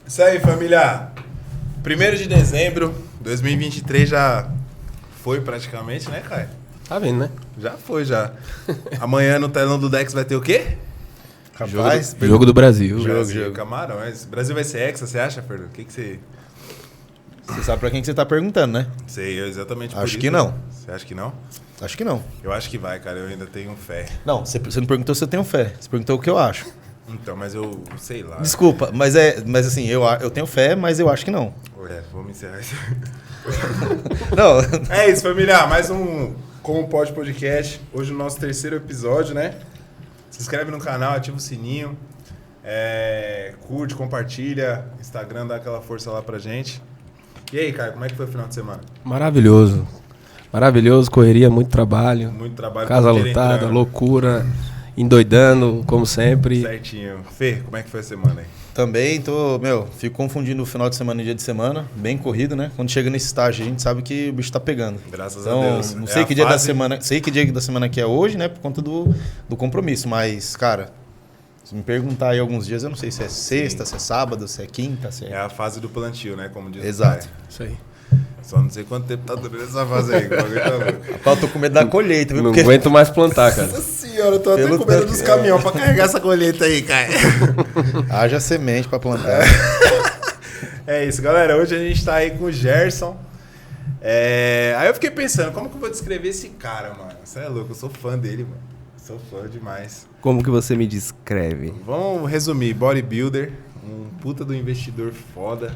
Isso aí, família. 1º de dezembro de 2023 já foi praticamente, né, Caio? Tá vendo, né? Já foi, já. Amanhã no telão do Dex vai ter o quê? Rapaz, jogo do Brasil. Jogo. Camarões. Brasil vai ser hexa, você acha, Fernando? O que você... Você sabe pra quem que você tá perguntando, né? Sei, exatamente por Acho isso. que não. Você acha que não? Acho que não. Eu acho que vai, cara. Eu ainda tenho fé. Não, você não perguntou se eu tenho fé. Você perguntou o que eu acho. Então, mas eu sei lá. Desculpa, mas assim, eu tenho fé, mas eu acho que não. Vamos encerrar isso. Não. É isso, família. Mais um Como Pode Podcast. Hoje o nosso 3º episódio, né? Se inscreve no canal, ativa o sininho. Curte, compartilha. Instagram, dá aquela força lá pra gente. E aí, Caio, como é que foi o final de semana? Maravilhoso. Maravilhoso, correria, muito trabalho. Muito trabalho. Casa lotada, loucura, endoidando, como sempre. Certinho. Fê, como é que foi a semana aí? Também fico confundindo o final de semana e dia de semana, bem corrido, né? Quando chega nesse estágio, a gente sabe que o bicho tá pegando. Graças então, a Deus. Não sei que dia da semana, sei que dia da semana que é hoje, né? Por conta do compromisso, mas, cara, se me perguntar aí alguns dias, eu não sei se é sexta, se é sábado, se é quinta, se é... É a fase do plantio, né? Como diz Exato. Isso aí. Só não sei quanto tempo tá durando essa fase aí. Eu tô com medo da colheita, viu? Não aguento mais plantar, cara. Nossa senhora, eu tô até com medo dos caminhões pra carregar essa colheita aí, cara. Haja semente pra plantar. É isso, galera. Hoje a gente tá aí com o Gerson. Aí eu fiquei pensando, como que eu vou descrever esse cara, mano? Você é louco, eu sou fã dele, mano. Sou fã demais. Como que você me descreve? Vamos resumir. Bodybuilder, um puta do investidor foda.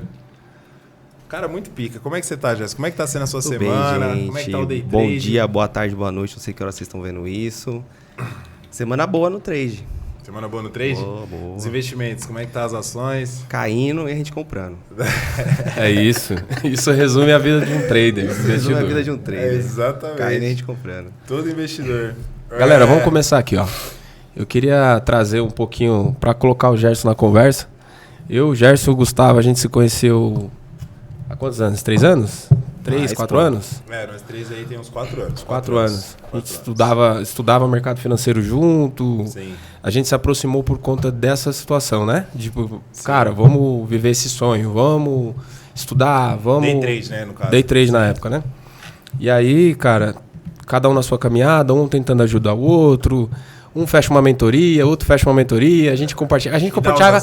Cara, muito pica. Como é que você tá, Jéssica? Como é que tá sendo a sua semana? Bem, gente. Como é que tá o day trade? Bom dia, boa tarde, boa noite. Não sei que hora vocês estão vendo isso. Semana boa no trade. Semana boa no trade? Boa. Os investimentos, como é que tá as ações? Caindo e a gente comprando. É isso. Isso resume a vida de um trader. Resume a vida de um É, trader. exatamente. Caindo e a gente comprando. Todo investidor. Galera, vamos começar aqui, ó. Eu queria trazer um pouquinho pra colocar o Gerson na conversa. Eu, o Gerson e o Gustavo, a gente se conheceu há quantos anos? 3 anos? 3, 4 anos? Nós 3 aí tem uns 4 anos. 4 anos. A gente estudava mercado financeiro junto. Sim. A gente se aproximou por conta dessa situação, né? Tipo, cara, vamos viver esse sonho, vamos estudar, vamos... Day trade, né, no caso. Day trade na época, né? E aí, cara, cada um na sua caminhada, um tentando ajudar o outro... Um fecha uma mentoria, outro fecha uma mentoria, a gente compartilhava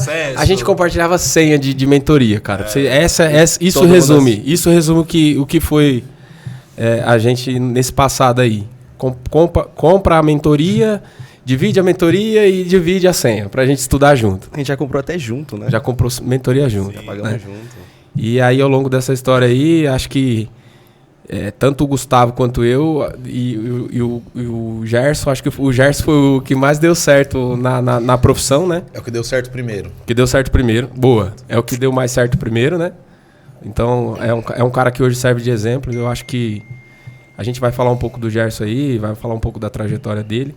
senha de mentoria, cara. Isso resume o que foi a gente nesse passado aí. Compra a mentoria, divide a mentoria e divide a senha, pra gente estudar junto. A gente já comprou até junto, né? Já comprou mentoria junto. Já pagamos junto. E aí, ao longo dessa história aí, acho que tanto o Gustavo quanto eu e o Gerson, acho que o Gerson foi o que mais deu certo na profissão, né? É o que deu certo primeiro. Que deu certo primeiro, boa. É o que deu mais certo primeiro, né? Então, é um cara que hoje serve de exemplo. Eu acho que a gente vai falar um pouco do Gerson aí, vai falar um pouco da trajetória dele.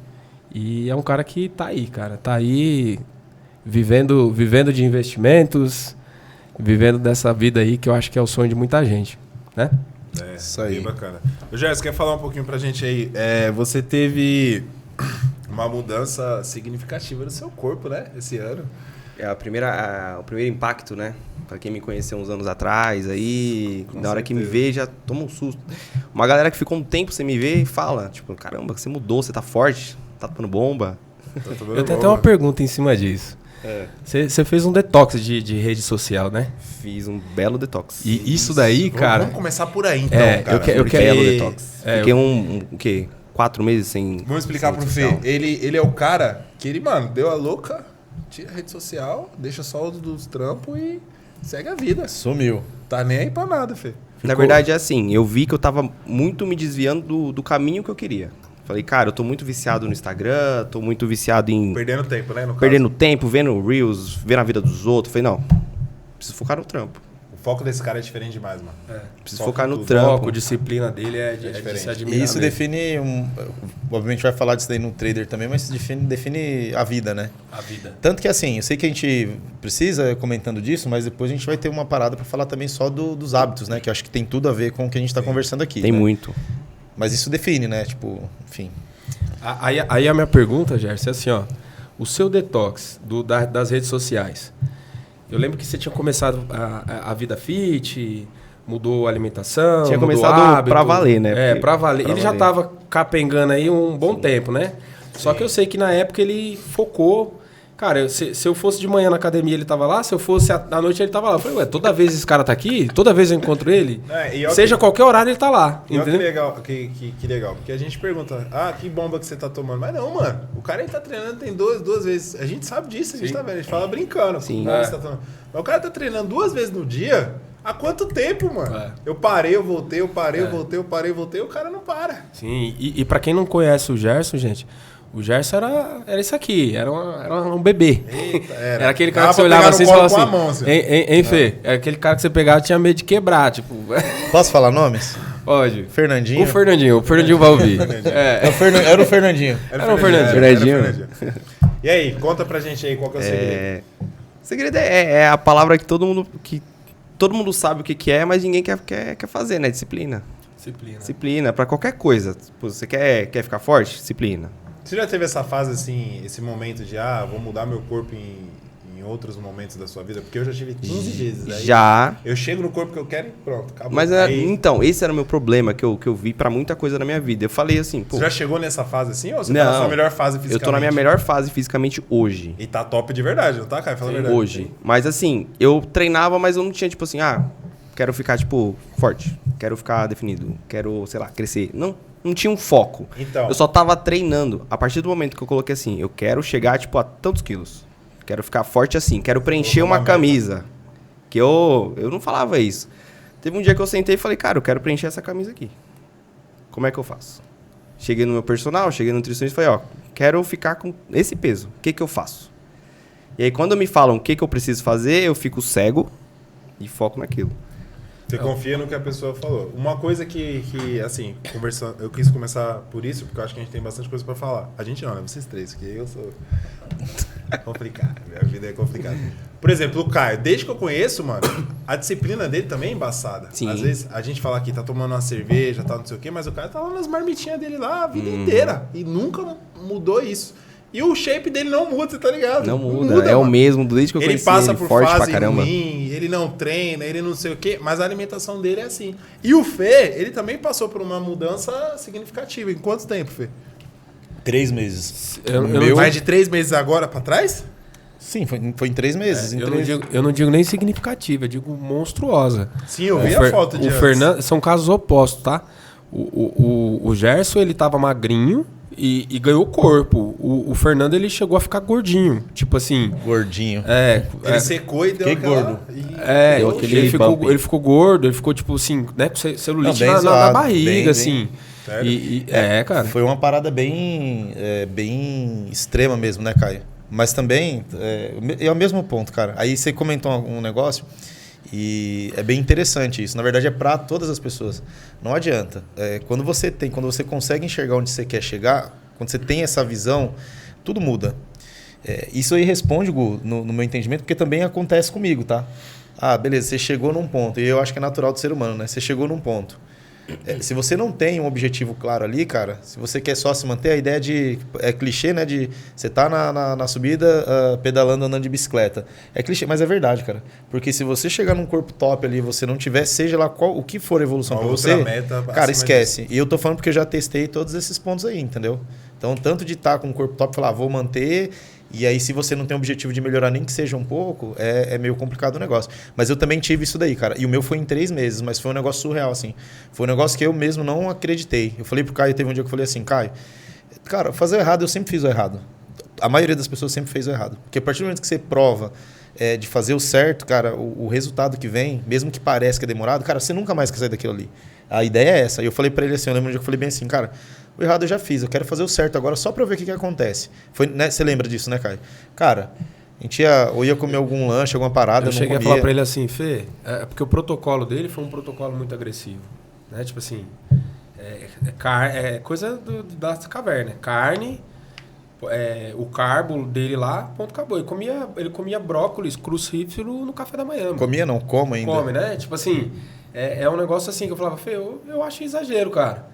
E é um cara que tá aí, cara. Tá aí vivendo de investimentos, vivendo dessa vida aí que eu acho que é o sonho de muita gente, né? Isso aí. Bem bacana. O Gerson, quer falar um pouquinho pra gente aí? Você teve uma mudança significativa no seu corpo, né? Esse ano. O primeiro impacto, né? Pra quem me conheceu uns anos atrás, aí, na hora que me vê, já toma um susto. Uma galera que ficou um tempo sem me ver fala, tipo, caramba, você mudou, você tá forte, tá tomando bomba. Eu tenho até uma pergunta em cima disso. Você fez um detox de rede social, né? Fiz um belo detox. E isso daí, cara... Vamos começar por aí, então, cara. Eu quero... Belo detox. Fiquei o quê? 4 meses sem... Vamos explicar pro Fê. Ele é o cara que ele, mano, deu a louca, tira a rede social, deixa só os dos trampos e segue a vida. Sumiu. Tá nem aí pra nada, Fê. Na verdade, é assim, eu vi que eu tava muito me desviando do caminho que eu queria. Falei, cara, eu tô muito viciado no Instagram, tô muito viciado em... Perdendo tempo, né, no caso? Perdendo tempo, vendo Reels, vendo a vida dos outros. Falei, não, preciso focar no trampo. O foco desse cara é diferente demais, mano. Preciso focar no O trampo. foco, disciplina dele é de se admirar. E isso define... obviamente vai falar disso daí no trader também, mas define a vida, né? A vida. Tanto que assim, eu sei que a gente precisa comentando disso, mas depois a gente vai ter uma parada para falar também só dos hábitos, né? Que eu acho que tem tudo a ver com o que a gente está conversando aqui. Tem né? muito. Mas isso define, né? Tipo, enfim. Aí a minha pergunta, Gerson, é assim, ó. O seu detox das redes sociais, Eu lembro que você tinha começado a vida fit, mudou a alimentação, Tinha mudou começado hábito. pra valer, né? É, Porque- pra valer. pra Ele já valer. tava capengando aí um bom tempo, né? Só que eu sei que na época ele focou... Cara, se eu fosse de manhã na academia, ele tava lá. Se eu fosse à noite, ele tava lá. Eu falei, ué, toda vez esse cara tá aqui? Toda vez eu encontro ele? E olha Seja qualquer horário, ele tá lá. E olha que Entendeu? legal, que legal. Porque a gente pergunta, que bomba que você tá tomando. Mas não, mano. O cara aí tá treinando tem duas vezes. A gente sabe disso, a gente Sim. tá vendo. A gente fala brincando. Sim. Que bomba você tá tomando. Mas o cara tá treinando 2 vezes no dia. Há quanto tempo, mano? É. Eu parei, eu voltei, eu parei, eu voltei, eu parei, eu voltei. O cara não para. Sim, e pra quem não conhece o Gerson, gente... O Gerson era isso aqui, era um bebê. Eita, Era aquele cara Dava que você pra olhava pegar assim e no falava colo assim... com a mão, assim. Hein, Fê? Era aquele cara que você pegava e tinha medo de quebrar, tipo... Posso falar nomes? Pode. Fernandinho. O Fernandinho vai ouvir. Era o Fernandinho. Era o Fernandinho. Fernandinho. E aí, conta pra gente aí qual que é o segredo. O segredo é a palavra que todo mundo sabe o que é, mas ninguém quer fazer, né? Disciplina. Disciplina, pra qualquer coisa. Tipo, você quer ficar forte? Disciplina. Você já teve essa fase, assim, esse momento de, vou mudar meu corpo em outros momentos da sua vida? Porque eu já tive 15 vezes. Aí Já. eu chego no corpo que eu quero e pronto, acabou. Mas, Aí, então, esse era o meu problema que eu vi pra muita coisa na minha vida. Eu falei assim, pô... você já chegou nessa fase assim ou você tá na sua melhor fase fisicamente? Eu tô na minha melhor fase fisicamente hoje. E tá top de verdade, não tá, Caio? Fala a verdade. Hoje. Mas assim, eu treinava, mas eu não tinha, tipo assim, quero ficar, tipo, forte. Quero ficar definido. Quero, sei lá, crescer. Não tinha um foco. Então. Eu só tava treinando. A partir do momento que eu coloquei assim, eu quero chegar, tipo, a tantos quilos. Quero ficar forte assim. Quero preencher Colocou uma uma meta. camisa. Que eu não falava isso. Teve um dia que eu sentei e falei, cara, eu quero preencher essa camisa aqui. Como é que eu faço? Cheguei no meu personal, cheguei no nutricionista e falei, quero ficar com esse peso. O que eu faço? E aí, quando me falam o que eu preciso fazer, eu fico cego e foco naquilo. Você confia no que a pessoa falou. Uma coisa que assim, conversando, eu quis começar por isso, porque eu acho que a gente tem bastante coisa pra falar. A gente não, né? Vocês três, que eu sou complicado. Minha vida é complicada. Por exemplo, o Caio, desde que eu conheço, mano, a disciplina dele também é embaçada. Sim. Às vezes a gente fala que tá tomando uma cerveja, tá não sei o quê, mas o Caio tá lá nas marmitinhas dele lá a vida inteira. E nunca mudou isso. E o shape dele não muda, você tá ligado? Não muda, é o mano. mesmo desde que eu Ele conheci passa ele, por forte pra fase caramba. ruim, ele não treina, ele não sei o quê, mas a alimentação dele é assim. E o Fê, ele também passou por uma mudança significativa. Em quanto tempo, Fê? 3 meses. Vai de 3 meses agora pra trás? Sim, foi em 3 meses. Eu não digo nem significativa, eu digo monstruosa. Sim, eu vi a foto de o antes. Fernando, são casos opostos, tá? O Gerson, ele tava magrinho e ganhou corpo. O Fernando, ele chegou a ficar gordinho. Tipo assim... Gordinho. Ele secou e deu Que aquela... gordo. Deu aquele ele bump. ficou gordo, ele ficou tipo assim, né? Com celulite Não, bem na zoado, barriga, bem- assim. Sério? Cara. Foi uma parada bem extrema mesmo, né, Caio? Mas também é o mesmo ponto, cara. Aí você comentou um negócio e é bem interessante isso. Na verdade, é para todas as pessoas. Não adianta. Quando você consegue enxergar onde você quer chegar, quando você tem essa visão, tudo muda. Isso aí responde, Gu, no meu entendimento, porque também acontece comigo, tá? Beleza, você chegou num ponto, e eu acho que é natural do ser humano, né? Você chegou num ponto. Se você não tem um objetivo claro ali, cara, se você quer só se manter, a ideia é clichê, né? De você tá na subida, pedalando, andando de bicicleta. É clichê, mas é verdade, cara. Porque se você chegar num corpo top ali, você não tiver, seja lá o que for a evolução Uma pra outra você, meta cara, acima esquece. E eu tô falando porque eu já testei todos esses pontos aí, entendeu? Então, tanto de estar com um corpo top, falar, vou manter... E aí, se você não tem o objetivo de melhorar nem que seja um pouco, é meio complicado o negócio. Mas eu também tive isso daí, cara. E o meu foi em 3 meses, mas foi um negócio surreal, assim. Foi um negócio que eu mesmo não acreditei. Eu falei pro Caio, teve um dia que eu falei assim, Caio, cara, fazer o errado, eu sempre fiz o errado. A maioria das pessoas sempre fez o errado. Porque a partir do momento que você prova de fazer o certo, cara, o resultado que vem, mesmo que pareça que é demorado, cara, você nunca mais quer sair daquilo ali. A ideia é essa. E eu falei pra ele assim, eu lembro um dia que eu falei bem assim, cara... O errado eu já fiz, eu quero fazer o certo agora só pra ver o que acontece. Né? Você lembra disso, né, Caio? Cara, a gente ia comer algum lanche, alguma parada, Eu não cheguei comia. a falar pra ele assim, Fê, porque o protocolo dele foi um protocolo muito agressivo. Né? Tipo assim, coisa da caverna. Carne, o carbo dele lá, ponto, acabou. Ele comia brócolis crucífero no café da manhã. Comia não, como ainda. Come, né? Tipo assim, é um negócio assim que eu falava, Fê, eu acho exagero, cara.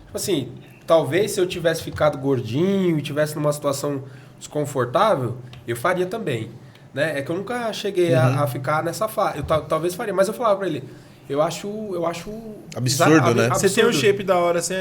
Tipo assim, talvez se eu tivesse ficado gordinho e tivesse numa situação desconfortável, eu faria também. né? É que eu nunca cheguei a ficar nessa fase. Eu talvez faria, mas eu falava pra ele, eu acho Absurdo, né? Você tem um shape da hora, assim,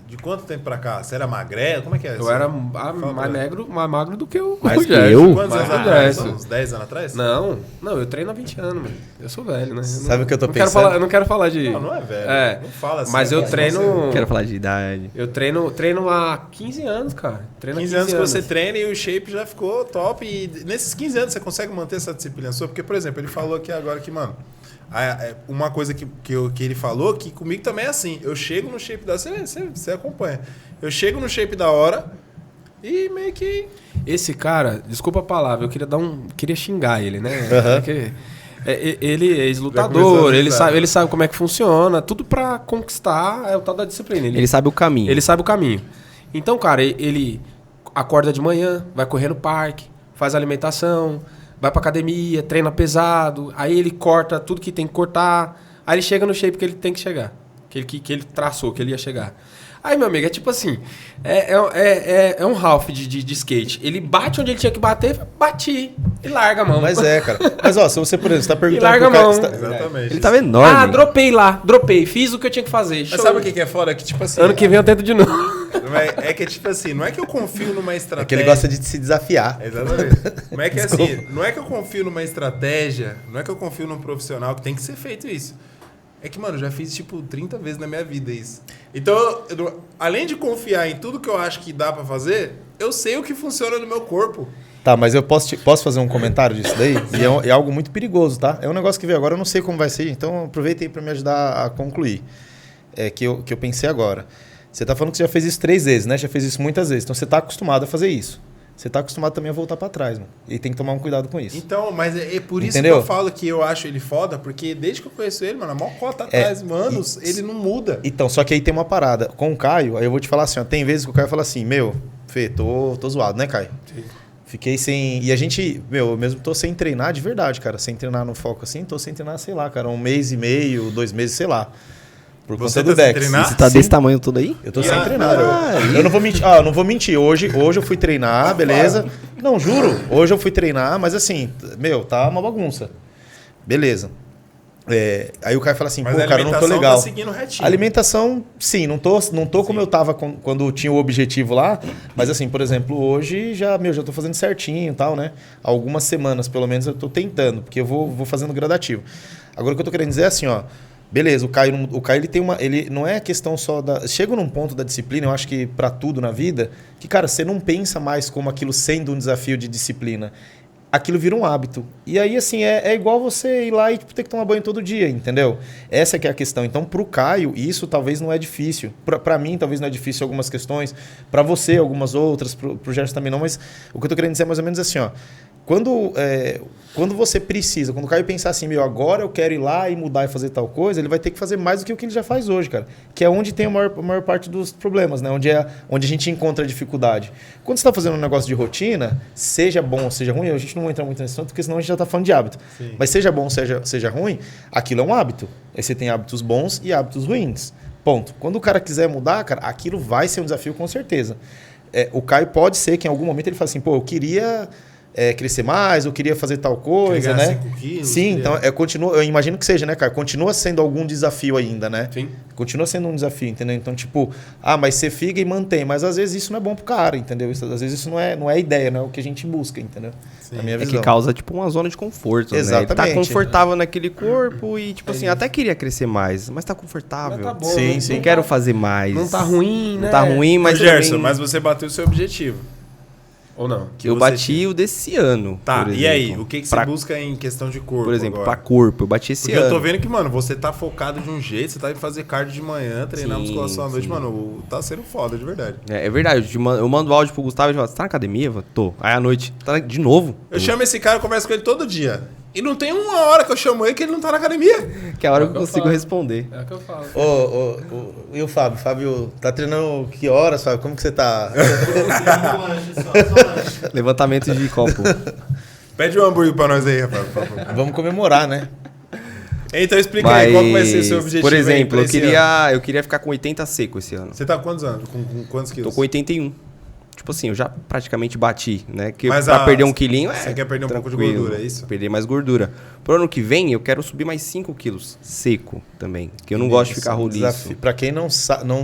de quanto tempo pra cá? Você era magrelo? Como é que é? Eu era mais magro do que o Mais que Gerson. eu? Quantos anos Mais atrás? Gerson. Uns 10 anos atrás? Não, eu treino há 20 anos, mano. Eu sou velho, né? Sabe o que eu tô não quero pensando? falar, eu não quero falar de... Não é velho. É, Não fala assim. mas eu treino... Quero falar de idade. Eu treino há 15 anos, cara. Treino há 15 anos que você treina e o shape já ficou top. E nesses 15 anos você consegue manter essa disciplina sua? Porque, por exemplo, ele falou aqui agora que, mano, uma coisa que ele falou, que comigo também é assim. Eu chego no shape da... Você acompanha. Eu chego no shape da hora e meio que... Esse cara, desculpa a palavra, eu queria xingar ele, né? Uhum. Porque ele é ex-lutador, ele sabe como é que funciona, tudo pra conquistar é o tal da disciplina. Ele sabe o caminho. Ele sabe o caminho. Então, cara, ele acorda de manhã, vai correr no parque, faz alimentação, vai pra academia, treina pesado, aí ele corta tudo que tem que cortar, aí ele chega no shape que ele tem que chegar, que ele traçou, que ele ia chegar. Aí, meu amigo, é tipo assim, é um Ralph de skate. Ele bate onde ele tinha que bater, bati e larga a mão. Mas cara. Mas ó, se você, por exemplo, você tá perguntando larga pro cara... a mão. você tá- Exatamente. Ele tava enorme. Dropei, fiz o que eu tinha que fazer. Mas Show. sabe o que é foda? Que tipo assim... Ano que vem eu tento de novo. É que tipo assim, não é que eu confio numa estratégia... É que ele gosta de se desafiar. Exatamente. Não é que assim, não é que eu confio numa estratégia, não é que eu confio num profissional que tem que ser feito isso. É que, mano, eu já fiz, tipo, 30 vezes na minha vida isso. Então, além de confiar em tudo que eu acho que dá pra fazer, eu sei o que funciona no meu corpo. Tá, mas eu posso fazer um comentário disso daí? E é algo muito perigoso, tá? É um negócio que veio agora, eu não sei como vai ser, então aproveita aí pra me ajudar a concluir. Que eu pensei agora. Você tá falando que você já fez isso 3 vezes, né? Já fez isso muitas vezes. Então você tá acostumado a fazer isso. Você tá acostumado também a voltar pra trás, mano. E tem que tomar um cuidado com isso. Então, mas é por isso Entendeu? que eu falo que eu acho ele foda, porque desde que eu conheço ele, mano, a maior cota atrás, anos, ele não muda. Então, só que aí tem uma parada. Com o Caio, aí eu vou te falar assim, ó. Tem vezes que o Caio fala assim, meu, Fê, tô zoado, né, Caio? Sim. Fiquei sem... E a gente, eu mesmo tô sem treinar de verdade, cara. Sem treinar no foco assim, tô sem treinar, sei lá, cara, 1 mês e meio, 2 meses, sei lá. Por Você conta do tá sem Dex. treinar? Você tá Sim. desse tamanho tudo aí? Eu tô sem treinar. Eu não vou mentir. Eu não vou mentir. Hoje eu fui treinar, beleza. Não, juro. Hoje eu fui treinar, mas assim, meu, tá uma bagunça. Beleza. Aí o Caio fala assim, Mas pô, a cara, eu não tô alimentação legal. tá seguindo retinho. A alimentação, sim, não tô como eu tava quando tinha o objetivo lá, mas assim, por exemplo, hoje já tô fazendo certinho e tal, né? Algumas semanas, pelo menos, eu tô tentando, porque eu vou fazendo gradativo. Agora o que eu tô querendo dizer é assim, ó, beleza, o Caio ele tem ele não é questão só chega num ponto da disciplina, eu acho que pra tudo na vida, que cara, você não pensa mais como aquilo sendo um desafio de disciplina. Aquilo vira um hábito. E aí, assim, é igual você ir lá e ter que tomar banho todo dia, entendeu? Essa que é a questão. Então, pro Caio, isso talvez não é difícil. Pra mim, talvez não é difícil algumas questões. Pra você, algumas outras. Pro Gerson também não. Mas o que eu tô querendo dizer é mais ou menos assim, ó. Quando você precisa, quando o Caio pensar assim, meu, agora eu quero ir lá e mudar e fazer tal coisa, ele vai ter que fazer mais do que o que ele já faz hoje, cara. Que é onde tem a maior parte dos problemas, né? Onde a gente encontra a dificuldade. Quando você está fazendo um negócio de rotina, seja bom ou seja ruim, a gente não entra muito nesse assunto, porque senão a gente já está falando de hábito. Sim. Mas seja bom ou seja ruim, aquilo é um hábito. Aí você tem hábitos bons e hábitos ruins. Ponto. Quando o cara quiser mudar, cara, aquilo vai ser um desafio com certeza. O Caio pode ser que em algum momento ele fale assim, pô, eu queria... crescer mais, eu queria fazer tal coisa, né? 5 quilos, sim, então eu imagino que seja, né, cara? Continua sendo algum desafio ainda, né? Sim. Continua sendo um desafio, entendeu? Então, tipo, mas você fica e mantém, mas às vezes isso não é bom pro cara, entendeu? Às vezes isso não é a ideia, não é o que a gente busca, entendeu? Sim. Na minha visão. Que causa, tipo, uma zona de conforto, exatamente, né? Ele tá confortável naquele corpo e, tipo assim, até queria crescer mais, mas tá confortável. Mas tá bom, sim, não quero fazer mais. Não tá ruim, né? Não tá ruim, mas Gerson, também... mas você bateu o seu objetivo. Ou não? Eu bati o desse ano. Tá, por e aí? exemplo. O que você busca em questão de corpo? Por exemplo, agora? pra corpo, eu bati esse Porque ano. eu tô vendo que, mano, você tá focado de um jeito, você tá indo fazer cardio de manhã, treinar musculação à noite, mano, tá sendo foda, de verdade. É verdade, eu mando áudio pro Gustavo e ele fala, você tá na academia? Eu falo, tô. Aí à noite, tá de novo? Eu chamo esse cara, eu converso com ele todo dia. E não tem uma hora que eu chamo ele que ele não tá na academia. Que é a hora que eu consigo responder. É o que eu falo. E o Fábio? Fábio, tá treinando que horas, Fábio? Como que você tá? Levantamento de copo. Pede um hambúrguer pra nós aí, rapaz, por favor. Vamos comemorar, né? Então explica aí, qual que vai ser o seu objetivo? Por exemplo, aí pra eu queria ficar com 80 seco esse ano. Você tá com quantos anos? Com quantos quilos? Tô com 81. Tipo assim, eu já praticamente bati, né? Que Mas pra perder 1 quilinho você quer perder um pouco de gordura, é isso? Perder mais gordura. Pro ano que vem, eu quero subir mais 5 quilos seco também. Que eu não gosto de ficar roliço. Pra quem não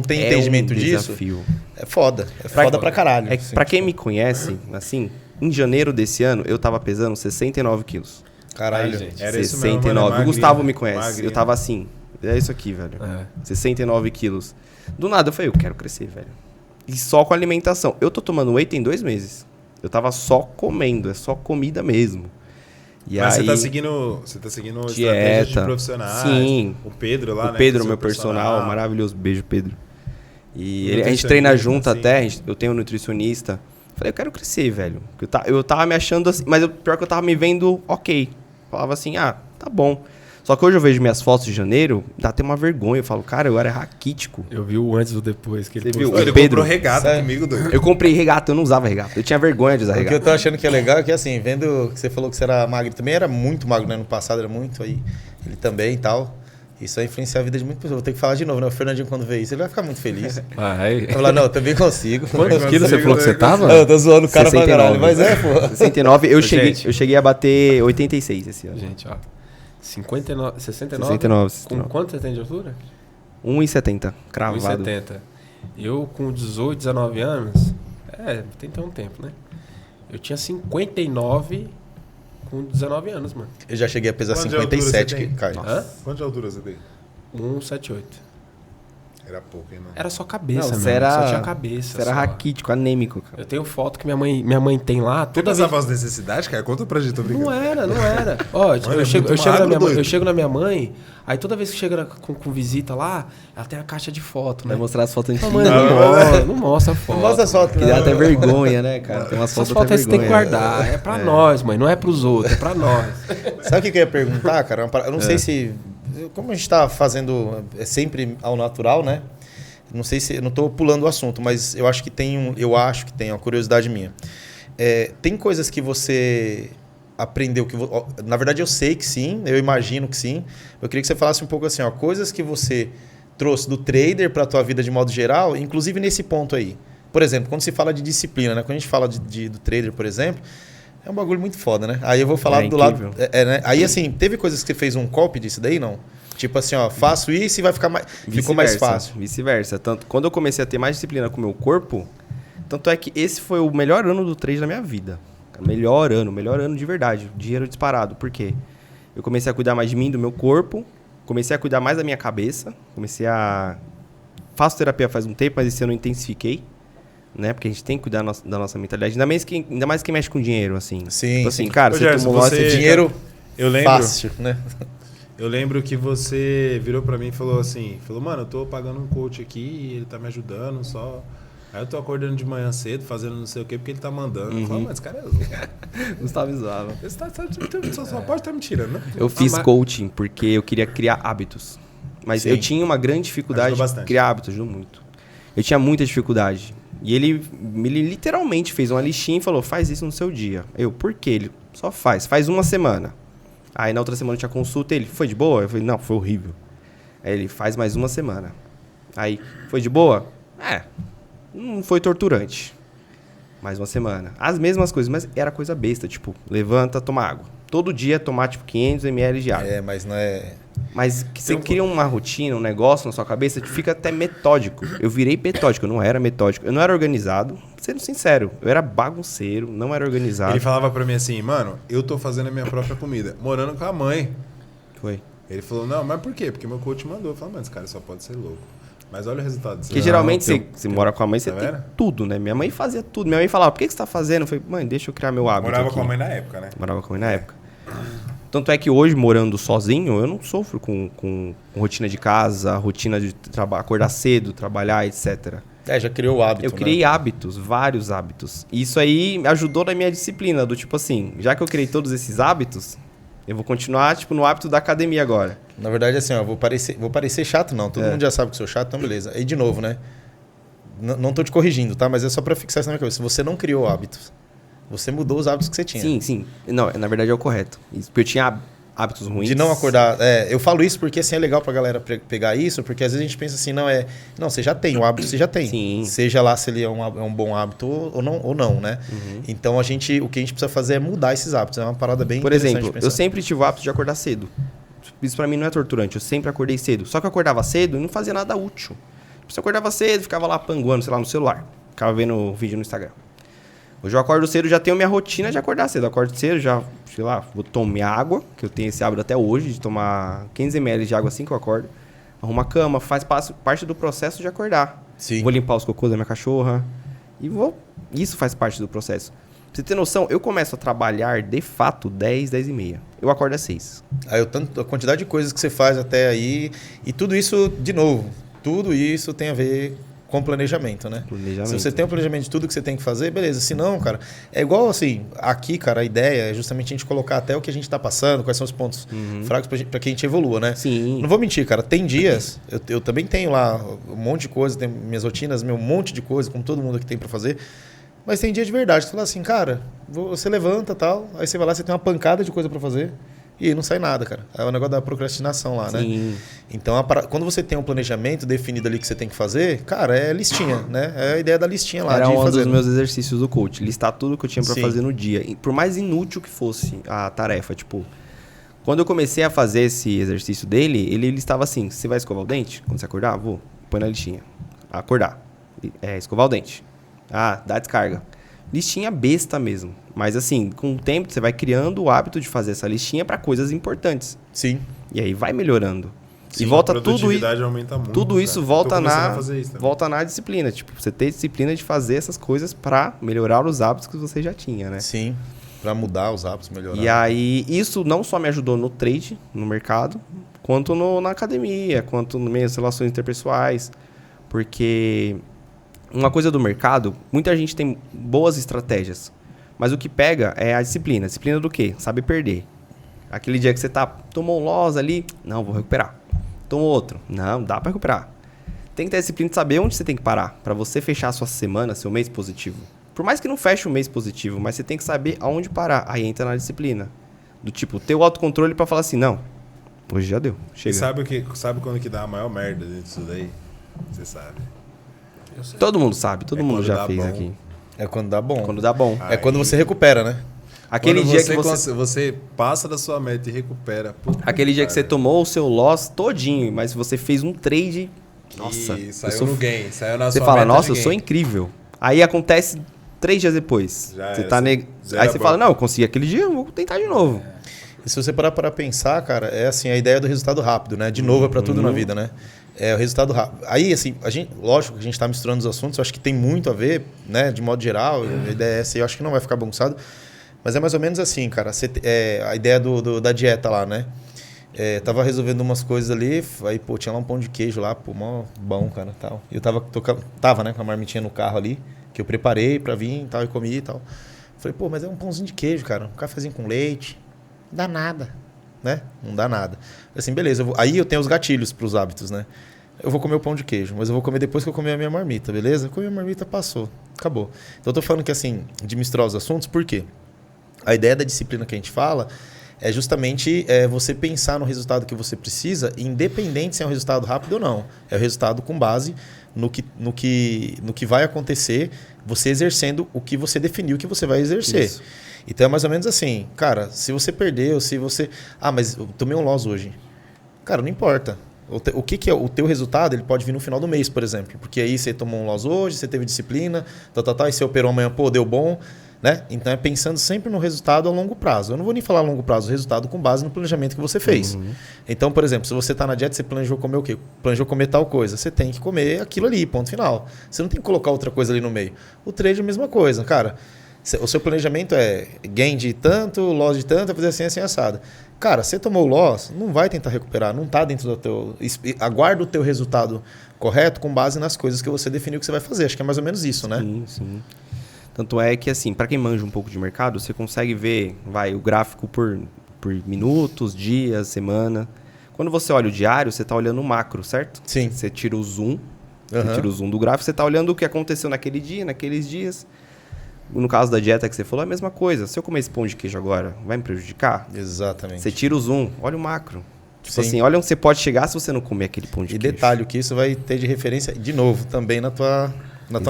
tem entendimento disso, desafio. é foda. É foda pra caralho. É que pra quem me conhece, assim, em janeiro desse ano, eu tava pesando 69 quilos. Caralho. Aí, gente, era isso mesmo, 69. mano, O magrinho, Gustavo me conhece. magrinho. Eu tava assim. É isso aqui, velho. É. 69 quilos. Do nada, eu falei, eu quero crescer, velho. E só com alimentação. Eu tô tomando whey tem 2 meses. Eu tava só comendo, é só comida mesmo. E Mas aí, você tá seguindo estratégias de dieta. profissionais. Sim. O Pedro lá, o né? Pedro, que é meu seu personal, maravilhoso. Beijo, Pedro. E a gente Nutricionista, treina junto assim. até, eu tenho um nutricionista. Falei, eu quero crescer, velho. Eu tava me achando assim, mas pior que eu tava me vendo ok. Falava assim, tá bom. Só que hoje eu vejo minhas fotos de janeiro, dá até uma vergonha. Eu falo, cara, eu era raquítico. Eu vi o antes e o depois que ele Você viu? postou. Ele Pedro. comprou regata Sério? comigo, doido. Eu comprei regata, eu não usava regata. Eu tinha vergonha de usar O que eu regata. tô achando que é legal é que, assim, vendo que você falou que você era magro, também era muito magro, né? No passado era muito, aí ele também e tal. Isso vai influenciar a vida de muitas pessoas. Vou ter que falar de novo, né? O Fernandinho, quando vê isso, ele vai ficar muito feliz. Vai. Vai falar, não, eu também consigo. Quantos quilos você falou que você tava? Eu tô zoando o cara pra 69. caralho, mas é, pô. 69, Gente. eu cheguei a bater 86 esse ano. Gente, ó. 69, 69? 69. Com quanto você tem de altura? 1,70, cravado. 1,70. Eu com 18, 19 anos, tem um tempo, né? Eu tinha 59 com 19 anos, mano. Eu já cheguei a pesar Quanto de altura 57, você que tem? cai. Hã? Quanto de altura você tem? 1,78. Era pouco, hein, mano? Era só cabeça, Não, mano. você era, Só tinha cabeça. você era só. raquítico, anêmico, cara. Eu tenho foto que minha mãe tem lá. Você Toda vez... pensava as necessidades, cara? Conta pra gente, tô brincando. Não era. Ó, Mano, eu chego muito na magro, minha mãe, doido. eu chego na minha mãe, aí toda vez que chega com visita lá, ela tem a caixa de foto, né? Vai mostrar as fotos Não, antigas. mano, não mostra a foto. Não mostra as fotos, Que não. dá até vergonha, né, cara? Tem umas Essas fotos fotos até aí você tem que vergonha. guardar. É pra nós, mãe. Não é pros outros, é pra nós. Sabe o que eu ia perguntar, cara? Eu não sei se... Como a gente tá fazendo sempre ao natural, né? Não sei se... Eu não tô pulando o assunto, mas eu acho que tem uma curiosidade minha. Tem coisas que você aprendeu que... Na verdade, eu sei que sim, eu imagino que sim. Eu queria que você falasse um pouco assim, ó, coisas que você trouxe do trader para a tua vida de modo geral, inclusive nesse ponto aí. Por exemplo, quando se fala de disciplina, né? Quando a gente fala do trader, por exemplo, é um bagulho muito foda, né? Aí eu vou falar do lado... incrível. né? Aí, assim, teve coisas que você fez um copy disso daí, não? Tipo assim, ó, faço isso e vai ficar mais... Ficou mais fácil. Vice-versa. Tanto, quando eu comecei a ter mais disciplina com o meu corpo, tanto é que esse foi o melhor ano do trade da minha vida. Melhor ano de verdade. Dinheiro disparado. Por quê? Eu comecei a cuidar mais de mim, do meu corpo. Comecei a cuidar mais da minha cabeça. Faço terapia faz um tempo, mas esse ano eu intensifiquei. Né? Porque a gente tem que cuidar da nossa mentalidade. Ainda mais quem mexe com dinheiro, assim. Sim, tipo assim, sim. cara, Ô, você Gerson, tomou você- Dinheiro Eu lembro... fácil, né? Eu lembro que você virou pra mim e falou assim, mano, eu tô pagando um coach aqui e ele tá me ajudando só. Aí eu tô acordando de manhã cedo, fazendo não sei o quê, porque ele tá mandando. Eu falo, mas esse cara é louco. Gustavo zoava. Esse só pode estar me tirando, né? Eu fiz mas- coaching porque eu queria criar hábitos. Mas Sim. eu tinha uma grande dificuldade Ajudou de bastante. criar hábitos, ajudou muito. Eu tinha muita dificuldade. E ele literalmente fez uma listinha e falou, faz isso no seu dia. Eu, por quê? Ele, só faz uma semana. Aí na outra semana eu tinha consulta, ele, foi de boa? Eu falei, não, foi horrível. Aí ele, faz mais uma semana. Aí, foi de boa? Não foi torturante. Mais uma semana. As mesmas coisas, mas era coisa besta, tipo, levanta, toma água. Todo dia tomar, tipo, 500 ml de água. Mas não é... Mas que você cria uma rotina, um negócio na sua cabeça, fica até metódico. Eu virei metódico, eu não era metódico. Eu não era organizado, sendo sincero. Eu era bagunceiro, não era organizado. Ele falava pra mim assim, mano, eu tô fazendo a minha própria comida, morando com a mãe. Foi. Ele falou, não, mas por quê? Porque meu coach mandou. Eu falei, mano, esse cara só pode ser louco. Mas olha o resultado disso. Porque geralmente você mora com a mãe, você Tá tem vendo? tudo, né? Minha mãe fazia tudo. Minha mãe falava, por que você tá fazendo? Eu falei, mãe, deixa eu criar meu hábito Morava aqui. com a mãe na época, né? Morava com a mãe na época. Tanto é que hoje, morando sozinho, eu não sofro com rotina de casa, rotina de acordar cedo, trabalhar, etc. Já criou o hábito, Eu criei hábitos, vários hábitos. E isso aí ajudou na minha disciplina, do tipo assim, já que eu criei todos esses hábitos, eu vou continuar, tipo, no hábito da academia agora. Na verdade, assim, ó, vou parecer chato, não. Todo mundo já sabe que eu sou chato, então beleza. Aí, de novo, né? Não tô te corrigindo, tá? Mas é só pra fixar isso na minha cabeça. Você não criou hábitos. Você mudou os hábitos que você tinha. Sim. Não, na verdade é o correto. Isso, porque eu tinha Hábitos ruins. De não acordar. Eu falo isso porque assim é legal pra galera pegar isso, porque às vezes a gente pensa assim, não, você já tem, o hábito você já tem. Sim. Seja lá se ele é um bom hábito ou não, né? Então o que a gente precisa fazer é mudar esses hábitos. É uma parada bem Por interessante exemplo, de pensar. eu sempre tive o hábito de acordar cedo. Isso pra mim não é torturante, eu sempre acordei cedo. Só que eu acordava cedo e não fazia nada útil. Você acordava cedo, ficava lá panguando, sei lá, no celular. Ficava vendo vídeo no Instagram. Hoje eu acordo cedo, já tenho minha rotina de acordar cedo. Eu acordo cedo, já, sei lá, vou tomar água, que eu tenho esse hábito até hoje, de tomar 15 ml de água assim que eu acordo. Arrumo a cama, faz parte do processo de acordar. Sim. Vou limpar os cocôs da minha cachorra. Isso faz parte do processo. Pra você ter noção, eu começo a trabalhar, de fato, 10 e meia. Eu acordo às 6. Aí a quantidade de coisas que você faz até aí, e tudo isso, de novo, tudo isso tem a ver com planejamento, né? Planejamento. Se você tem um planejamento de tudo que você tem que fazer, beleza. Se não, cara, é igual assim, aqui, cara, a ideia é justamente a gente colocar até o que a gente tá passando, quais são os pontos fracos pra que a gente evolua, né? Sim. Não vou mentir, cara, tem dias, eu também tenho lá um monte de coisa, tenho minhas rotinas, um monte de coisa, como todo mundo aqui tem pra fazer, mas tem dia de verdade, você fala assim, cara, você levanta e tal, aí você vai lá, você tem uma pancada de coisa pra fazer, e aí não sai nada, cara. É o negócio da procrastinação lá, né? Sim. Então, quando você tem um planejamento definido ali que você tem que fazer, cara, é listinha, né? É a ideia da listinha lá. Era de um fazer. dos meus exercícios do coach. Listar tudo que eu tinha pra Sim. fazer no dia. E por mais inútil que fosse a tarefa, tipo... Quando eu comecei a fazer esse exercício dele, ele listava assim, você vai escovar o dente? Quando você acordar? Vou. Põe na listinha. Acordar. Escovar o dente. Dá descarga. Listinha besta mesmo. Mas assim, com o tempo você vai criando o hábito de fazer essa listinha pra coisas importantes. Sim. E aí vai melhorando. Sim, e volta a tudo isso. produtividade aumenta muito. Tudo isso cara. volta Tô começando a fazer isso também. volta na disciplina. Tipo, você ter disciplina de fazer essas coisas pra melhorar os hábitos que você já tinha, né? Sim. Pra mudar os hábitos, melhorar. E aí, isso não só me ajudou no trade, no mercado, quanto na academia, quanto nas minhas relações interpessoais. Porque uma coisa do mercado, muita gente tem boas estratégias, mas o que pega é a disciplina. Disciplina do quê? Sabe perder. Aquele dia que você tomou um loss ali, não, vou recuperar. Tomou outro, não, dá pra recuperar. Tem que ter a disciplina de saber onde você tem que parar, pra você fechar a sua semana, seu mês positivo. Por mais que não feche o mês positivo, mas você tem que saber aonde parar. Aí entra na disciplina. Do tipo, ter o autocontrole pra falar assim, não, hoje já deu, E chega. sabe quando que dá a maior merda dentro disso daí? Você sabe. Todo mundo sabe, todo É mundo quando já dá fez bom. aqui. É quando dá bom. Quando dá bom. É quando você recupera, né? Aquele Quando dia que você... você passa da sua meta e recupera. Puta Aquele dia que você cara. tomou o seu loss todinho, mas você fez um trade... Nossa, E eu saiu sou... no gain, saiu na Você sua fala, meta nossa, eu de sou gain. incrível. Aí acontece 3 dias depois. Já Você era, tá zero Aí a você fala, banca. não, eu consegui aquele dia, eu vou tentar de novo. E se você parar para pensar, cara, é assim, a ideia do resultado rápido, né? De novo, é para tudo na vida, né? É o resultado rápido. Aí, assim, lógico que a gente está misturando os assuntos, eu acho que tem muito a ver, né? De modo geral, a ideia é essa, eu acho que não vai ficar bagunçado. Mas é mais ou menos assim, cara. A ideia da dieta lá, né? Tava resolvendo umas coisas ali, aí, pô, tinha lá um pão de queijo lá, pô, mó bom, cara, tal. E eu tava, né, com a marmitinha no carro ali, que eu preparei pra vir e tal, e comi e tal. Falei, pô, mas é um pãozinho de queijo, cara, um cafezinho com leite, não dá nada, né? Não dá nada. Falei assim, beleza, aí eu tenho os gatilhos pros hábitos, né? Eu vou comer o pão de queijo, mas eu vou comer depois que eu comer a minha marmita, beleza? Comi a marmita, passou, acabou. Então eu tô falando que, assim, de misturar os assuntos, por quê? A ideia da disciplina que a gente fala é justamente você pensar no resultado que você precisa, independente se é um resultado rápido ou não. É o resultado com base no que vai acontecer, você exercendo o que você definiu que você vai exercer. Isso. Então é mais ou menos assim, cara, se você perdeu, se você... Ah, mas eu tomei um loss hoje. Cara, não importa. O que é o teu resultado, ele pode vir no final do mês, por exemplo. Porque aí você tomou um loss hoje, você teve disciplina, e você operou amanhã, pô, deu bom... Né? Então é pensando sempre no resultado a longo prazo. Eu não vou nem falar a longo prazo, o resultado com base no planejamento que você fez. Então, por exemplo, se você está na dieta, você planejou comer o quê? Planejou comer tal coisa. Você tem que comer aquilo ali, ponto final. Você não tem que colocar outra coisa ali no meio. O trade é a mesma coisa, cara. O seu planejamento é gain de tanto, loss de tanto, fazer assim, assado. Cara, você tomou o loss, não vai tentar recuperar, não está dentro do teu... Aguarda o teu resultado correto com base nas coisas que você definiu que você vai fazer. Acho que é mais ou menos isso, né? Sim, sim. Tanto é que, assim, para quem manja um pouco de mercado, você consegue ver, o gráfico por minutos, dias, semana. Quando você olha o diário, você está olhando o macro, certo? Sim. Você tira o zoom, você tira o zoom do gráfico, você está olhando o que aconteceu naquele dia, naqueles dias. no caso da dieta que você falou, é a mesma coisa. Se eu comer esse pão de queijo agora, vai me prejudicar? Exatamente. Você tira o zoom, olha o macro. Tipo Sim. assim, olha onde você pode chegar se você não comer aquele pão de E queijo. detalhe, o que isso vai ter de referência, de novo, também na tua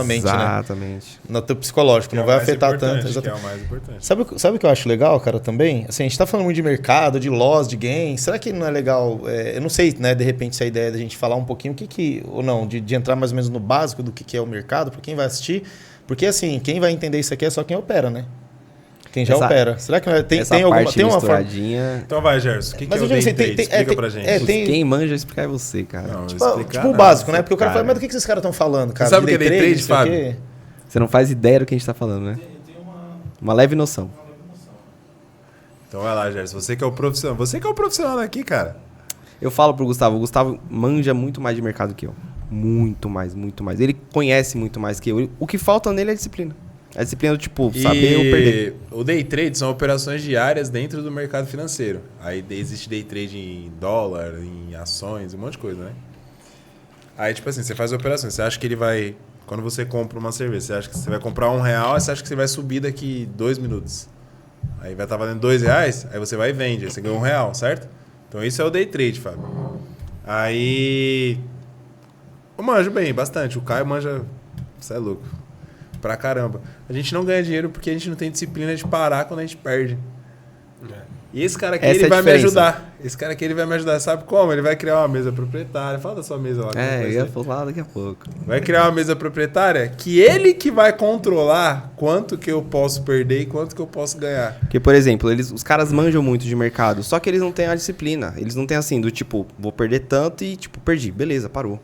mente, né? Exatamente. No teu psicológico, não vai afetar tanto. Que é Exatamente. o mais importante. Sabe o que eu acho legal, cara, também? Assim, a gente tá falando muito de mercado, de loss, de gain. Será que não é legal? Eu não sei, né, de repente, se a ideia é da gente falar um pouquinho ou não, de entrar mais ou menos no básico do que é o mercado, para quem vai assistir. Porque, assim, quem vai entender isso aqui é só quem opera, né? Quem já opera. Será que tem alguma parte uma forma? misturadinha... Então vai, Gerson. O que Mas é o eu digo day assim, trade? Explica pra gente. Quem manja explicar é você, cara. Não, Tipo, explicar o não. básico, né? Porque o cara Cara. fala, mas do que esses caras estão falando, cara? Você sabe De o que é day trade, não sei o Fábio? quê? Você não faz ideia do que a gente tá falando, né? Uma leve noção. Então vai lá, Gerson. Você que é o profissional. Você que é o profissional daqui, cara. Eu falo pro Gustavo, o Gustavo manja muito mais de mercado que eu. Muito mais, muito mais. Ele conhece muito mais que eu. O que falta nele é disciplina. É disciplina do tipo, saber ou perder. O day trade são operações diárias dentro do mercado financeiro. Aí existe day trade em dólar, em ações, um monte de coisa, né? Aí, tipo assim, você faz operações. Você acha que ele vai... Quando você compra uma cerveja, você acha que você vai comprar R$1, aí você acha que você vai subir daqui 2 minutos. Aí vai estar valendo R$2, aí você vai e vende. Aí você ganha R$1, certo? Então isso é o day trade, Fábio. Aí... Eu manjo bem, bastante. O Caio manja... Você é louco. Pra caramba. A gente não ganha dinheiro porque a gente não tem disciplina de parar quando a gente perde. E esse cara aqui, Essa ele é a vai me diferença. ajudar. Esse cara aqui, ele vai me ajudar. Sabe como? Ele vai criar uma mesa proprietária. Fala da sua mesa lá. Eu ia falar daqui a pouco. Vai criar uma mesa proprietária que ele que vai controlar quanto que eu posso perder e quanto que eu posso ganhar. Porque, por exemplo, os caras manjam muito de mercado, só que eles não têm a disciplina. Eles não têm assim, do tipo, vou perder tanto e, tipo, perdi. Beleza, parou.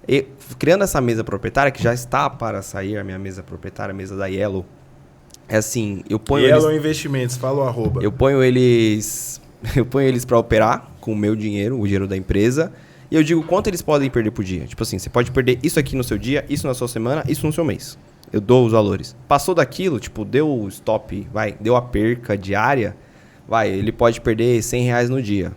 E, criando essa mesa proprietária, que já está para sair, a minha mesa proprietária, a mesa da Yellow, é assim, eu ponho Yellow eles... Investimentos, fala o arroba. Eu ponho eles para operar com o meu dinheiro, o dinheiro da empresa, e eu digo quanto eles podem perder por dia. Tipo assim, você pode perder isso aqui no seu dia, isso na sua semana, isso no seu mês. Eu dou os valores. Passou daquilo, tipo, deu o stop, deu a perca diária, ele pode perder R$100 no dia.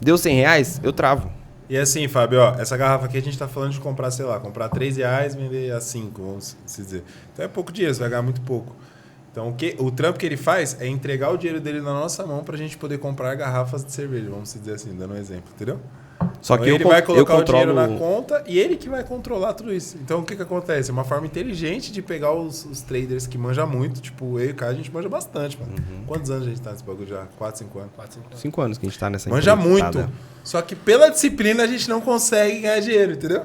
Deu R$100, eu travo. E assim, Fábio, ó, essa garrafa aqui a gente tá falando de comprar, sei lá, comprar R$3, vender a 5, vamos dizer. Então é pouco dinheiro, você vai ganhar muito pouco. Então o trampo que ele faz é entregar o dinheiro dele na nossa mão pra gente poder comprar garrafas de cerveja, vamos dizer assim, dando um exemplo, entendeu? Só Então que ele vai colocar o dinheiro na controlo... conta e ele que vai controlar tudo isso. Então o que acontece? É uma forma inteligente de pegar os traders que manjam muito, tipo eu e o Caio, a gente manja bastante, mano. Quantos anos a gente tá nesse bagulho já? 4, 5 anos? 5 anos que a gente tá nessa Manja empreitada. muito. Só que pela disciplina a gente não consegue ganhar dinheiro, entendeu?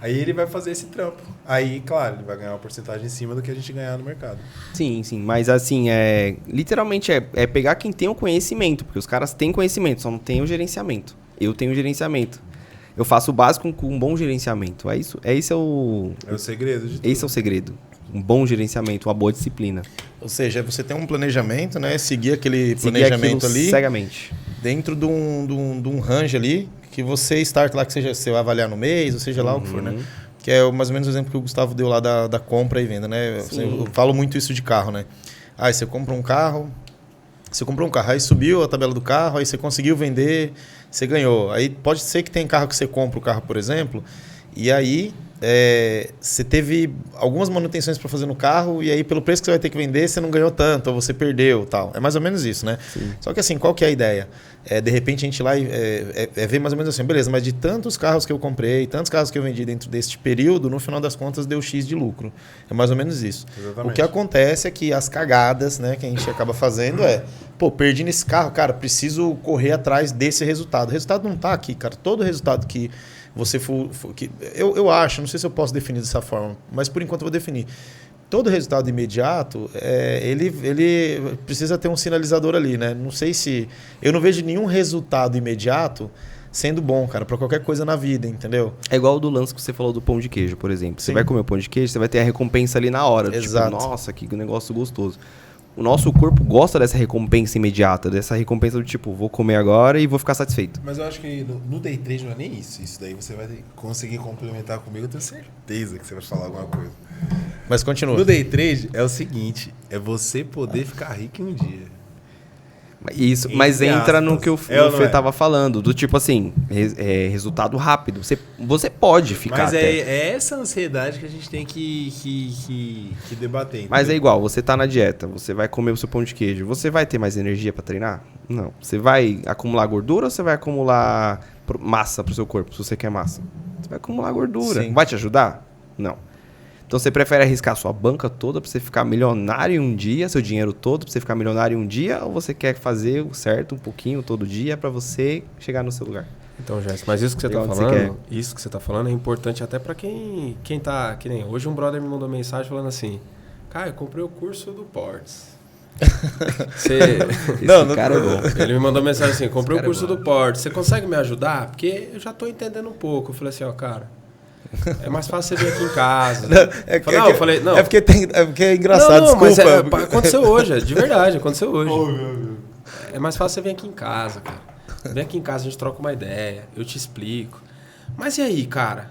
Aí ele vai fazer esse trampo. Aí, claro, ele vai ganhar uma porcentagem em cima do que a gente ganhar no mercado. Sim, mas assim, literalmente é pegar quem tem o conhecimento, porque os caras têm conhecimento, só não tem o gerenciamento. Eu tenho gerenciamento. Eu faço o básico com um bom gerenciamento. Esse é o segredo de tudo. Esse é o segredo. Um bom gerenciamento, uma boa disciplina. Ou seja, você tem um planejamento, né? Seguir aquele planejamento ali cegamente. dentro de um range ali que você start lá, que você vai avaliar no mês, ou seja lá o que for, né? Que é mais ou menos o exemplo que o Gustavo deu lá da compra e venda, né? Eu falo muito isso de carro, né? Aí você comprou um carro, aí subiu a tabela do carro, aí você conseguiu vender, você ganhou. Aí pode ser que tem carro que você compra o carro, por exemplo, e aí você teve algumas manutenções para fazer no carro e aí pelo preço que você vai ter que vender, você não ganhou tanto, ou você perdeu tal. É mais ou menos isso, né? Sim. Só que assim, qual que é a ideia? De repente a gente ir lá ver mais ou menos assim, beleza, mas de tantos carros que eu comprei, tantos carros que eu vendi dentro deste período, no final das contas deu X de lucro. É mais ou menos isso. Exatamente. O que acontece é que as cagadas, né, que a gente acaba fazendo perdi nesse carro, cara, preciso correr atrás desse resultado. O resultado não tá aqui, cara. Todo resultado que você eu acho, não sei se eu posso definir dessa forma, mas por enquanto eu vou definir. Todo resultado imediato, ele precisa ter um sinalizador ali, né? Não sei se... Eu não vejo nenhum resultado imediato sendo bom, cara, para qualquer coisa na vida, entendeu? É igual o do lance que você falou do pão de queijo, por exemplo. Sim. Você vai comer o pão de queijo, você vai ter a recompensa ali na hora. Exato. Tipo, nossa, que negócio gostoso. O nosso corpo gosta dessa recompensa imediata, dessa recompensa do tipo, vou comer agora e vou ficar satisfeito. Mas eu acho que no day trade não é nem isso. Isso daí você vai conseguir complementar comigo, eu tenho certeza que você vai falar alguma coisa. Mas continua. No day trade é o seguinte, é você poder ficar rico em um dia. Isso, mas Entre entra aspas. no que o É ou não Fê é? tava falando, do tipo assim, resultado rápido. Você pode ficar Mas até. é essa ansiedade que a gente tem que debater. Mas é entendeu? igual, você tá na dieta, você vai comer o seu pão de queijo, você vai ter mais energia pra treinar? Não. Você vai acumular gordura ou você vai acumular massa pro seu corpo, se você quer massa? Você vai acumular gordura. Sim. Vai te ajudar? Não. Então você prefere arriscar sua banca toda pra você ficar milionário em um dia, seu dinheiro todo pra você ficar milionário em um dia, ou você quer fazer o certo um pouquinho todo dia pra você chegar no seu lugar? Então, Gerson, mas isso que você Legal, tá onde você falando, isso que você tá falando é importante até pra quem tá, que nem hoje um brother me mandou mensagem falando assim: "Cara, eu comprei o curso do Ports". Esse cara é bom. Ele me mandou mensagem assim: "Comprei o cara é curso bom. do Ports, você consegue me ajudar? Porque eu já tô entendendo um pouco". Eu falei assim: "Ó, cara, é mais fácil você vir aqui em casa". É porque é engraçado, não, mas desculpa. aconteceu hoje, de verdade, aconteceu hoje. É mais fácil você vir aqui em casa, cara. Vem aqui em casa, a gente troca uma ideia, eu te explico. Mas e aí, cara?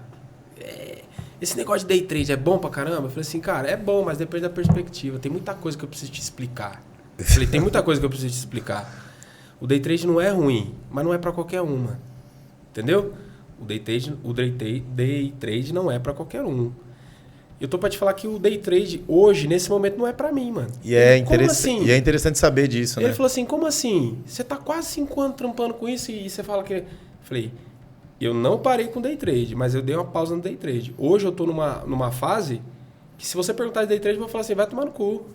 Esse negócio de day trade é bom pra caramba? Eu falei assim, cara, é bom, mas depende da perspectiva. Tem muita coisa que eu preciso te explicar. Eu falei, tem muita coisa que eu preciso te explicar. O day trade não é ruim, mas não é pra qualquer uma. Entendeu? O day trade não é pra qualquer um. Eu tô pra te falar que o day trade hoje, nesse momento, não é pra mim, mano. E é Como assim? interessante saber disso, Ele né? falou assim, como assim? Você tá quase 5 anos trampando com isso e você fala que... Eu falei, eu não parei com day trade, mas eu dei uma pausa no day trade. Hoje eu tô numa fase que se você perguntar de day trade, eu vou falar assim, vai tomar no cu.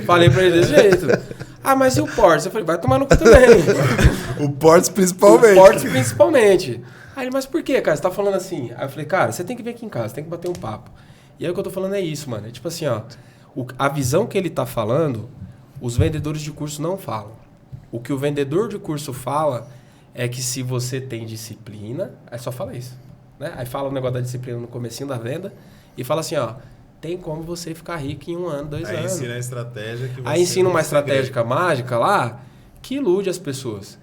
Falei pra ele desse jeito. Ah, mas e o Ports? Eu falei, vai tomar no cu também. O Ports principalmente. O Ports principalmente. Aí ele, mas por que, cara? Você tá falando assim? Aí eu falei, cara, você tem que vir aqui em casa, tem que bater um papo. E aí o que eu tô falando é isso, mano. É tipo assim, ó. A visão que ele tá falando, os vendedores de curso não falam. O que o vendedor de curso fala é que se você tem disciplina, aí só fala isso. Né? Aí fala o negócio da disciplina no comecinho da venda e fala assim, ó, tem como você ficar rico em 1 ano, 2 Aí anos. ensina a estratégia que você Aí ensina uma não estratégia mágica lá que ilude as pessoas.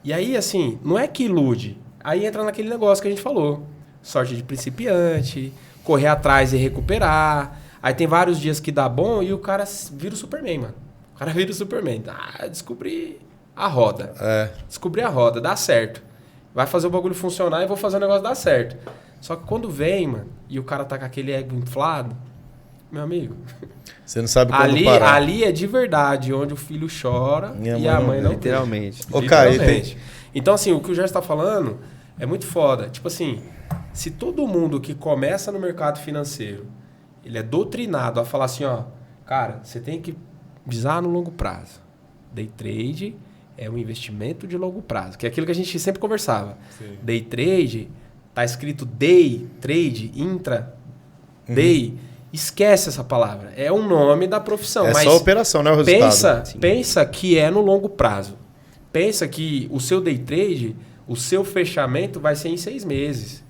E aí, assim, não é que ilude. Aí entra naquele negócio que a gente falou. Sorte de principiante, correr atrás e recuperar. Aí tem vários dias que dá bom e o cara vira o Superman, mano. O cara vira o Superman. Ah, descobri a roda. Descobri a roda, dá certo. Vai fazer o bagulho funcionar e vou fazer o negócio dar certo. Só que quando vem, mano, e o cara tá com aquele ego inflado, meu amigo... Você não sabe quando parar. Ali é de verdade, onde o filho chora e a mãe não. Literalmente. Ô, Caio, Literalmente. Então, assim, o que o Jorge está falando é muito foda. Tipo assim, se todo mundo que começa no mercado financeiro, ele é doutrinado a falar assim, ó, cara, você tem que visar no longo prazo. Day trade é um investimento de longo prazo, que é aquilo que a gente sempre conversava. Sim. Day trade, tá escrito day trade, intra, day... Esquece essa palavra. É o nome da profissão. É mas só a operação, não é o resultado. Pensa que é no longo prazo. Pensa que o seu day trade, o seu fechamento vai ser em 6 meses.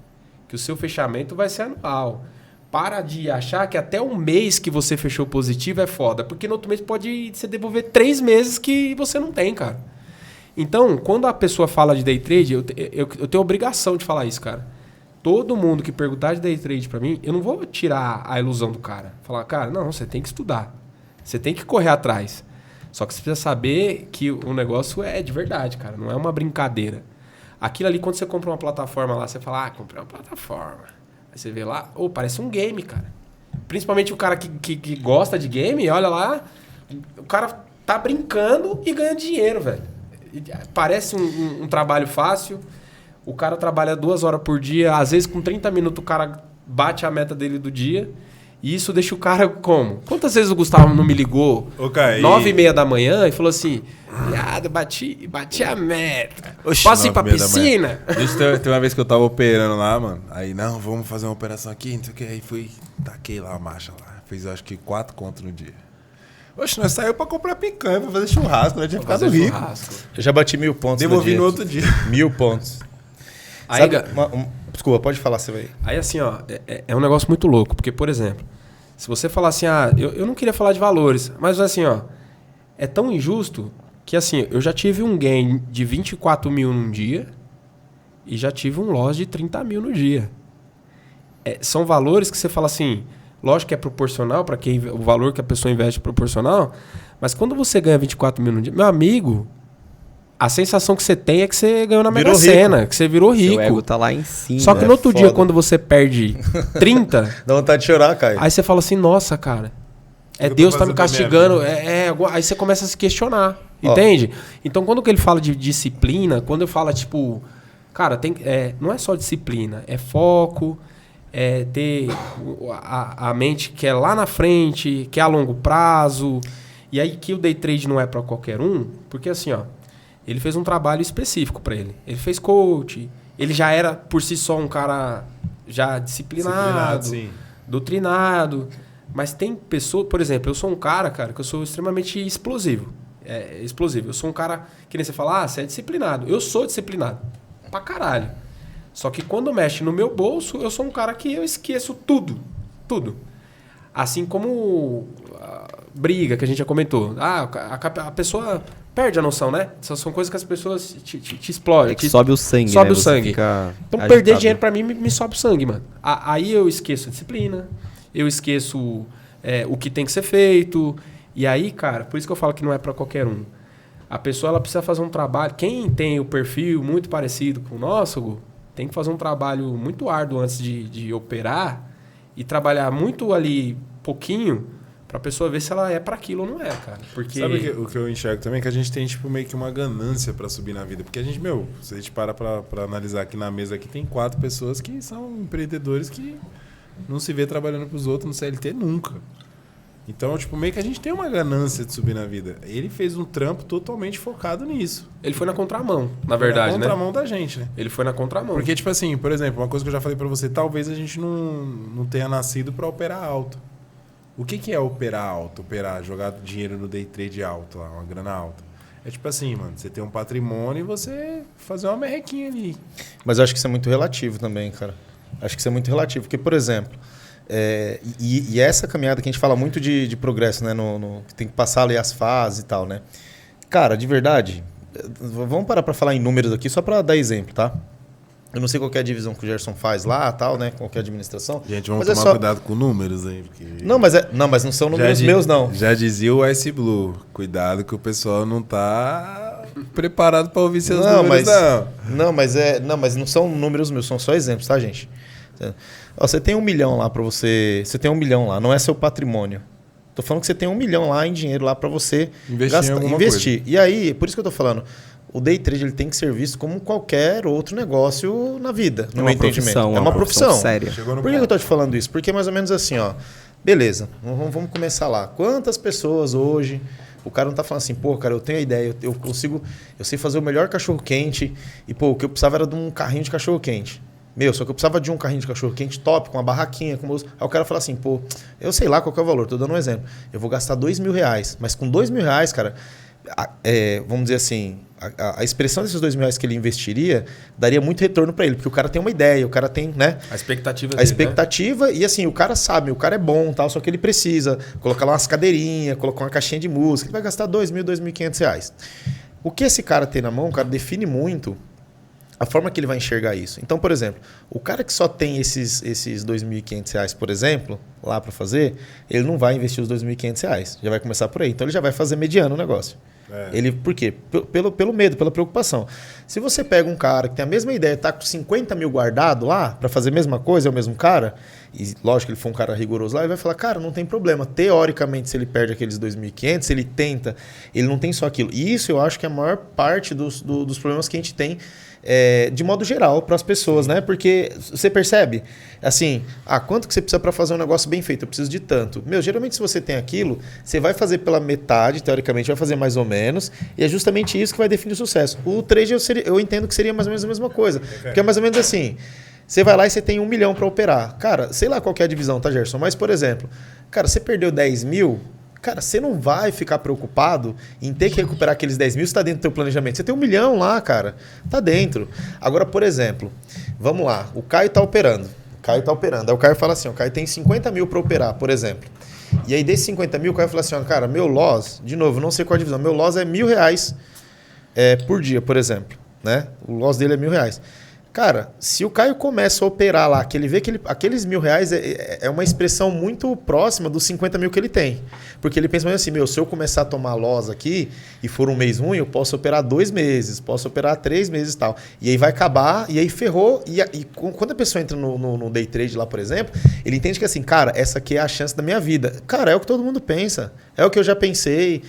Que o seu fechamento vai ser anual. Para de achar que até um mês que você fechou positivo é foda. Porque no outro mês pode você devolver 3 meses que você não tem, cara. Então, quando a pessoa fala de day trade, eu tenho a obrigação de falar isso, cara. Todo mundo que perguntar de day trade pra mim, eu não vou tirar a ilusão do cara. Falar, cara, não, você tem que estudar. Você tem que correr atrás. Só que você precisa saber que o negócio é de verdade, cara. Não é uma brincadeira. Aquilo ali, quando você compra uma plataforma lá, você fala, comprei uma plataforma. Aí você vê lá, parece um game, cara. Principalmente o cara que gosta de game, olha lá, o cara tá brincando e ganha dinheiro, velho. Parece um trabalho fácil. O cara trabalha 2 horas por dia, às vezes com 30 minutos o cara bate a meta dele do dia. E isso deixa o cara como? Quantas vezes o Gustavo não me ligou 9h30 da manhã e falou assim, viado, bati a meta. Oxi, posso ir pra 9h30 da piscina? Tem uma vez que eu tava operando lá, mano. Aí, não, vamos fazer uma operação aqui, não sei o que. Aí fui, taquei lá a marcha lá. Fiz acho que 4 contos no dia. Oxe, nós saímos pra comprar picanha, pra fazer churrasco, nós tinha ficado rico. Eu já bati 1000 pontos Devolvi no outro dia. 1000 pontos. Aí, Desculpa, pode falar, você vai. Aí assim, ó, é um negócio muito louco. Porque, por exemplo, se você falar assim, eu não queria falar de valores, mas assim, ó, é tão injusto que assim, eu já tive um gain de 24 mil num dia e já tive um loss de 30 mil no dia. São valores que você fala assim, Lógico que é proporcional para quem o valor que a pessoa investe é proporcional, mas quando você ganha 24 mil no dia, meu amigo, a sensação que você tem é que você ganhou na Mega Sena, que você virou rico. Seu ego tá lá em cima. Só que no outro dia, quando você perde 30, Dá vontade de chorar, Caio. aí você fala assim, nossa, cara, eu Deus tô tá me fazendo da minha castigando. Aí você começa a se questionar, entende? Então, quando ele fala de disciplina, quando eu falo, tipo, cara, não é só disciplina, é foco, é ter a mente que é lá na frente, que é a longo prazo. E aí que o day trade não é para qualquer um, porque assim, ó, ele fez um trabalho específico para ele. Ele fez coach, ele já era por si só um cara já disciplinado sim. doutrinado. Mas tem pessoas, por exemplo, eu sou um cara, que eu sou extremamente explosivo. Explosivo. Eu sou um cara que nem você fala, você é disciplinado. Eu sou disciplinado. Pra caralho. Só que quando mexe no meu bolso, eu sou um cara que eu esqueço tudo. Tudo. Assim como briga, que a gente já comentou. A pessoa perde a noção, né? Essas são coisas que as pessoas te explodem. É que sobe o sangue, sobe né? o sangue. Então perder dinheiro pra mim me sobe o sangue, mano. Aí eu esqueço a disciplina, eu esqueço o que tem que ser feito. E aí, cara, por isso que eu falo que não é pra qualquer um. A pessoa ela precisa fazer um trabalho. Quem tem o perfil muito parecido com o nosso, Gu, tem que fazer um trabalho muito árduo antes de operar e trabalhar muito ali, pouquinho, pra pessoa ver se ela é pra aquilo ou não é, cara. Porque... Sabe o que eu enxergo também? Que a gente tem, tipo, meio que uma ganância pra subir na vida. Porque a gente, se a gente para pra analisar aqui na mesa, aqui tem 4 pessoas que são empreendedores que não se vê trabalhando pros outros no CLT nunca. Então, tipo, meio que a gente tem uma ganância de subir na vida. Ele fez um trampo totalmente focado nisso. Ele foi na contramão, na verdade, né? Na contramão da gente, né? Ele foi na contramão. Porque, tipo assim, por exemplo, uma coisa que eu já falei pra você, talvez a gente não tenha nascido pra operar alto. O que é operar alto? Jogar dinheiro no day trade alto, lá, uma grana alta. É tipo assim, mano, você tem um patrimônio e você fazer uma merrequinha ali. Mas eu acho que isso é muito relativo também, cara. Acho que isso é muito relativo. Porque, por exemplo, e essa caminhada que a gente fala muito de progresso, né? Que tem que passar ali as fases e tal, né? Cara, de verdade, vamos parar pra falar em números aqui, só pra dar exemplo, tá? Eu não sei qual que é a divisão que o Gerson faz lá, tal, né? Qual que é a administração. Gente, vamos tomar cuidado com números aí. Porque... Não, mas não são números meus, não. Já dizia o Ice Blue. Cuidado que o pessoal não tá preparado para ouvir seus números, não. Mas não são números meus, são só exemplos, tá, gente? Ó, você tem 1 milhão lá para você... Você tem 1 milhão lá, não é seu patrimônio. Tô falando que você tem 1 milhão lá em dinheiro lá para você investir. Coisa. E aí, por isso que eu tô falando... O day trade ele tem que ser visto como qualquer outro negócio na vida, no meu entendimento. É uma profissão séria. Por que eu estou te falando isso? Porque é mais ou menos assim, ó. Beleza, vamos começar lá. Quantas pessoas hoje... O cara não tá falando assim, pô, cara, eu tenho a ideia, eu sei fazer o melhor cachorro-quente e, pô, o que eu precisava era de um carrinho de cachorro-quente. Só que eu precisava de um carrinho de cachorro-quente top, com uma barraquinha, com moço. Aí o cara fala assim, pô, eu sei lá qual que é o valor, tô dando um exemplo. Eu vou gastar R$2.000, mas com R$2.000, cara, vamos dizer assim... A expressão desses R$2.000 que ele investiria daria muito retorno para ele, porque o cara tem uma ideia, o cara tem, né? A expectativa dele, expectativa, né? E assim, o cara sabe, o cara é bom, tal, só que ele precisa colocar lá umas cadeirinhas, colocar uma caixinha de música, ele vai gastar R$2.000, R$2.500. O que esse cara tem na mão, o cara define muito a forma que ele vai enxergar isso. Então, por exemplo, o cara que só tem esses R$2.500, por exemplo, lá para fazer, ele não vai investir os R$2.500, já vai começar por aí. Então, ele já vai fazer mediano o negócio. Por quê? Pelo medo, pela preocupação. Se você pega um cara que tem a mesma ideia, tá com 50 mil guardado lá para fazer a mesma coisa, é o mesmo cara, e lógico que ele for um cara rigoroso lá, ele vai falar, cara, não tem problema. Teoricamente, se ele perde aqueles 2.500, se ele tenta, ele não tem só aquilo. E isso eu acho que é a maior parte dos problemas que a gente tem de modo geral para as pessoas, né? Porque você percebe, assim, quanto que você precisa para fazer um negócio bem feito? Eu preciso de tanto. Geralmente se você tem aquilo, você vai fazer pela metade, teoricamente vai fazer mais ou menos, e é justamente isso que vai definir o sucesso. O trade eu entendo que seria mais ou menos a mesma coisa, porque é mais ou menos assim, você vai lá e você tem 1 milhão para operar. Cara, sei lá qual que é a divisão, tá, Gerson? Mas, por exemplo, cara, você perdeu 10 mil... Cara, você não vai ficar preocupado em ter que recuperar aqueles 10 mil se está dentro do teu planejamento. Você tem 1 milhão lá, cara. Tá dentro. Agora, por exemplo, vamos lá. O Caio tá operando. Aí o Caio fala assim, o Caio tem 50 mil para operar, por exemplo. E aí, desses 50 mil, o Caio fala assim, cara, meu loss, de novo, não sei qual a divisão, meu loss é R$1.000 por dia, por exemplo. Né? O loss dele é R$1.000. Cara, se o Caio começa a operar lá, que ele vê que aqueles R$1.000 é uma expressão muito próxima dos 50 mil que ele tem. Porque ele pensa assim, se eu começar a tomar loss aqui e for um mês ruim, eu posso operar 2 meses, posso operar 3 meses e tal. E aí vai acabar, e aí ferrou. E quando a pessoa entra no day trade lá, por exemplo, ele entende que assim, cara, essa aqui é a chance da minha vida. Cara, é o que todo mundo pensa. É o que eu já pensei.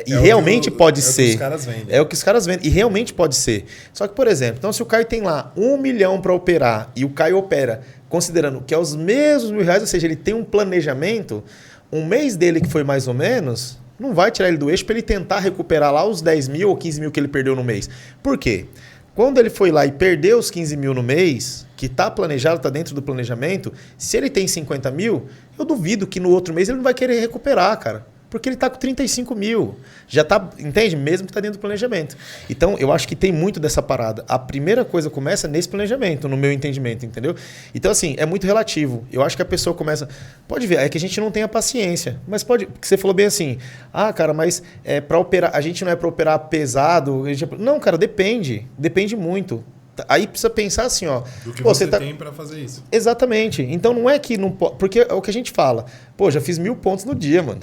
E realmente pode ser. É o que os caras vendem. É o que os caras vendem. E realmente pode ser. Só que, por exemplo, então se o Caio tem lá 1 milhão para operar e o Caio opera considerando que é os mesmos R$1.000, ou seja, ele tem um planejamento, um mês dele que foi mais ou menos, não vai tirar ele do eixo para ele tentar recuperar lá os 10 mil ou 15 mil que ele perdeu no mês. Por quê? Quando ele foi lá e perdeu os 15 mil no mês, que está planejado, está dentro do planejamento, se ele tem 50 mil, eu duvido que no outro mês ele não vai querer recuperar, cara. Porque ele está com 35 mil. Já está, entende? Mesmo que está dentro do planejamento. Então, eu acho que tem muito dessa parada. A primeira coisa começa nesse planejamento, no meu entendimento, entendeu? Então, assim, é muito relativo. Eu acho que a pessoa começa... Pode ver, é que a gente não tem a paciência. Mas pode... Porque você falou bem assim, cara, mas para operar... A gente não é para operar pesado... Não, cara, depende. Depende muito. Aí precisa pensar assim, ó... Do que você tem para fazer isso. Exatamente. Então, não é que não pode... Porque é o que a gente fala. Pô, já fiz 1.000 pontos no dia, mano.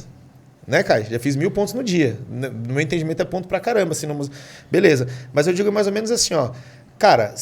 Né, Caio? Já fiz 1.000 pontos no dia. No meu entendimento é ponto pra caramba. Assim, não... Beleza. Mas eu digo mais ou menos assim, ó. Cara,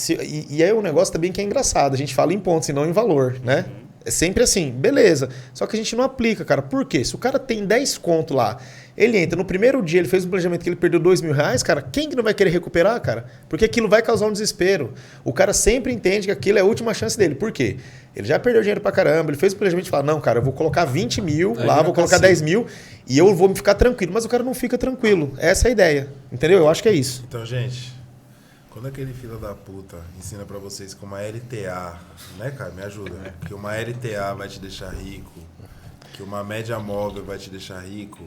e é um negócio também que é engraçado. A gente fala em pontos e não em valor, né? É sempre assim, beleza. Só que a gente não aplica, cara. Por quê? Se o cara tem 10 conto lá, ele entra, no primeiro dia ele fez um planejamento que ele perdeu R$2.000, cara, quem que não vai querer recuperar, cara? Porque aquilo vai causar um desespero. O cara sempre entende que aquilo é a última chance dele. Por quê? Ele já perdeu dinheiro pra caramba, ele fez o planejamento e fala, não, cara, eu vou colocar 20 mil lá, vou colocar 10 mil e eu vou ficar tranquilo. Mas o cara não fica tranquilo. Essa é a ideia. Entendeu? Eu acho que é isso. Então, gente... Quando aquele filho da puta ensina pra vocês que uma LTA, né, cara, me ajuda, que uma LTA vai te deixar rico, que uma média móvel vai te deixar rico,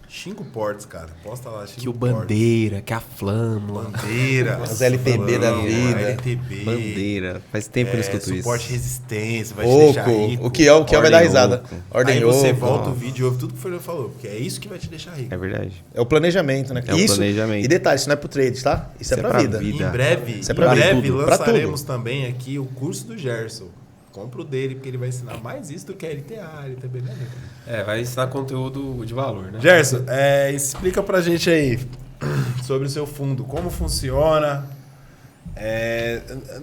5 ports, cara, posta lá 5 ports. Que o Bandeira, que a Flâmula. Bandeira. As LTB da vida. LTB. Bandeira. Faz tempo que eu não escuto isso. Suporte resistência, vai te deixar rico. O que é vai dar risada. Ordem aí você volta o vídeo e ouve tudo que o Fernando falou, porque é isso que vai te deixar rico. É verdade. É o planejamento, né? É o planejamento. E detalhe, isso não é pro trade, tá? Isso é pra vida. Em breve, Isso é pra tudo. lançaremos também aqui o curso do Gerson. Compra o dele, porque ele vai ensinar mais isso do que a LTA, LTB, né? Vai ensinar conteúdo de valor, né? Gerson, explica pra gente aí sobre o seu fundo, como funciona.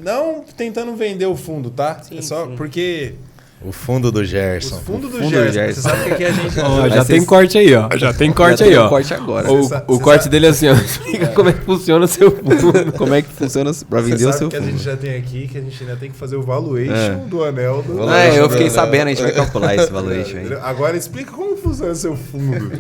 Não tentando vender o fundo, tá? Sim, é só sim. Porque... O fundo do Gerson. O fundo do Gerson. Você sabe o que a gente... Já tem corte aí, ó. Já tem corte aí, ó. Corte agora. O corte dele é assim, ó. Explica como é que funciona o seu fundo. Como é que funciona pra vender o seu que a gente fundo. já tem aqui, que a gente ainda tem que fazer o valuation do anel do... Eu fiquei sabendo, a gente vai calcular esse valuation aí. Agora explica como funciona o seu fundo.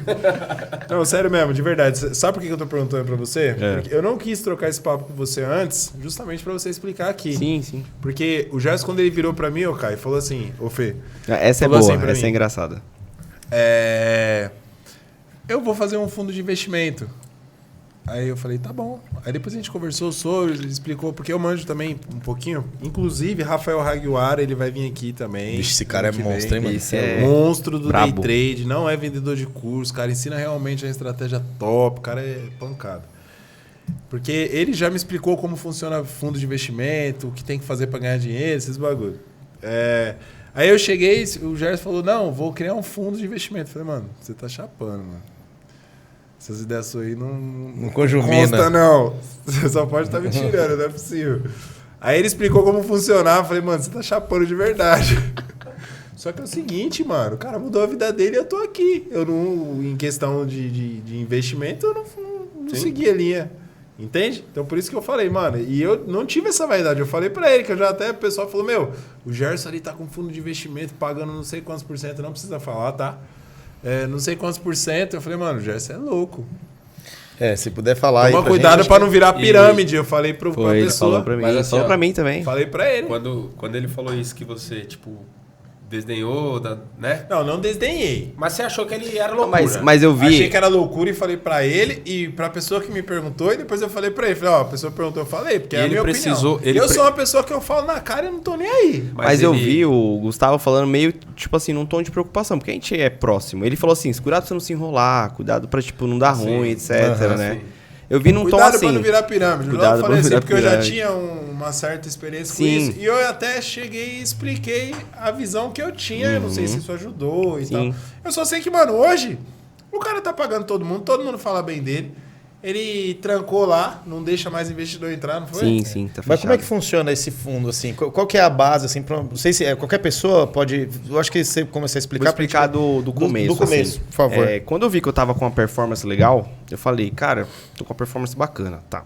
Não, sério mesmo, de verdade. Sabe por que eu tô perguntando pra você? Porque eu não quis trocar esse papo com você antes, justamente pra você explicar aqui. Sim. Porque o Gerson, quando ele virou pra mim, Caio, falou assim, Fê... Essa é falou boa, assim pra essa mim, é engraçada. Eu vou fazer um fundo de investimento. Aí eu falei, tá bom. Aí depois a gente conversou sobre, ele explicou, porque eu manjo também um pouquinho. Inclusive, Rafael Haguiara, ele vai vir aqui também. Vixe, esse cara é monstro, hein, mano? Esse é monstro do brabo. day trade, não é vendedor de curso, cara, ensina realmente a estratégia top, o cara é pancada. Porque ele já me explicou como funciona fundo de investimento, o que tem que fazer para ganhar dinheiro, esses bagulho. Aí eu cheguei, o Gerson falou, não, vou criar um fundo de investimento. Eu falei, mano, você tá chapando, mano. Essas ideias suas aí não conjumina. Consta, não. Você só pode estar me tirando, não é possível. Aí ele explicou como funcionava. Eu falei, mano, você tá chapando de verdade. Só que é o seguinte, mano, o cara mudou a vida dele e eu tô aqui. Eu não, em questão de investimento, eu não segui a linha. Entende? Então por isso que eu falei, mano, e eu não tive essa vaidade. Eu falei pra ele, que eu já até, o pessoal falou, o Gerson ali tá com fundo de investimento, pagando não sei quantos por cento, não precisa falar, tá? Não sei quantos por cento. Eu falei, mano, o Gerson é louco. Se puder falar Toma aí pra cuidado gente, pra não virar pirâmide. Eu falei pra pessoa. Ele falou pra mim, Mas assim, falou ó, pra mim também. Falei pra ele. Quando ele falou isso, que você, tipo, desdenhou, né? Não desdenhei. Mas você achou que ele era loucura. Mas eu vi... Achei que era loucura e falei pra ele e pra pessoa que me perguntou e depois eu falei pra ele. Falei, a pessoa perguntou, eu falei, porque é a minha opinião. Eu sou uma pessoa que eu falo na cara e não tô nem aí. Mas eu vi o Gustavo falando meio, tipo assim, num tom de preocupação, porque a gente é próximo. Ele falou assim, cuidado pra você não se enrolar, cuidado pra, tipo, não dar ruim, etc, né? Sim. Eu vi num tom Cuidado assim. pra não virar pirâmide. Cuidado Eu pra falei não assim, virar porque eu já pirâmide. tinha uma certa experiência Sim. com isso. E eu até cheguei e expliquei a visão que eu tinha. Eu não sei se isso ajudou e Sim. tal. Eu só sei que, mano, hoje o cara tá pagando todo mundo fala bem dele. Ele trancou lá, não deixa mais investidor entrar, não foi? Sim, tá fechado. Mas como é que funciona esse fundo, assim? Qual que é a base, assim? Não sei se qualquer pessoa pode... Eu acho que você começou a explicar... Vou explicar do começo. Do começo, assim. por favor. Quando eu vi que eu tava com uma performance legal, eu falei, cara, tô com uma performance bacana, tá.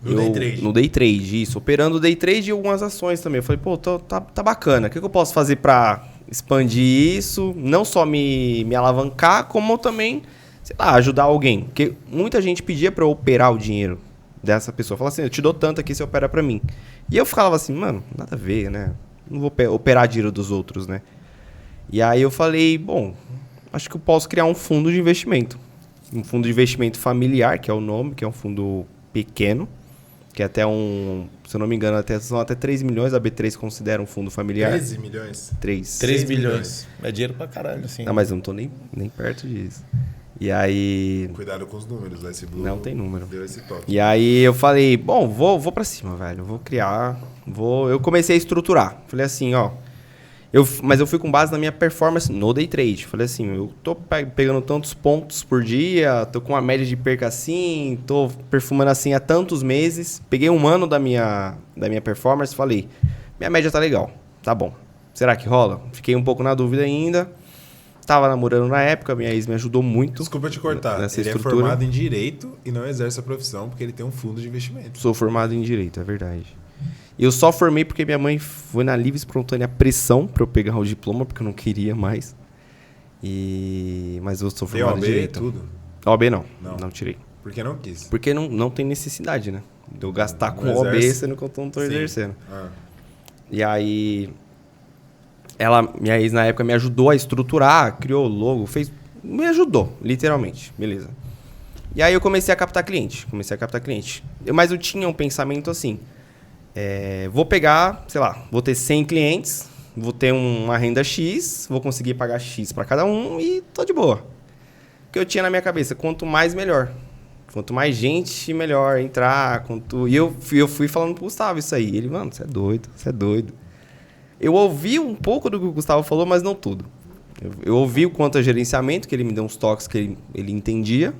No day trade. No day trade, isso. Operando day trade e algumas ações também. Eu falei, pô, tá bacana. O que eu posso fazer pra expandir isso? Não só me alavancar, como também, sei lá, ajudar alguém. Porque muita gente pedia pra eu operar o dinheiro dessa pessoa. Falava assim, eu te dou tanto aqui, você opera pra mim. E eu ficava assim, mano, nada a ver, né? Não vou operar dinheiro dos outros, né? E aí eu falei, bom, acho que eu posso criar um fundo de investimento. Um fundo de investimento familiar, que é o nome, que é um fundo pequeno. Que é até se eu não me engano, são até 3 milhões. A B3 considera um fundo familiar. 13 milhões. 3. 3 bilhões. É dinheiro pra caralho, assim. Não, mas eu não tô nem perto disso. E aí... Cuidado com os números, esse Blue Não tem número. deu esse toque. E aí eu falei, bom, vou pra cima, velho. Vou criar, Eu comecei a estruturar. Falei assim, ó... Mas eu fui com base na minha performance no day trade. Falei assim, eu tô pegando tantos pontos por dia, tô com uma média de perca assim, tô perfumando assim há tantos meses. Peguei um ano da minha performance e falei, minha média tá legal, tá bom. Será que rola? Fiquei um pouco na dúvida ainda. Tava namorando na época, minha ex me ajudou muito. Desculpa te cortar. Nessa Ele estrutura. é formado em Direito e não exerce a profissão porque ele tem um fundo de investimento. Sou formado em Direito, é verdade. Eu só formei porque minha mãe foi na livre e espontânea pressão para eu pegar o diploma, porque eu não queria mais. Mas eu sou Tem formado OAB em e Direito. tudo. OAB não, Não. não tirei. Porque não quis. Porque não tem necessidade, né? De eu gastar Não com OAB exerce. sendo que eu não tô Sim. exercendo. Ah. E aí, minha ex na época me ajudou a estruturar, criou o logo, me ajudou, literalmente, beleza. E aí eu comecei a captar cliente, Mas eu tinha um pensamento assim, vou pegar, sei lá, vou ter 100 clientes, vou ter uma renda X, vou conseguir pagar X para cada um e tô de boa. Porque eu tinha na minha cabeça, quanto mais melhor. Quanto mais gente, melhor entrar. E eu fui falando pro Gustavo isso aí. Ele, mano, você é doido. Eu ouvi um pouco do que o Gustavo falou, mas não tudo. Eu ouvi o quanto a gerenciamento, que ele me deu uns toques que ele entendia.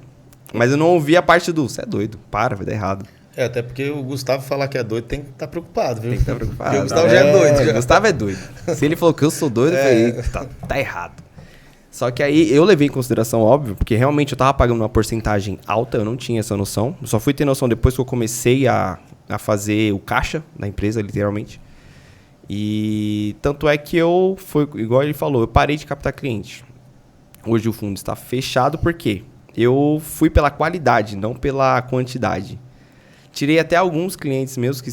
Mas eu não ouvi a parte do, você é doido, vai dar errado. Até porque o Gustavo falar que é doido tem que estar preocupado, viu? Tem que estar preocupado. Porque o Gustavo já é doido. O Gustavo é doido. Se ele falou que eu sou doido, eu falei, tá errado. Só que aí eu levei em consideração, óbvio, porque realmente eu tava pagando uma porcentagem alta, eu não tinha essa noção. Eu só fui ter noção depois que eu comecei a fazer o caixa da empresa, literalmente. E tanto é que igual ele falou, eu parei de captar cliente. Hoje o fundo está fechado porque eu fui pela qualidade, não pela quantidade. Tirei até alguns clientes meus que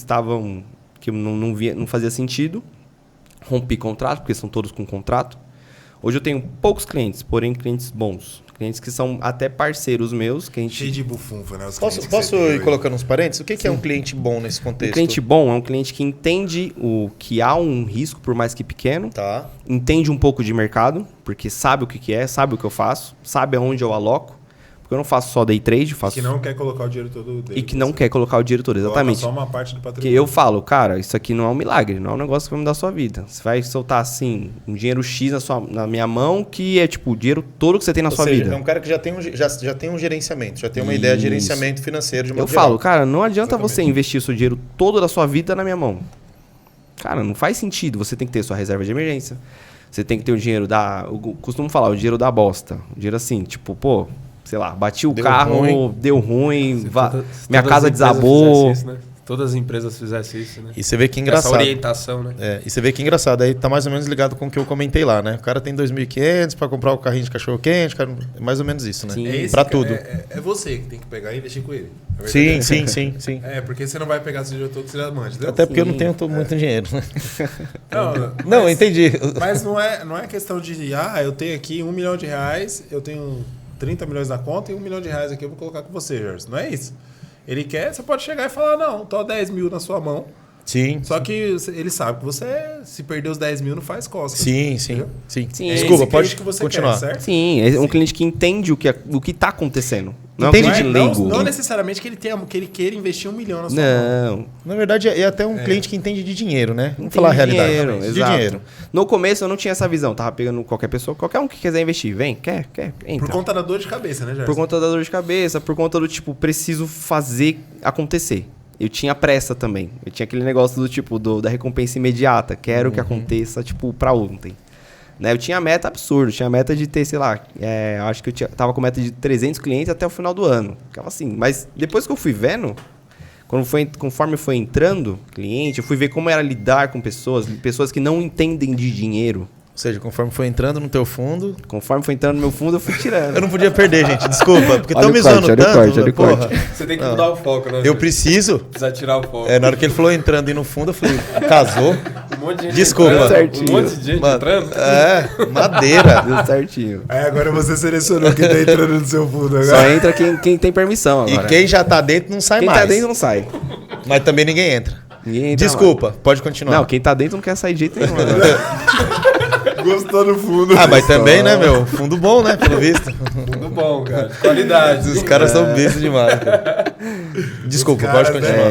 não fazia sentido. Rompi contrato, porque são todos com contrato. Hoje eu tenho poucos clientes, porém clientes bons. Clientes que são até parceiros meus. Que a gente... Cheio de bufunfa, né? Posso ir colocando uns parênteses? O que é um cliente bom nesse contexto? Um cliente bom é um cliente que entende que há um risco, por mais que pequeno. Tá. Entende um pouco de mercado, porque sabe o que é, sabe o que eu faço, sabe aonde eu aloco. Porque eu não faço só day trade, faço... E que não quer colocar o dinheiro todo dele. E que não quer colocar o dinheiro todo, exatamente. Coloca só uma parte do Porque patrimônio. eu falo, cara, isso aqui não é um milagre, não é um negócio que vai mudar a sua vida. Você vai soltar, assim, um dinheiro X na minha mão, que é, tipo, o dinheiro todo que você tem na sua vida. É um cara que já tem um gerenciamento, já tem uma ideia de gerenciamento financeiro de modo Eu geral. falo, cara, não adianta Exatamente. você investir o seu dinheiro todo da sua vida na minha mão. Cara, não faz sentido. Você tem que ter sua reserva de emergência. Você tem que ter o dinheiro eu costumo falar, o dinheiro da bosta. O dinheiro assim, tipo, pô... Sei lá, bati o carro, deu ruim, minha casa desabou. Isso, né? Todas as empresas fizessem isso, né? E você vê que engraçado. Essa orientação, né? E você vê que engraçado. Aí tá mais ou menos ligado com o que eu comentei lá, né? O cara tem 2.500 para comprar o carrinho de cachorro-quente, cara... é mais ou menos isso, né? Sim. É esse Pra cara, tudo. É você que tem que pegar e investir com ele. A verdade é Sim. É, porque você não vai pegar esse dinheiro todo que você já manja, entendeu? Até porque eu não tenho muito dinheiro, né? Não, Não, entendi. Mas não é questão de, eu tenho aqui R$1 milhão, eu tenho 30 milhões na conta e R$1 milhão aqui eu vou colocar com você, Jorge. Não é isso. Ele quer, você pode chegar e falar, não, tô 10 mil na sua mão. Sim. Só que ele sabe que você, se perder os 10 mil, não faz costas. Sim. Entendeu? Sim. Desculpa, Esse pode cliente que você continuar. quer, certo? Sim, é um cliente que entende o que tá acontecendo. Não entende é um de cliente leigo. Não necessariamente que ele queira investir R$1 milhão na sua mão. Não. Na verdade, é até um cliente que entende de dinheiro, né? Vamos Tem falar a realidade. dinheiro, de exato. dinheiro. No começo eu não tinha essa visão. Tava pegando qualquer pessoa, qualquer um que quiser investir. Vem, quer, entra. Por conta da dor de cabeça, né, Gerson? Por conta da dor de cabeça, por conta do tipo, preciso fazer acontecer. Eu tinha pressa também. Eu tinha aquele negócio do tipo, da recompensa imediata. Quero que aconteça, tipo, pra ontem. Né? Eu tinha meta absurda. Tinha meta de ter, sei lá, acho que tava com meta de 300 clientes até o final do ano. Ficava assim. Mas depois que eu fui vendo, conforme foi entrando cliente, eu fui ver como era lidar com pessoas que não entendem de dinheiro. Ou seja, conforme foi entrando no teu fundo... Conforme foi entrando no meu fundo, eu fui tirando. Eu não podia perder, gente. Desculpa. Porque Olha estão o me corte, zoando olha o tanto. corte, olha o Porra. Você tem que mudar o foco, né? Eu preciso... Precisa tirar o foco. Na hora que ele falou entrando e no fundo, eu falei, casou? Um monte de gente Desculpa. entrando, Certinho. um monte de gente entrando. Madeira. Deu certinho. Agora você selecionou quem tá entrando no seu fundo agora. Só entra quem tem permissão E agora. quem já tá dentro não sai Quem mais. tá dentro não sai. Mas também ninguém entra. Ninguém entra Desculpa, pode continuar. Não, quem tá dentro não quer sair de jeito nenhum agora. Gostou do fundo. Mas também, né, meu? Fundo bom, né, pelo visto. Tudo bom, cara. De qualidade. Os caras são bestas demais, cara. Desculpa, pode continuar.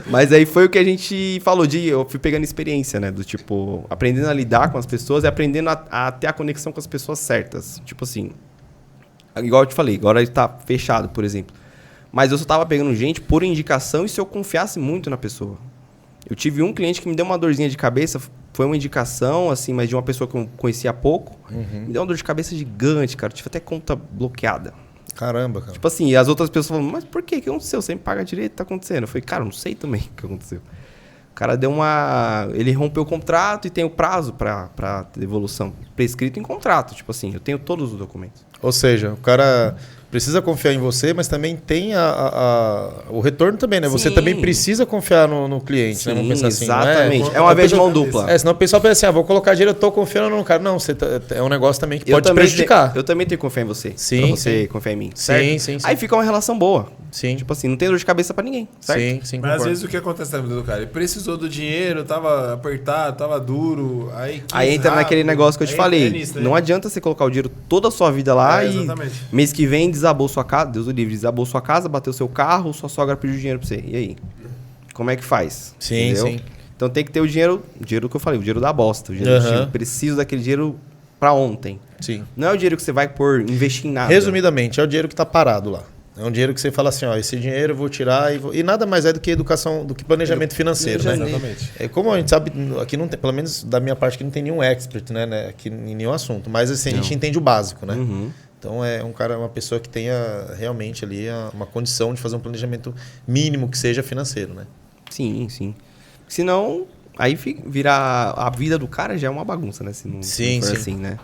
Mas aí foi o que a gente falou eu fui pegando experiência, né? Do tipo, aprendendo a lidar com as pessoas e aprendendo a ter a conexão com as pessoas certas. Tipo assim, igual eu te falei, agora ele tá fechado, por exemplo. Mas eu só tava pegando gente por indicação e se eu confiasse muito na pessoa. Eu tive um cliente que me deu uma dorzinha de cabeça, foi uma indicação, assim, mas de uma pessoa que eu conhecia há pouco. Me deu uma dor de cabeça gigante, cara. Eu tive até conta bloqueada. Caramba, cara. Tipo assim, e as outras pessoas falam, mas por quê? O que aconteceu? Você me paga direito, tá acontecendo? Eu falei, cara, eu não sei também o que aconteceu. O cara deu ele rompeu o contrato e tem o prazo pra devolução. Prescrito em contrato, tipo assim, eu tenho todos os documentos. Ou seja, o cara precisa confiar em você, mas também tem o retorno também, né? Você Sim. também precisa confiar no cliente, Sim, né? Vamos pensar assim. exatamente. Não É uma vez de mão dupla. Senão o pessoal pensa assim, vou colocar dinheiro, eu tô confiando no cara. Não, é um negócio também que pode te prejudicar. Eu também tenho que confiar em você. Sim, pra você sim. confiar em mim. Sim, Certo? sim. Aí fica uma relação boa. Sim. Tipo assim, não tem dor de cabeça pra ninguém. Certo? Sim, Mas concordo. às vezes o que acontece na vida do cara? Ele precisou do dinheiro, tava apertado, tava duro. Aí entra naquele negócio que eu te falei. Nisso, né? Não adianta você colocar o dinheiro toda a sua vida lá e exatamente. mês que vem desabou sua casa, Deus o livre, desabou sua casa, bateu seu carro, sua sogra pediu dinheiro pra você. E aí? Como é que faz? Sim, Entendeu? sim. Então tem que ter o dinheiro que eu falei, o dinheiro da bosta. O dinheiro do tipo, preciso daquele dinheiro pra ontem. Sim. Não é o dinheiro que você vai investir em nada. Resumidamente, é o dinheiro que tá parado lá. É um dinheiro que você fala assim, ó, esse dinheiro eu vou tirar e nada mais é do que educação, do que planejamento financeiro, né? Exatamente. É, como a gente sabe, aqui não tem, pelo menos da minha parte, aqui não tem nenhum expert, né, aqui em nenhum assunto. Mas assim, a gente entende o básico, né? Uhum. Então é uma pessoa que tenha realmente ali uma condição de fazer um planejamento mínimo que seja financeiro, né? Sim, sim. Senão, aí virar a vida do cara já é uma bagunça, né? Se não for assim, né?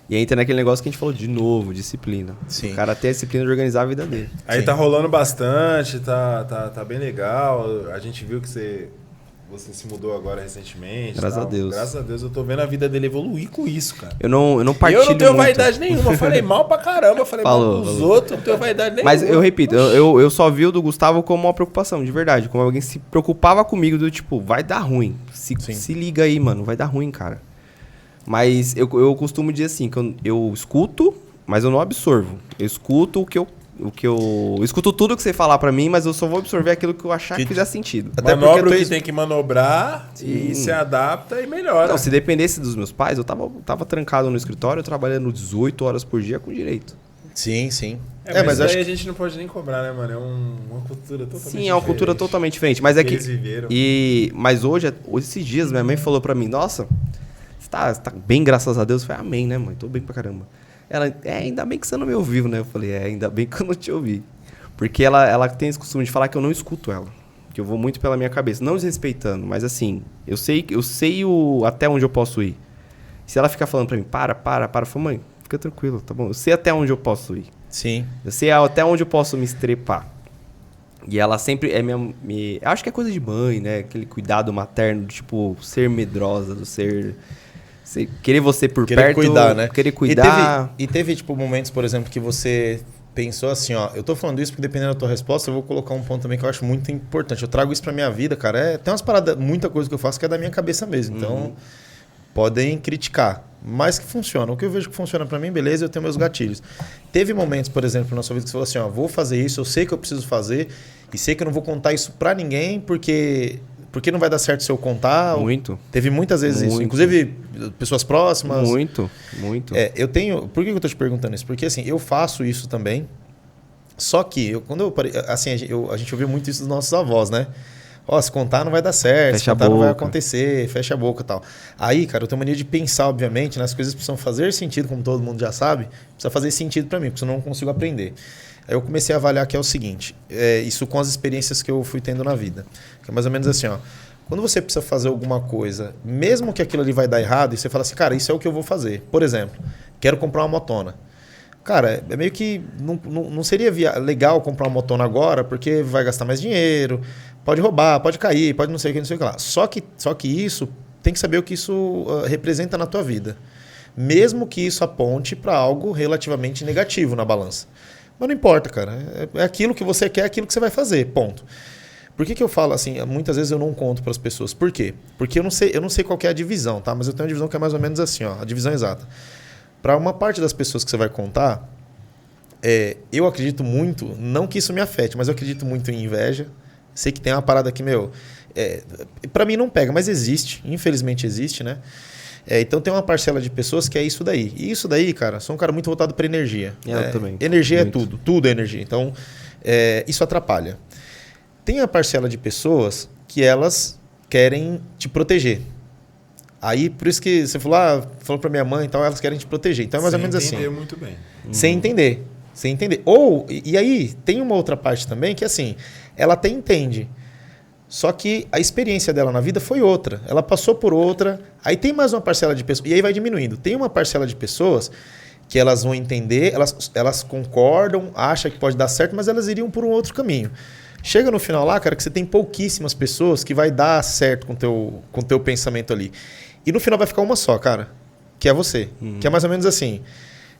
E aí entra naquele negócio que a gente falou de novo, disciplina. Sim. O cara tem a disciplina de organizar a vida dele. Aí Sim. tá rolando bastante, tá bem legal. A gente viu que você se mudou agora recentemente. Graças tal. a Deus. Graças a Deus eu tô vendo a vida dele evoluir com isso, cara. Eu não partilho Eu não tenho muito. vaidade nenhuma. Eu falei mal pra caramba. Eu falei Falou, mal pros falou. outros. Não tenho vaidade nenhuma. Mas eu repito, eu só vi o do Gustavo como uma preocupação, de verdade. Como alguém se preocupava comigo, do tipo, vai dar ruim. Se liga aí, mano, vai dar ruim, cara. Mas eu costumo dizer assim, que eu escuto, mas eu não absorvo. Eu escuto eu escuto tudo que você falar pra mim, mas eu só vou absorver aquilo que eu achar que fizer sentido. Até Manobra porque o que tem que manobrar e se adapta e melhora. Não, se dependesse dos meus pais, eu tava trancado no escritório, trabalhando 18 horas por dia com direito. Sim, sim. Mas acho aí a gente não pode nem cobrar, né, mano? É uma cultura totalmente Sim, é uma cultura totalmente diferente. Mas é que. Eles viveram. Mas hoje, esses dias, minha mãe falou pra mim, nossa, você tá bem, graças a Deus. Eu falei, amém, né, mãe? Tô bem pra caramba. Ela, ainda bem que você não me ouviu, né? Eu falei, ainda bem que eu não te ouvi. Porque ela tem esse costume de falar que eu não escuto ela. Que eu vou muito pela minha cabeça. Não desrespeitando, mas assim, eu sei até onde eu posso ir. Se ela ficar falando pra mim, para, eu falo, mãe, fica tranquilo, tá bom? Eu sei até onde eu posso ir. Sim. Eu sei até onde eu posso me estrepar. E ela sempre é eu acho que é coisa de mãe, né? Aquele cuidado materno, tipo, ser medrosa, do ser querer você por Querer perto, cuidar, né? querer cuidar. E teve, tipo, momentos, por exemplo, que você pensou assim, ó, eu tô falando isso porque dependendo da tua resposta, eu vou colocar um ponto também que eu acho muito importante. Eu trago isso pra minha vida, cara. Tem umas paradas, muita coisa que eu faço que é da minha cabeça mesmo. Então, podem criticar. mas que funciona. O que eu vejo que funciona para mim, beleza, eu tenho meus gatilhos. Teve momentos, por exemplo, na sua vida que você falou assim, ó, vou fazer isso, eu sei que eu preciso fazer e sei que eu não vou contar isso para ninguém porque não vai dar certo se eu contar. Muito. Teve muitas vezes isso, Muito. inclusive pessoas próximas. Muito. Eu tenho... Por que eu tô te perguntando isso? Porque assim, eu faço isso também, só que quando eu parei... Assim, a gente ouviu muito isso dos nossos avós, né? Ó, se contar não vai dar certo, se contar não vai acontecer, fecha a boca e tal. Aí, cara, eu tenho mania de pensar, obviamente, né? As coisas precisam fazer sentido, como todo mundo já sabe, precisa fazer sentido para mim, porque senão eu não consigo aprender. Aí eu comecei a avaliar que é o seguinte, isso com as experiências que eu fui tendo na vida. Que é mais ou menos assim, ó. Quando você precisa fazer alguma coisa, mesmo que aquilo ali vai dar errado, e você fala assim, cara, isso é o que eu vou fazer. Por exemplo, quero comprar uma motona. Cara, é meio que não seria legal comprar uma motona agora, porque vai gastar mais dinheiro, pode roubar, pode cair, pode não sei o que, não sei o que lá. Só que isso, tem que saber o que isso representa na tua vida. Mesmo que isso aponte para algo relativamente negativo na balança. Mas não importa, cara. É aquilo que você quer, é aquilo que você vai fazer, ponto. Por que eu falo assim? Muitas vezes eu não conto para as pessoas. Por quê? Porque eu não sei qual que é a divisão, tá? Mas eu tenho uma divisão que é mais ou menos assim, ó, a divisão exata. Para uma parte das pessoas que você vai contar, eu acredito muito, não que isso me afete, mas eu acredito muito em inveja. Sei que tem uma parada aqui, para mim não pega, mas existe, infelizmente existe, né? Então tem uma parcela de pessoas que é isso daí. E isso daí, cara, sou um cara muito voltado para energia. Eu também. Energia Muito. tudo é energia. Então, isso atrapalha. Tem a parcela de pessoas que elas querem te proteger. Aí, por isso que você falou para minha mãe e tal, elas querem te proteger. Então é mais ou menos assim. Sem entender muito bem. Sem entender. Sem entender. Ou, e aí, tem uma outra parte também que assim, ela até entende. Só que a experiência dela na vida foi outra. Ela passou por outra. Aí tem mais uma parcela de pessoas. E aí vai diminuindo. Tem uma parcela de pessoas que elas vão entender, elas concordam, acham que pode dar certo, mas elas iriam por um outro caminho. Chega no final lá, cara, que você tem pouquíssimas pessoas que vai dar certo com o teu pensamento ali. E no final vai ficar uma só, cara, que é você. Que é mais ou menos assim.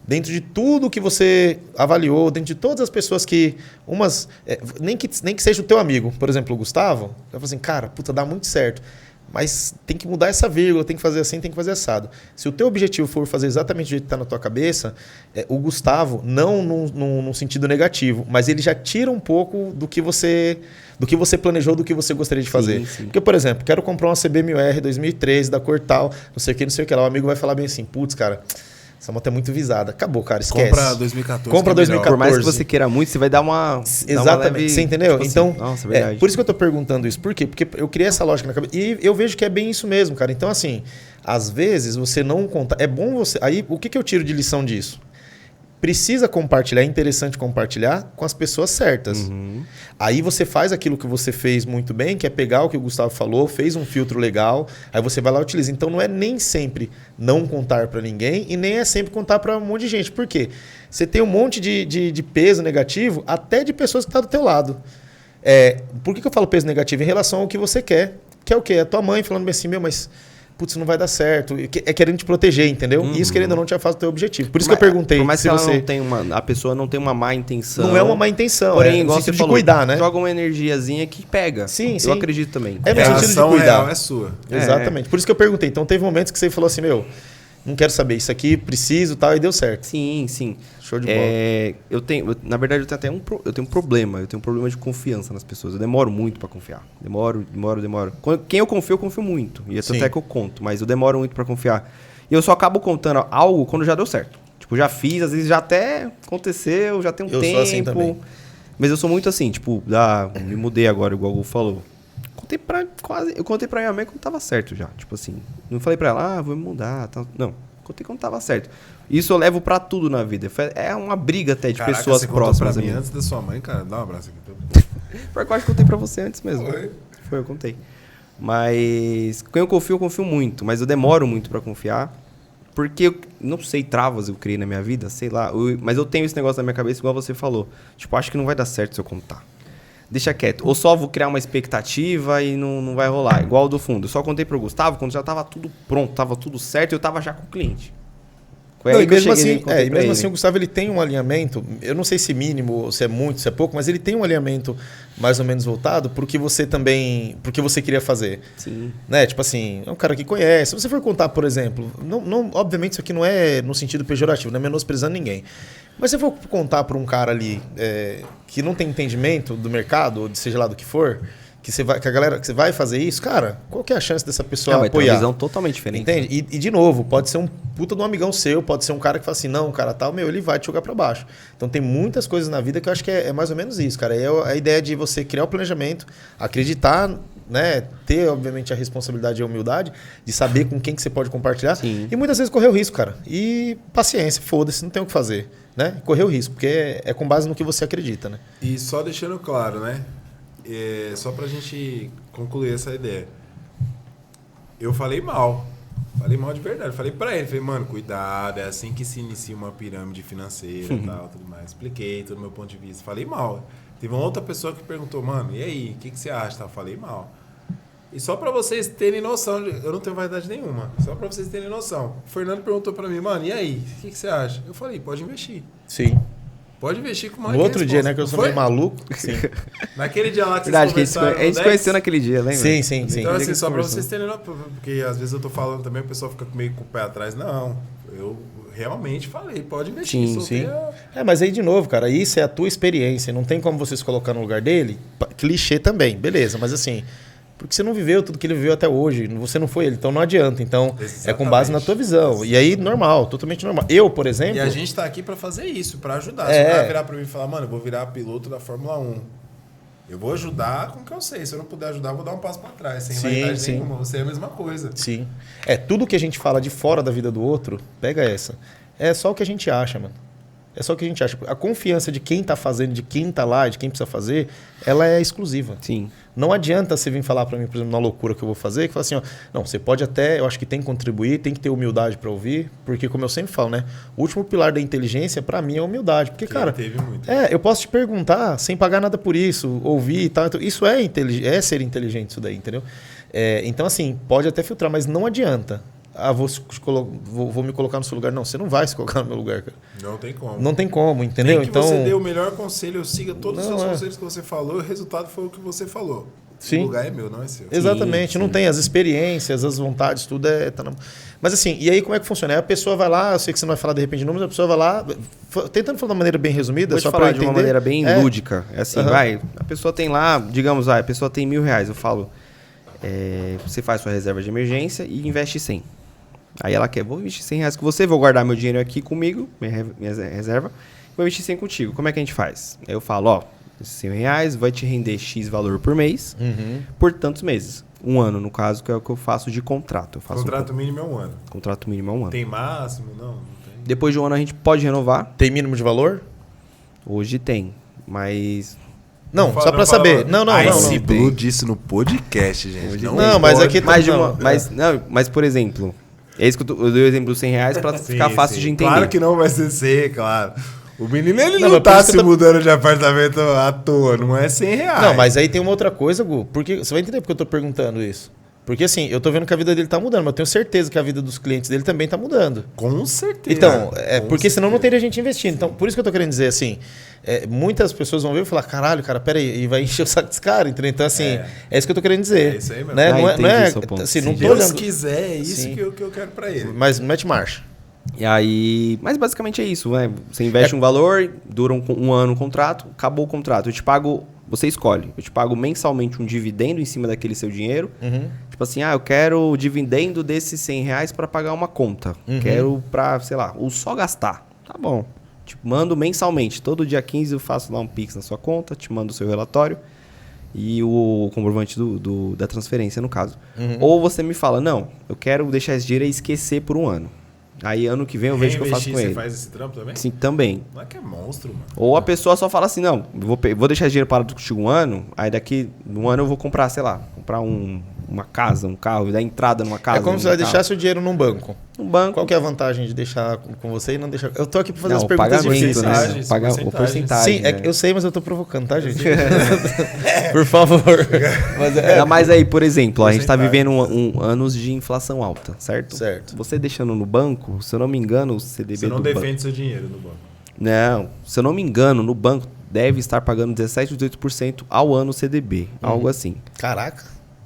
Dentro de tudo que você avaliou, dentro de todas as pessoas que... nem que seja o teu amigo, por exemplo, o Gustavo, vai falar assim, cara, puta, dá muito certo. Mas tem que mudar essa vírgula, tem que fazer assim, tem que fazer assado. Se o teu objetivo for fazer exatamente do jeito que está na tua cabeça, o Gustavo, não num sentido negativo, mas ele já tira um pouco do que você planejou, do que você gostaria de fazer. Sim. Porque, por exemplo, quero comprar uma CB1000R 2013 da cor tal, não sei o que lá. O amigo vai falar bem assim, putz, cara... Essa moto é muito visada. Acabou, cara. Esquece. Compra 2014. Compra 2014. Por mais que você queira muito, você vai dar uma... Exatamente. Você entendeu? Tipo então, assim, nossa, verdade. por isso que eu tô perguntando isso. Por quê? Porque eu criei essa lógica na cabeça. E eu vejo que é bem isso mesmo, cara. Então, assim, às vezes você não conta... É bom você... Aí, o que eu tiro de lição disso? Precisa compartilhar, é interessante compartilhar com as pessoas certas. Aí você faz aquilo que você fez muito bem, que é pegar o que o Gustavo falou, fez um filtro legal, aí você vai lá e utiliza. Então não é nem sempre não contar para ninguém e nem é sempre contar para um monte de gente. Por quê? Você tem um monte de peso negativo até de pessoas que estão do teu lado. Por que eu falo peso negativo? Em relação ao que você quer. Que é o quê? A tua mãe falando bem assim, mas... Putz, não vai dar certo. É querendo te proteger, entendeu? E isso, querendo ou não, te afasta do teu objetivo. Por isso que eu perguntei. Por mais se que você... não tenha a pessoa não tem uma má intenção. Não é uma má intenção. Porém, no igual sentido você de falou, cuidar, né? joga uma energiazinha que pega. Sim. Eu acredito também. É no A sentido de ação cuidar. real é sua. Exatamente. Por isso que eu perguntei. Então, teve momentos que você falou assim, não quero saber, isso aqui preciso e tal, e deu certo. Sim. Show de bola. Na verdade, eu tenho um problema. Eu tenho um problema de confiança nas pessoas. Eu demoro muito pra confiar. Demoro. Quem eu confio muito. E até que eu conto, mas eu demoro muito pra confiar. E eu só acabo contando algo quando já deu certo. Tipo, já fiz, às vezes já até aconteceu, já tem um tempo. Eu sou assim também. Mas eu sou muito assim, tipo, me mudei agora, igual o Hugo falou. Eu contei pra minha mãe quando tava certo já. Tipo assim, não falei pra ela, vou me mudar, tal. Não, contei quando tava certo. Isso eu levo pra tudo na vida. É uma briga até de pessoas próximas pra a mim mim. antes da sua mãe, cara. Dá um abraço aqui. Por que eu acho que contei pra você antes mesmo. Foi? Eu contei. Mas quem eu confio muito. Mas eu demoro muito pra confiar. Porque, eu não sei, travas eu criei na minha vida, sei lá. Mas eu tenho esse negócio na minha cabeça, igual você falou. Tipo, acho que não vai dar certo se eu contar. Deixa quieto. Ou só vou criar uma expectativa e não vai rolar. Igual o do fundo. Eu só contei pro Gustavo quando já tava tudo pronto, tava tudo certo e eu tava já com o cliente. Foi Não, aí e que eu mesmo cheguei e assim, contei e pra mesmo ele. assim o Gustavo ele tem um alinhamento, eu não sei se mínimo, se é muito, se é pouco, mas ele tem um alinhamento mais ou menos voltado porque você queria fazer. Sim. Né? Tipo assim, é um cara que conhece. Se você for contar, por exemplo, obviamente isso aqui não é no sentido pejorativo, não é menosprezando ninguém. Mas se você for contar para um cara ali que não tem entendimento do mercado, ou seja lá do que for, que a galera que você vai fazer isso, cara, qual que é a chance dessa pessoa Vai ter uma apoiar? visão totalmente diferente. Entende? E de novo, pode ser um puta de um amigão seu, pode ser um cara que fala assim, não, cara, tal, ele vai te jogar pra baixo. Então tem muitas coisas na vida que eu acho que é mais ou menos isso, cara. É a ideia de você criar o planejamento, acreditar, né, ter, obviamente, a responsabilidade e a humildade de saber com quem que você pode compartilhar. Sim. E muitas vezes correr o risco, cara. E paciência, foda-se, não tem o que fazer, né? Correr o risco, porque é com base no que você acredita, né? E só deixando claro, né? Só pra gente concluir essa ideia. Eu falei mal de verdade. Falei pra ele, falei, mano, cuidado, é assim que se inicia uma pirâmide financeira e tal, tudo mais. Expliquei todo o meu ponto de vista. Falei mal. Teve uma outra pessoa que perguntou, mano, e aí, o que você acha? Tal? Falei mal. E só pra vocês terem noção, eu não tenho vaidade nenhuma, só pra vocês terem noção. O Fernando perguntou pra mim, mano, e aí, o que você acha? Eu falei, pode investir. Sim. Pode investir com uma No outro dia, né, que eu sou meio maluco. Sim. Naquele dia lá que Verdade, vocês conversaram a gente se no conheceu Dex. naquele dia, lembra? Sim, sim, sim. Então, Dia assim, que só pra conversou. vocês terem noção, porque às vezes eu tô falando também, o pessoal fica meio com o pé atrás. Não, eu realmente falei, pode investir. Sim, soltei sim. a- Mas aí, de novo, cara, isso é a tua experiência. Não tem como você se colocar no lugar dele. Clichê também, beleza. Mas assim, porque você não viveu tudo que ele viveu até hoje. Você não foi ele, então não adianta. Então, é com base na tua visão. E aí, normal, totalmente normal. Eu, por exemplo... E a gente tá aqui pra fazer isso, pra ajudar. É. Se o cara virar pra mim e falar, mano, eu vou virar piloto da Fórmula 1. Eu vou ajudar com o que eu sei. Se eu não puder ajudar, eu vou dar um passo pra trás. Sem Sim, vaidade sim. nenhuma. Você é a mesma coisa. Sim. Tudo que a gente fala de fora da vida do outro, pega essa. É só o que a gente acha, mano. É só o que a gente acha. A confiança de quem tá fazendo, de quem tá lá, de quem precisa fazer, ela é exclusiva. Sim. Não adianta você vir falar para mim, por exemplo, na loucura que eu vou fazer, que fala assim, ó, não, você pode até, eu acho que tem que contribuir, tem que ter humildade para ouvir, porque como eu sempre falo, né, o último pilar da inteligência para mim é a humildade, porque Que cara, teve muito. eu posso te perguntar sem pagar nada por isso, ouvir e tal, então, isso é ser inteligente isso daí, entendeu? Então assim, pode até filtrar, mas não adianta. Vou me colocar no seu lugar. Não, você não vai se colocar no meu lugar, cara. Não tem como. Não tem como, entendeu? Nem que Então, você dê o melhor conselho, eu siga todos os Não, seus é. conselhos que você falou, e o resultado foi o que você falou. Sim. O lugar é meu, não é seu. exatamente, Sim, não sim. tem as experiências, as vontades, tudo tá na... Mas assim, e aí como é que funciona? Aí a pessoa vai lá, eu sei que você não vai falar de repente de números, a pessoa vai lá, tentando falar de uma maneira bem resumida, Vou te só falar para de entender. uma maneira bem lúdica. É assim, Aham. vai, a pessoa tem lá, digamos, a pessoa tem R$1.000. Eu falo, você faz sua reserva de emergência e investe 100. Aí ela quer, vou investir R$100 com você, vou guardar meu dinheiro aqui comigo, minha reserva, vou investir 100 contigo. Como é que a gente faz? Aí eu falo, ó, esses R$100 vai te render X valor por mês, por tantos meses. Um ano, no caso, que é o que eu faço de contrato. Eu faço Contrato mínimo é 1 ano. contrato mínimo é 1 ano. Tem máximo? Não tem. Depois de um ano a gente pode renovar. Tem mínimo de valor? Hoje tem, mas... Não, fala- só para fala- saber. Não. Ice Blue disse no podcast, gente. Não, mas aqui mais de não, uma, mas, por exemplo, é isso que eu dei o exemplo dos R$100 para ficar fácil de entender. Claro que não vai ser 100, claro. O menino, ele Não, não, mas por tá isso que se eu tô- mudando de apartamento à toa, não é R$100. Não, mas aí tem uma outra coisa, Gu. Porque você vai entender porque eu tô perguntando isso. Porque assim, eu tô vendo que a vida dele tá mudando, mas eu tenho certeza que a vida dos clientes dele também tá mudando. Com certeza. Então, Com porque senão não certeza. teria gente investindo. Então, por isso que eu tô querendo dizer assim, muitas pessoas vão ver e falar, caralho, cara, peraí, e vai encher o saco desse cara, entendeu? Então, assim, é isso que eu tô querendo dizer. É isso aí mesmo. Né? Ah, não entendi é, seu ponto. assim, não Se tô Deus olhando... quiser, é isso Sim. que eu quero pra ele. Mas mete marcha. E aí, mas basicamente é isso, né? Você investe um valor, dura um ano o contrato, acabou o contrato. Eu te pago, você escolhe. Eu te pago mensalmente um dividendo em cima daquele seu dinheiro. Tipo assim, eu quero o dividendo desses R$100 para pagar uma conta. Quero pra, sei lá, ou só gastar. Tá bom. Tipo, mando mensalmente. Todo dia 15 eu faço lá um Pix na sua conta, te mando o seu relatório e o comprovante da transferência, no caso. Ou você me fala, não, eu quero deixar esse dinheiro e esquecer por um ano. Aí ano que vem eu vejo o que eu faço com Reinvestir, ele. Você faz esse trampo também? Sim, também. Não é que é monstro, mano. Ou a pessoa só fala assim, não, vou deixar esse dinheiro parado contigo um ano, aí daqui um ano eu vou comprar, sei lá, comprar um uma casa, um carro, dar entrada numa casa. É como se você deixasse o dinheiro num banco. Um banco. Qual que é a vantagem de deixar com você e não deixar... Eu tô aqui pra fazer as o perguntas pagamento, difíceis. né? Pagar o porcentagem. Sim, né? eu sei, mas eu tô provocando, tá, gente? Por favor. Mas Ainda mais aí, por exemplo, ó, a gente tá Porcentagem. vivendo anos de inflação alta, certo? Certo. Você deixando no banco, se eu não me engano, o CDB Você não do banco... defende seu dinheiro no banco. Não, se eu não me engano, no banco deve estar pagando 17, 18% ao ano CDB, algo assim. Caraca,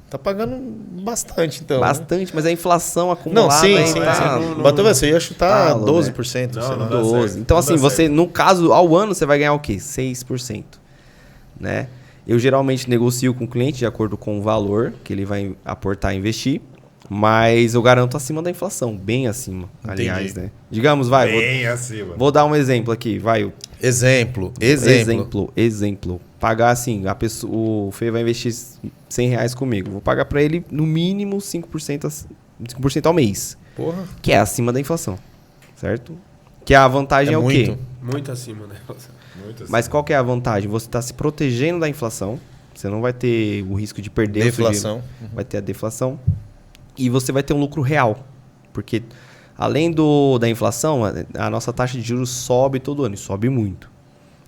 tá pagando bastante, então. Bastante, mas a inflação Não, acumulada sim, aí sim. tá... sim. Bateu você ia chutar Talo, 12%. né? sei Não, lá. não dá 12. certo. Então, Não assim, dá você, certo. no caso, ao ano, você vai ganhar o quê? 6%. Né? Eu geralmente negocio com o cliente de acordo com o valor que ele vai aportar e investir, mas eu garanto acima da inflação, bem acima, Entendi. aliás, né? Digamos, vai, Bem acima. vou dar um exemplo aqui, vai. Exemplo. Exemplo. Pagar assim, o Fê vai investir R$100 comigo, vou pagar pra ele no mínimo 5% ao mês, Porra. que é acima da inflação, certo? Que a vantagem é, o quê? muito. Muito acima, né? Muito assim. Mas qual que é a vantagem? Você está se protegendo da inflação. Você não vai ter o risco de perder o seu Deflação. dinheiro. Vai ter a deflação. E você vai ter um lucro real. Porque além da inflação, a nossa taxa de juros sobe todo ano. E sobe muito.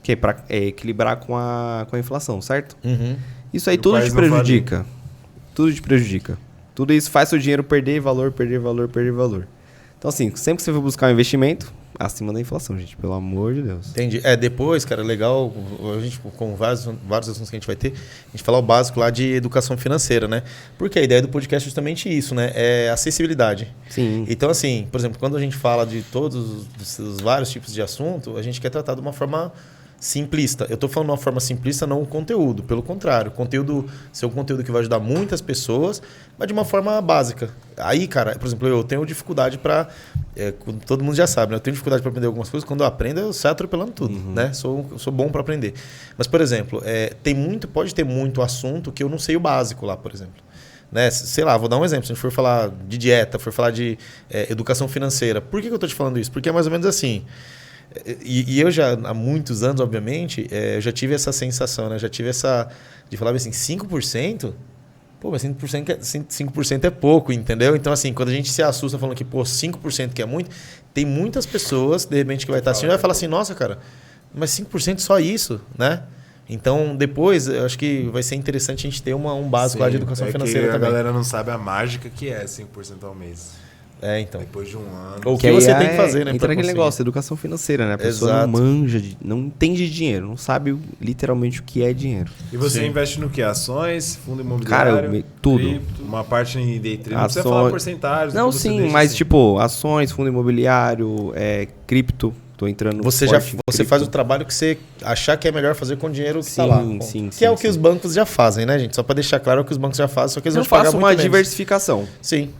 Que é para equilibrar com a inflação, certo? Uhum. Isso aí E o tudo país te não prejudica. Tudo te prejudica. Tudo isso faz seu dinheiro perder valor, perder valor, perder valor. Então assim, sempre que você for buscar um investimento, acima da inflação, gente. Pelo amor de Deus. Entendi. Depois, cara, legal, a gente, com vários assuntos que a gente vai ter, a gente falar o básico lá de educação financeira, né? Porque a ideia do podcast é justamente isso, né? É acessibilidade. Sim. Então, assim, por exemplo, quando a gente fala de todos os vários tipos de assunto, a gente quer tratar de uma forma simplista. Eu estou falando de uma forma simplista, não o conteúdo. Pelo contrário, o conteúdo ser um conteúdo que vai ajudar muitas pessoas, mas de uma forma básica. Aí, cara, por exemplo, eu tenho dificuldade para... todo mundo já sabe, né? Eu tenho dificuldade para aprender algumas coisas. Quando eu aprendo, eu saio atropelando tudo, né? Sou bom para aprender. Mas, por exemplo, pode ter muito assunto que eu não sei o básico lá, por exemplo. Né? Sei lá, vou dar um exemplo. Se a gente for falar de dieta, for falar de educação financeira. Por que eu estou te falando isso? Porque é mais ou menos assim... E eu já, há muitos anos, obviamente, eu já tive essa sensação, né? Já tive essa... De falar assim, 5%? Pô, mas 5% é pouco, entendeu? Então, assim, quando a gente se assusta falando que, pô, 5% que é muito, tem muitas pessoas, de repente, que vai estar assistindo e vai falar assim, nossa, cara, mas 5% só isso, né? Então, depois, eu acho que vai ser interessante a gente ter um básico lá de educação financeira que também. A galera não sabe a mágica que é 5% ao mês. Então. Depois de um ano. O que aí você tem que fazer, né? Entra pra aquele conseguir. negócio, educação financeira, né? A pessoa Exato. não manja, não entende de dinheiro, não sabe literalmente o que é dinheiro. E você Sim. investe no quê? Ações, fundo Cara, imobiliário? tudo. cripto, uma parte em day trade. Não precisa Ações- falar porcentagem. Não, você sim, deixa mas assim. tipo, ações, fundo imobiliário, cripto, tô entrando no Você forte em você cripto. faz o trabalho que você achar que é melhor fazer com o dinheiro que está Sim, lá. sim, Que sim, é o que sim. os bancos já fazem, né, gente? Só para deixar claro é o que os bancos já fazem, só que eles Eu vão te pagar faço muito uma menos. diversificação. Sim.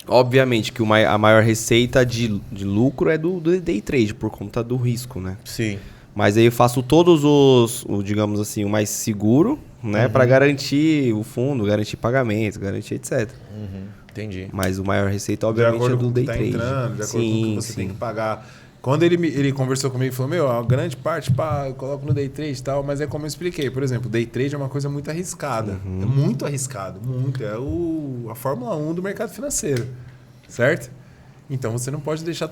Obviamente que a maior receita de lucro é do day trade, por conta do risco, né? Sim. Mas aí eu faço todos digamos assim, o mais seguro, né? Pra garantir o fundo, garantir pagamento, garantir etc. Entendi. Mas o maior receita, De obviamente, acordo é com do o que day tá trade. entrando, de acordo com o que você tem sim. que pagar. Quando ele conversou comigo e falou, meu, a grande parte eu coloco no day trade e tal, mas é como eu expliquei. Por exemplo, day trade é uma coisa muito arriscada. É muito arriscado, muito. É a Fórmula 1 do mercado financeiro, certo? Então você não pode deixar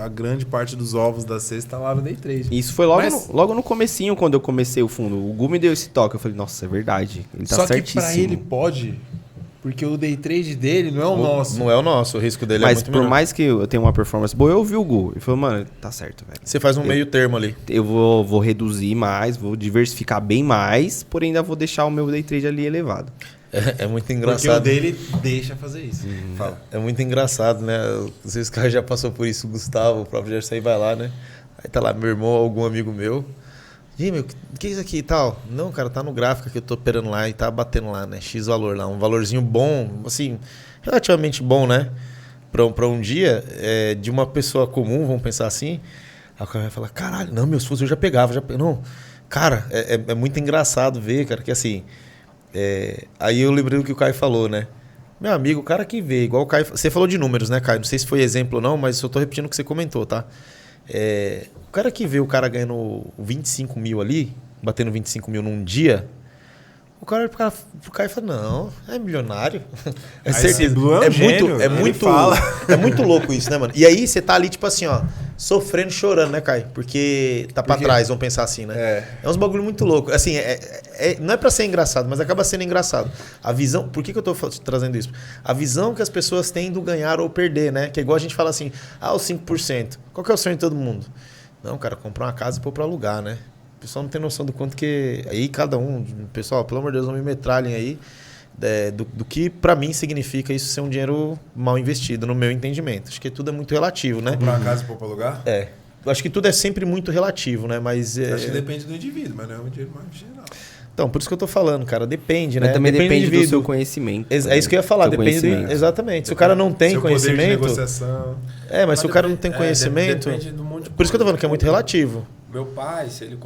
a grande parte dos ovos da cesta lá no day trade. Isso foi logo, Mas- logo no comecinho, quando eu comecei o fundo. O Gu me deu esse toque. Eu falei, nossa, é verdade. Ele tá Só que certíssimo. pra ele pode, porque o day trade dele não é o nosso. Não é o nosso, o risco dele é Mas muito por menor. mais que eu tenha uma performance boa, eu ouvi o Gu. Ele falou, mano, tá certo, velho. Você faz um meio termo ali. Eu vou reduzir mais, vou diversificar bem mais, porém ainda vou deixar o meu day trade ali elevado. É muito Porque o engraçado. dele deixa fazer isso. Fala. É muito engraçado, né? Não sei se o cara já passou por isso, o Gustavo, o próprio Gerson aí vai lá, né? Aí tá lá meu irmão, algum amigo meu. E aí, meu, o que é isso aqui e tal? Não, cara, tá no gráfico que eu tô operando lá e tá batendo lá, né? X valor lá, um valorzinho bom, assim, relativamente bom, né? Pra um dia, de uma pessoa comum, vamos pensar assim. Aí o cara vai falar, caralho, não, meus fundos eu já pegava, não. Cara, é muito engraçado ver, cara, que assim... aí eu lembrei do que o Caio falou, né? Meu amigo, o cara que vê, igual o Caio... Você falou de números, né, Caio? Não sei se foi exemplo ou não, mas eu tô repetindo o que você comentou, tá? O cara que vê o cara ganhando 25 mil ali, batendo 25 mil num dia, O cara olha pro Caio e fala, não, é milionário. É Aí certeza. esse Blue é um gênio, ele fala. É muito louco isso, né, mano? E aí você tá ali, tipo assim, ó, sofrendo, chorando, né, Caio? Porque tá pra trás, vamos pensar assim, né? É uns bagulho muito louco. Assim, não é pra ser engraçado, mas acaba sendo engraçado. A visão... Por que eu tô trazendo isso? A visão que as pessoas têm do ganhar ou perder, né? Que é igual a gente fala assim, os 5%. Qual que é o sonho de todo mundo? Não, cara, comprar uma casa e pôr pra alugar, né? O pessoal não tem noção do quanto que... Aí cada um... Pessoal, pelo amor de Deus, não me metralhem aí do que pra mim significa isso ser um dinheiro mal investido, no meu entendimento. Acho que tudo é muito relativo, né? Comprar uma casa e pôr pra alugar? Eu acho que tudo é sempre muito relativo, né? Mas... Acho que depende do indivíduo, mas não é um dinheiro mais geral. Então, por isso que eu tô falando, cara. Depende, mas né? também depende do seu conhecimento. É isso que eu ia falar. Depende exatamente. Se o cara não tem seu conhecimento... Poder de negociação. Mas se o cara não tem conhecimento... Depende de um monte de por isso que eu tô falando que é muito relativo. Meu pai, se ele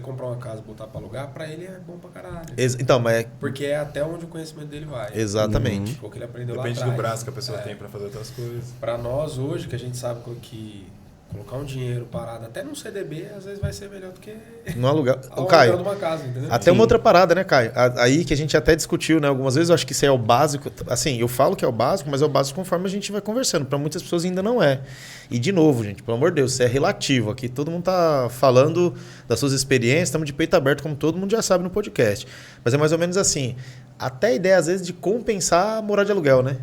comprar uma casa e botar pra alugar, pra ele é bom pra caralho. Então, mas... Porque é até onde o conhecimento dele vai. Exatamente. Porque ele aprendeu Depende lá atrás. do braço que a pessoa tem pra fazer outras coisas. Pra nós hoje, que a gente sabe que colocar um dinheiro parado até num CDB, às vezes vai ser melhor do que no alugar. o Caio, de uma casa, entendeu? até uma outra parada, né, Caio? Aí que a gente até discutiu, né? Algumas vezes eu acho que isso é o básico. Assim, eu falo que é o básico, mas é o básico conforme a gente vai conversando. Para muitas pessoas ainda não é. E de novo, gente, pelo amor de Deus, isso é relativo. Aqui todo mundo tá falando das suas experiências, estamos de peito aberto, como todo mundo já sabe no podcast. Mas é mais ou menos assim. Até a ideia, às vezes, de compensar morar de aluguel, né?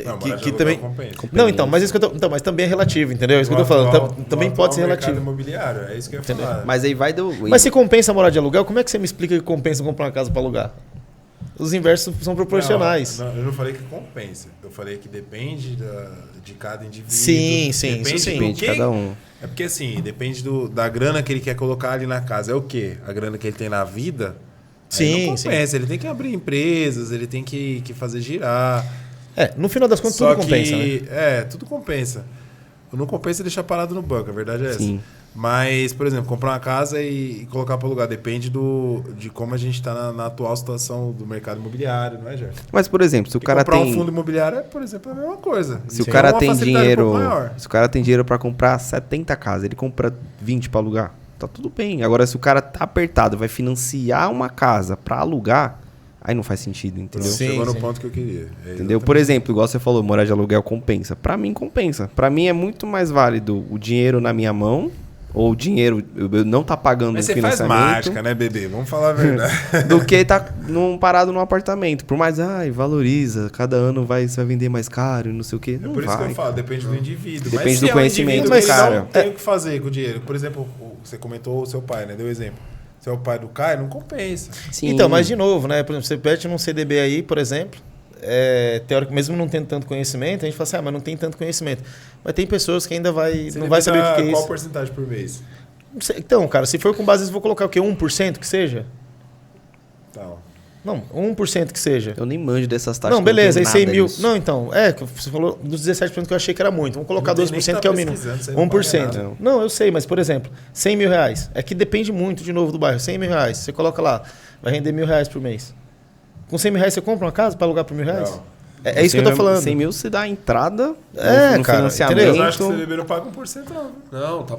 Não, que também compensa. Não, então, mas isso que eu tô, então, mas também é relativo, entendeu? É isso que eu tô falando. Também pode ser relativo. Imobiliário, é isso que eu ia falar. Mas aí vai do... Mas se compensa morar de aluguel, como é que você me explica que compensa comprar uma casa para alugar? Os inversos são proporcionais. Não, eu não falei que compensa. Eu falei que depende de cada indivíduo. Sim, depende isso sim. Depende de cada um. É porque assim, depende da grana que ele quer colocar ali na casa. É o quê? A grana que ele tem na vida? Aí não compensa. Ele tem que abrir empresas, ele tem que fazer girar. No final das contas, tudo compensa, né? Tudo compensa. Não compensa deixar parado no banco, a verdade é essa. Sim. Mas, por exemplo, comprar uma casa e colocar para alugar depende de como a gente está na atual situação do mercado imobiliário, não é, Gerson? Mas, por exemplo, se o cara comprar tem... um fundo imobiliário, por exemplo, é a mesma coisa. Se o cara tem dinheiro... Se o cara tem dinheiro para comprar 70 casas, ele compra 20 para alugar, tá tudo bem. Agora, se o cara tá apertado, vai financiar uma casa para alugar... Aí não faz sentido, entendeu? Chegou no ponto que eu queria. Entendeu? Por exemplo, igual você falou, morar de aluguel compensa. Pra mim, compensa. Pra mim é muito mais válido o dinheiro na minha mão, ou o dinheiro eu não tá pagando Mas um você financiamento. faz mágica, né, bebê? Vamos falar a verdade. Do que tá parado num apartamento. Por mais, valoriza, cada ano você vai vender mais caro e não sei o quê. Não por vai. isso que eu falo, depende do indivíduo. Depende mas do conhecimento do cara. Não tem o que fazer com o dinheiro. Por exemplo, você comentou o seu pai, né? Deu exemplo. Se é o pai do Caio, não compensa. Sim. Então, mas de novo, né? Por exemplo, você pede num CDB aí, por exemplo, teórico, mesmo não tendo tanto conhecimento, a gente fala assim, mas não tem tanto conhecimento. Mas tem pessoas que ainda não vai saber o que é isso. Qual porcentagem por mês? Não sei. Então, cara, se for com base, eu vou colocar o quê? 1% que seja? Tá. Não, 1% que seja. Eu nem manjo dessas taxas. Não, beleza, aí 100 mil. Disso. Não, então, você falou dos 17% que eu achei que era muito. Vamos colocar 12%, que é o mínimo. 1%. Não, eu sei, mas, por exemplo, 100 mil reais. É que depende muito, de novo, do bairro. 100 mil reais. Você coloca lá, vai render R$1.000 por mês. Com 100 mil reais você compra uma casa para alugar por R$1.000? Não. É isso que eu tô falando. 100 mil você dá a entrada no cara, financiamento. entendeu? Eu acho que o CDB não paga 1% não. Não, tá.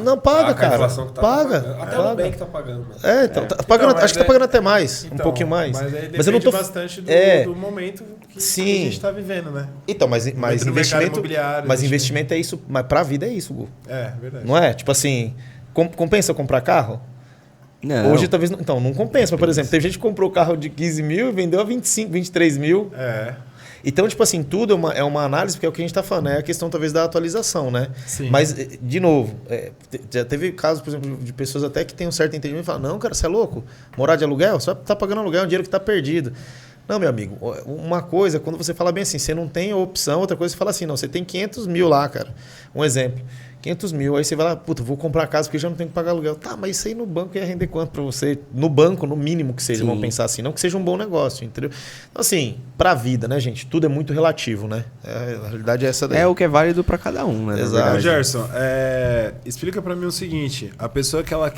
Não paga, cara. A inflação que Paga. pagando. Até Paga. o Nubank tá pagando, mano. Então, tá pagando, Então, acho que tá pagando até mais, um pouquinho mais. Mas aí depende eu não tô bastante do momento que a gente está vivendo, né? Então, mas investimento, Mas investimento é isso, mas pra vida é isso, Gu. É, verdade. Não é? Tipo assim, compensa comprar carro? Não. Hoje talvez não. Então, não compensa. Mas, por exemplo, teve gente que comprou o carro de 15 mil e vendeu a 25, 23 mil. Então, tipo assim, tudo é uma análise, porque é o que a gente está falando, é a questão talvez da atualização, né? Sim. Mas, de novo, já teve casos, por exemplo, de pessoas até que têm um certo entendimento e falam, não, cara, você é louco? Morar de aluguel? Só tá pagando aluguel, é um dinheiro que está perdido. Não, meu amigo, uma coisa, quando você fala bem assim, você não tem opção, outra coisa você fala assim, não, você tem 500 mil lá, cara. Um exemplo. 500 mil, aí você vai lá, puta, vou comprar casa porque já não tenho que pagar aluguel. Tá, mas isso aí no banco ia render quanto pra você? No banco, no mínimo que seja, vamos pensar assim. Não que seja um bom negócio, entendeu? Então, assim, pra vida, né, gente? Tudo é muito relativo, né? A realidade é essa daí. É o que é válido pra cada um, né? Exato. Gerson, explica pra mim o seguinte. A pessoa que ela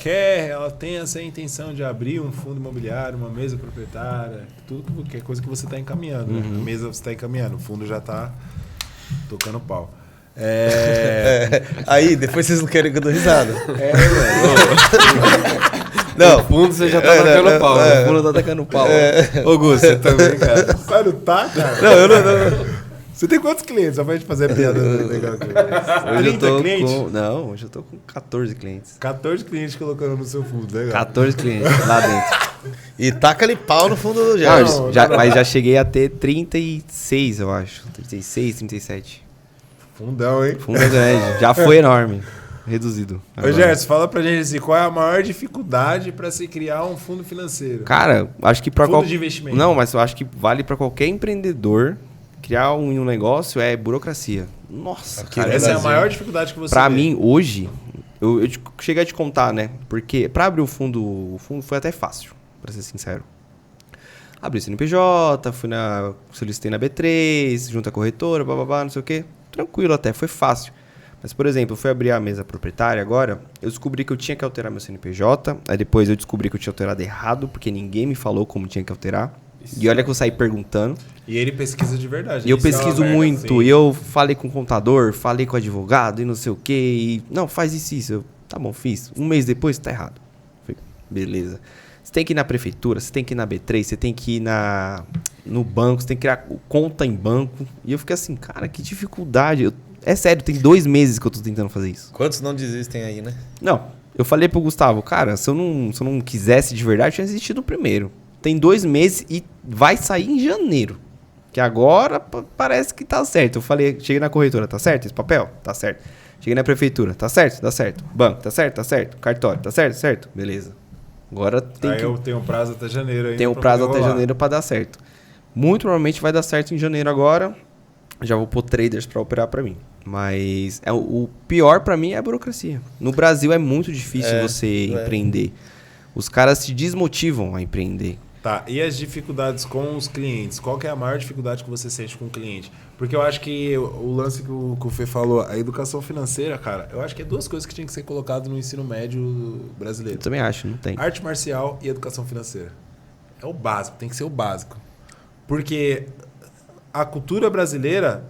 tem essa intenção de abrir um fundo imobiliário, uma mesa proprietária, qualquer coisa que você tá encaminhando, né? A mesa você tá encaminhando, o fundo já tá tocando pau. Aí, depois vocês não querem que eu dou risada. Não. No fundo você já tá tacando pau. O fundo tá tacando pau. Ô, Gu, você também, cara. Sério, tá, cara? Não, eu não. Você tem quantos clientes? Só pra gente fazer a piada legal aqui. Hoje eu 30 tô clientes? com... Não, hoje eu tô com 14 clientes. 14 clientes colocando no seu fundo, legal. 14 clientes lá dentro. E taca-lhe pau no fundo do Não, Gerson. mas já cheguei a ter 36, eu acho. 36, 37. Fundão, hein? Fundo é grande. Já foi enorme. Reduzido. Ô, agora. Gerson, fala pra gente assim, qual é a maior dificuldade pra se criar um fundo financeiro? Cara, acho que pra Fundo de investimento. Não, mas eu acho que vale pra qualquer empreendedor criar um negócio é burocracia. Nossa, Aqui cara. no Essa é a Brasil. maior dificuldade que você Pra vê. mim, hoje, eu cheguei a te contar, né? Porque pra abrir o fundo foi até fácil, pra ser sincero. Abri o CNPJ, solicitei na B3, junto à corretora, bababá, não sei o quê. Tranquilo até, foi fácil. Mas, por exemplo, eu fui abrir a mesa proprietária agora, eu descobri que eu tinha que alterar meu CNPJ, aí depois eu descobri que eu tinha alterado errado, porque ninguém me falou como tinha que alterar. E olha que eu saí perguntando. E ele pesquisa de verdade. E eu Isso é uma pesquiso merda, muito, sim. e eu falei com o contador, falei com o advogado e não sei o quê. Não, faz isso. Tá bom, fiz. Um mês depois, tá errado. Falei, beleza. Você tem que ir na prefeitura, você tem que ir na B3, você tem que ir no banco, você tem que criar conta em banco. E eu fiquei assim, cara, que dificuldade. É sério, tem 2 meses que eu tô tentando fazer isso. Quantos não desistem aí, né? Não, eu falei pro Gustavo, cara, se eu não quisesse de verdade, eu tinha desistido primeiro. Tem 2 meses e vai sair em janeiro. Que agora parece que tá certo. Eu falei, cheguei na corretora, tá certo esse papel? Tá certo. Cheguei na prefeitura, tá certo? Tá certo. Banco, tá certo? Tá certo. Cartório, tá certo? Certo. Beleza. Agora tem Aí eu tenho um prazo até janeiro ainda. tem um pra prazo poder até rolar. janeiro pra dar certo. Muito provavelmente vai dar certo em janeiro agora. Já vou pôr traders pra operar pra mim. Mas o pior pra mim é a burocracia. No Brasil é muito difícil você empreender. Os caras se desmotivam a empreender. Tá, e as dificuldades com os clientes? Qual que é a maior dificuldade que você sente com o cliente? Porque eu acho que o lance que o Fê falou, a educação financeira, cara, eu acho que é 2 coisas que tinham que ser colocadas no ensino médio Eu brasileiro. também acho, não tem. Arte marcial e educação financeira. É o básico, tem que ser o básico. Porque a cultura brasileira,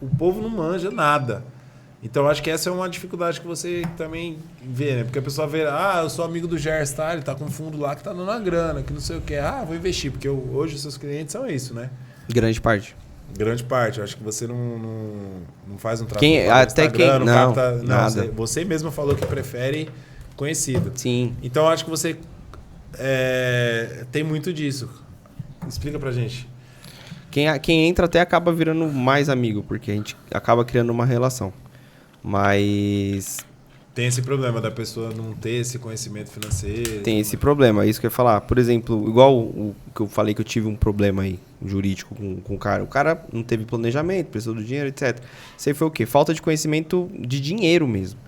o povo não manja nada. Então, eu acho que essa é uma dificuldade que você também vê, né? Porque a pessoa vê, eu sou amigo do Gerson, tá? Ele tá com um fundo lá que tá dando uma grana, que não sei o que. Vou investir, porque hoje os seus clientes são isso, né? Grande parte. Grande parte. Eu acho que você não faz um trabalho Quem- no até quem- Instagram, não, capta... nada. Você mesmo falou que prefere conhecido. Sim. Então, eu acho que você tem muito disso. Explica pra gente. Quem entra até acaba virando mais amigo, porque a gente acaba criando uma relação. Mas Tem esse problema da pessoa não ter esse conhecimento financeiro. tem esse problema, é isso que eu ia falar. Por exemplo, igual o que eu falei que eu tive um problema aí, jurídico com o cara. O cara não teve planejamento, precisou do dinheiro, etc. Isso aí foi o quê? Falta de conhecimento de dinheiro mesmo.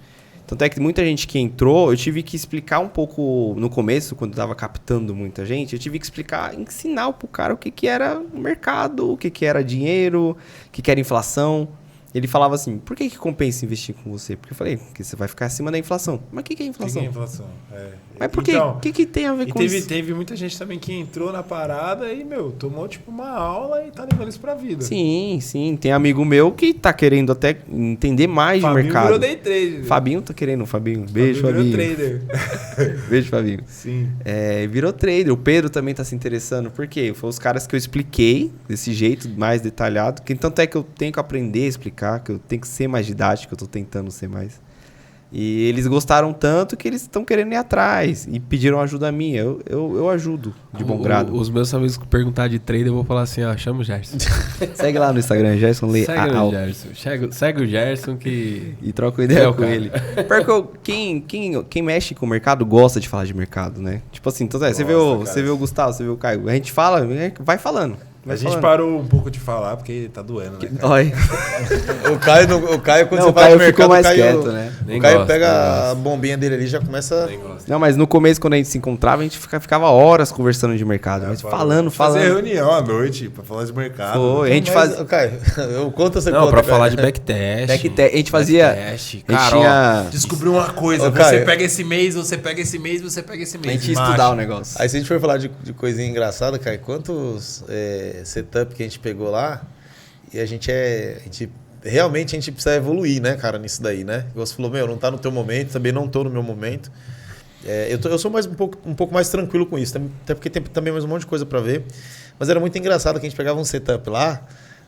Tanto é que muita gente que entrou, eu tive que explicar um pouco no começo, quando eu tava captando muita gente, eu tive que ensinar pro cara o que era o mercado, o que era dinheiro, o que era inflação. Ele falava assim, por que compensa investir com você? Porque eu falei, porque você vai ficar acima da inflação. Mas o que é O que inflação? é inflação? Mas por quê? Então, O que tem a ver e com teve, isso? teve muita gente também que entrou na parada e, tomou tipo uma aula e tá levando isso pra vida. Sim, sim. Tem amigo meu que tá querendo até entender mais Fabinho de mercado. virou day trade. Fabinho tá querendo, Fabinho. Beijo, Fabinho Fabinho. virou trader. Beijo, Fabinho. Sim. Virou trader. O Pedro também tá se interessando. Por quê? Foi os caras que eu expliquei desse jeito, mais detalhado. Que tanto é que eu tenho que aprender a explicar, que eu tenho que ser mais didático, eu tô tentando ser mais. E eles gostaram tanto que eles estão querendo ir atrás. E pediram ajuda minha. Eu ajudo de bom grado. Os meus amigos que perguntar de trader, eu vou falar assim, chama o Gerson. Segue lá no Instagram, Gerson Lê Segue o Al. Gerson. Segue o Gerson que... E troca ideia É o com cara. ele. Porque quem mexe com o mercado gosta de falar de mercado, né? Tipo assim, então, você vê o Gustavo, você vê o Caio. A gente fala, vai falando. A gente parou um pouco de falar porque tá doendo, né? cara? Dói. O Caio quando Não, você o fala Caio de ficou mercado, mais o Caio, quieto, né? Nem O Caio gosto, pega nem gosto. a bombinha dele ali e já começa... Nem gosto. Não, mas no começo, quando a gente se encontrava, a gente ficava horas conversando de mercado. Mas falando. Fazer reunião à noite pra falar de mercado. Foi, a gente Mas, fazia. Caio, eu conto essa Não, conta, pra Caio. falar de backtest. A gente fazia. Backtest. A gente Cara, ó, tinha. Descobriu uma coisa, Ô, você Caio. pega esse mês, você pega esse mês, você pega esse A mês. gente ia Macho. estudar o negócio. Aí se a gente for falar de coisinha engraçada, Caio, quantos setup que a gente pegou lá, e realmente a gente precisa evoluir, né, cara, nisso daí, né? Você falou, não tá no teu momento, também não tô no meu momento. Eu sou um pouco mais tranquilo com isso, até porque tem também mais um monte de coisa pra ver. Mas era muito engraçado que a gente pegava um setup lá,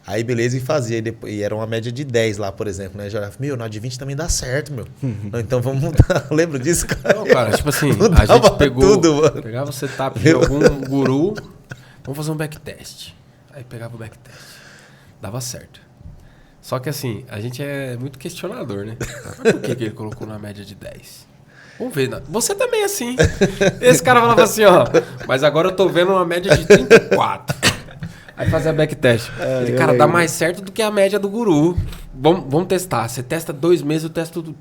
aí beleza, e fazia. E era uma média de 10 lá, por exemplo, né? Já, na de 20 também dá certo, meu. Não, então vamos mudar. Lembra disso, cara? Não, cara, tipo assim, a Mudava gente pegou, tudo, mano. pegava o setup de algum guru, vamos fazer um backtest. Aí pegava o backtest. Dava certo. Só que assim, a gente é muito questionador, né? Mas por que ele colocou na média de 10? Vamos ver. Você também é assim. Esse cara falava assim, ó. Mas agora eu tô vendo uma média de 34. Aí fazia backtest. Ele, cara, dá mais certo do que a média do guru. Vamos testar. Você testa 2 meses, eu testo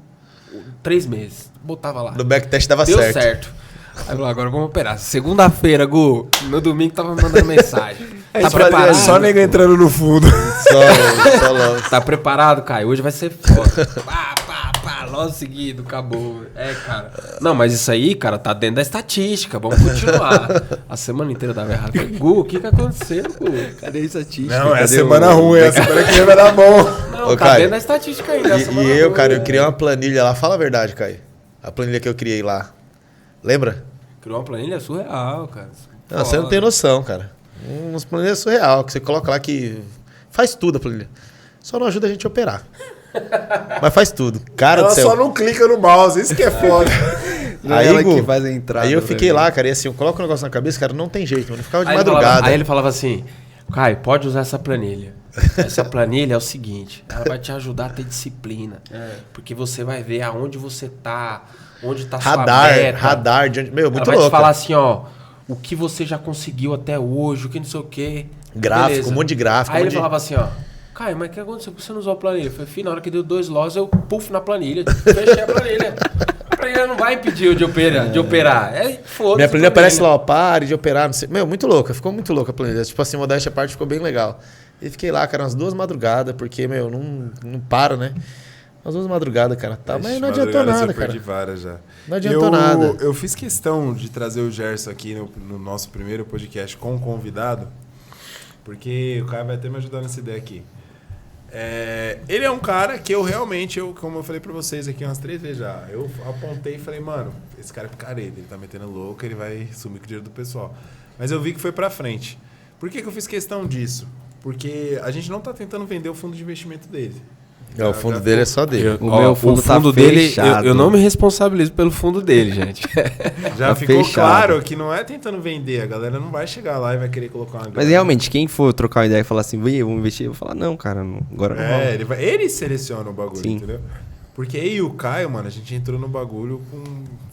3 meses. Botava lá. No backtest dava Deu certo. certo. Aí falou, agora vamos operar. Segunda-feira, Gu. No domingo tava me mandando mensagem. Tá preparado? Só nego entrando no fundo. Só logo. Tá preparado, Caio? Hoje vai ser foda. Pá, logo seguido, acabou. Cara. Não, mas isso aí, cara, tá dentro da estatística. Vamos continuar. A semana inteira dava errado. Falei, Gu, o que aconteceu, Gu? Cadê a estatística? Não, é semana ruim, é semana que vai dar bom. Não, Ô, tá Caio, dentro da estatística ainda. Eu criei uma planilha lá. Fala a verdade, Caio. A planilha que eu criei lá. Lembra? Criou uma planilha surreal, cara. Não, você não tem noção, cara. Umas planilhas surreal, que você coloca lá que faz tudo a planilha. Só não ajuda a gente a operar. Mas faz tudo. Cara Ela do céu. só não clica no mouse, isso que é foda. Aí, ela Gu, que faz a entrada. aí eu fiquei velho. lá, cara, e assim, eu coloco o negócio na cabeça, cara, não tem jeito, mano. Eu ficava de Aí madrugada. Aí ele falava assim, Caio, pode usar essa planilha. Essa planilha é o seguinte, ela vai te ajudar a ter disciplina. Porque você vai ver aonde você tá, onde tá sua meta. radar, de onde... Meu, muito ela vai louco. te falar assim, ó, o que você já conseguiu até hoje, o que não sei o quê. Gráfico, Beleza. um monte de gráfico. Aí um ele monte de... falava assim, ó, Caio, mas o que aconteceu? Por que você não usou a planilha? Eu falei, filho, na hora que deu 2 loss, eu puff na planilha. Fechei a planilha. A planilha não vai impedir de operar. Foda-se. Minha planilha aparece lá, ó, pare de operar, não sei. Meu, muito louca, ficou muito louca a planilha. Tipo assim, modéstia à parte, ficou bem legal. E fiquei lá, cara, umas 2 madrugadas, porque, meu, não para, né? Umas 2 madrugadas, cara. Tá, mas não adiantou nada, cara. Perdi várias já. Não adiantou nada. Eu fiz questão de trazer o Gerson aqui no nosso primeiro podcast com um convidado, porque o cara vai até me ajudar nessa ideia aqui. Ele é um cara que eu realmente, como eu falei pra vocês aqui umas 3 vezes já, eu apontei e falei, mano, esse cara é picareta, ele tá metendo louco, ele vai sumir com o dinheiro do pessoal. Mas eu vi que foi pra frente. Por que eu fiz questão disso? Porque a gente não tá tentando vender o fundo de investimento dele. O fundo dele é só dele. O meu fundo, tá dele, fechado. eu não me responsabilizo pelo fundo dele, gente. Já Tá ficou fechado. claro que não é tentando vender, a galera não vai chegar lá e vai querer colocar uma grana. Mas realmente, quem for trocar uma ideia e falar assim, vamos investir, eu vou falar, não, cara, agora não vamos. ele seleciona o bagulho, Sim. entendeu? Porque eu e o Caio, mano, a gente entrou no bagulho com...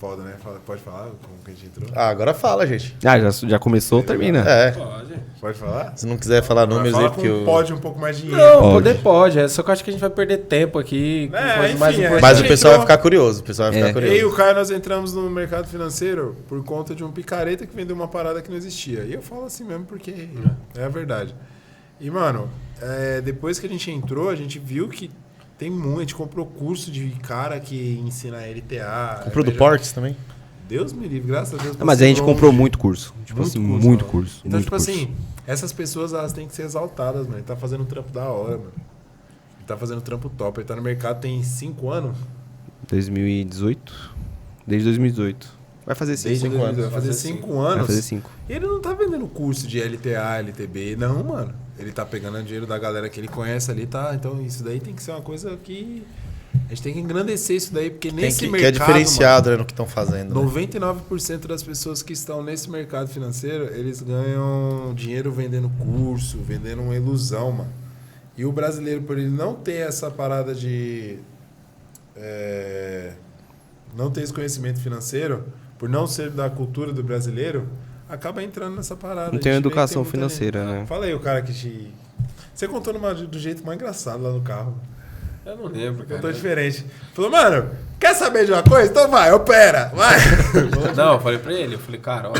Foda, né? Pode falar como que a gente entrou? Ah, agora fala, gente. Ah, já começou, termina. Pode falar? Se não quiser falar números Fala aí, porque eu... pode um pouco mais de dinheiro. Não, Pode. poder pode. Só que eu acho que a gente vai perder tempo aqui. Com coisas mais enfim, importantes. Mas o gente pessoal vai entrou- ficar curioso. O pessoal vai ficar Eu e curioso. o Caio, nós entramos no mercado financeiro por conta de um picareta que vendeu uma parada que não existia. E eu falo assim mesmo porque é a verdade. E, mano, depois que a gente entrou, a gente viu que tem muito. A gente comprou curso de cara que ensina LTA. Comprou do Portes também? Deus me livre, graças a Deus. Não, mas a gente passei comprou longe. muito curso. Tipo Muito assim, curso, muito mano. curso. Então, muito tipo curso. assim, essas pessoas, elas têm que ser exaltadas, mano. Ele tá fazendo um trampo da hora, mano. Ele tá fazendo um trampo top. Ele tá no mercado tem 5 anos. 2018? Desde 2018. Vai fazer 5 Desde- Vai anos. fazer 5 anos. Vai fazer 5. E ele não tá vendendo curso de LTA, LTB, não, mano. Ele tá pegando dinheiro da galera que ele conhece ali, tá? Então isso daí tem que ser uma coisa que... A gente tem que engrandecer isso daí, porque Tem nesse que mercado, é diferenciado, né, no que estão fazendo. mano, Né? 99% das pessoas que estão nesse mercado financeiro, eles ganham dinheiro vendendo curso, vendendo uma ilusão, mano. E o brasileiro, por ele não ter essa parada de... não ter esse conhecimento financeiro, por não ser da cultura do brasileiro, acaba entrando nessa parada. Não A tem gente vê que educação muita financeira, gente- né? Fala aí o cara que te... Você contou do jeito mais engraçado lá no carro. Eu não lembro, cara. Contou diferente. Falou, mano, quer saber de uma coisa? Então vai, opera, vai. Não, eu falei pra ele, eu falei, cara, ó,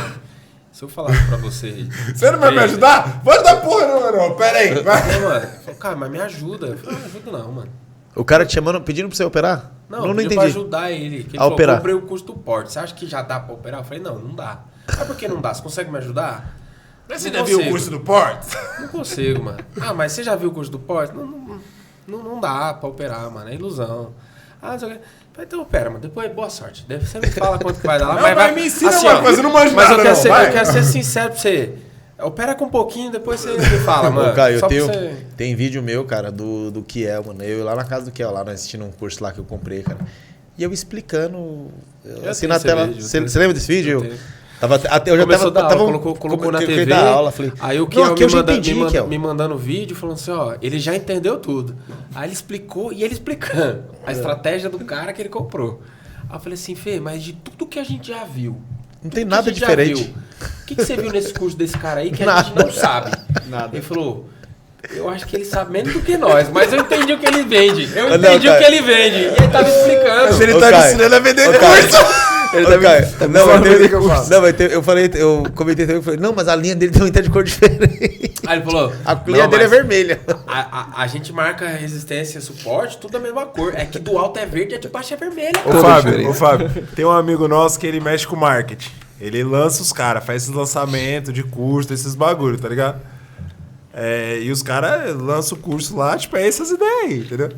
se eu falar pra você... Você não vai me ajudar? Vou ajudar porra, não, mano. Opera aí, vai. Não, mano. Eu falei, cara, mas me ajuda. Eu falei, não ajuda não, mano. O cara te chamando, pedindo pra você operar? Não, não pediu pra entendi. ajudar ele. Que ele A falou, operar. comprei o curso do porte. Você acha que já dá pra operar? Eu falei, não dá. Mas por que não dá? Você consegue me ajudar? Você Não já viu o consigo. curso do Porto? Não consigo, mano. Ah, mas você já viu o curso do porte? Não dá pra operar, mano. É ilusão. Ah, não sei o quê. Falei, então, pera, mano, depois boa sorte. Você me fala quanto que vai dar lá. Não, mas vai, me ensina, assim, mano, ó, mas eu não manjo mas nada, eu quero, não, ser, vai. eu quero ser sincero pra você. Opera com um pouquinho, depois você me fala, mano. Ô, Caio, Só pra eu você... tem vídeo meu, cara, do Kiel, mano. Eu lá na casa do Kiel, lá nós assistindo um curso lá que eu comprei, cara. E eu explicando, assim na tela. Você lembra desse vídeo? Eu já tava colocou na TV. Da aula, falei, Aí o Kiel me mandando vídeo, falando assim, ó, ele já entendeu tudo. Aí ele explicou, e ele explicando a estratégia do cara que ele comprou. Aí eu falei assim, Fê, mas de tudo que a gente já viu, não tem nada diferente. O que você viu nesse curso desse cara aí que a gente não sabe? Nada. Ele falou, eu acho que ele sabe menos do que nós, mas eu entendi o que ele vende. Eu entendi o que ele vende. E ele tava explicando. Mas ele tá me ensinando a vender curso. Eu comentei também, eu falei, não, mas a linha dele tem um de cor diferente. Aí ele falou, a linha dele é vermelha. A gente marca resistência, suporte, tudo da mesma cor. É que do alto é verde e a de baixo é vermelha. Ô Fábio, tem um amigo nosso que ele mexe com marketing. Ele lança os caras, faz esses lançamentos de curso, esses bagulho, tá ligado? E os caras lançam o curso lá, tipo, é essas ideias aí, entendeu?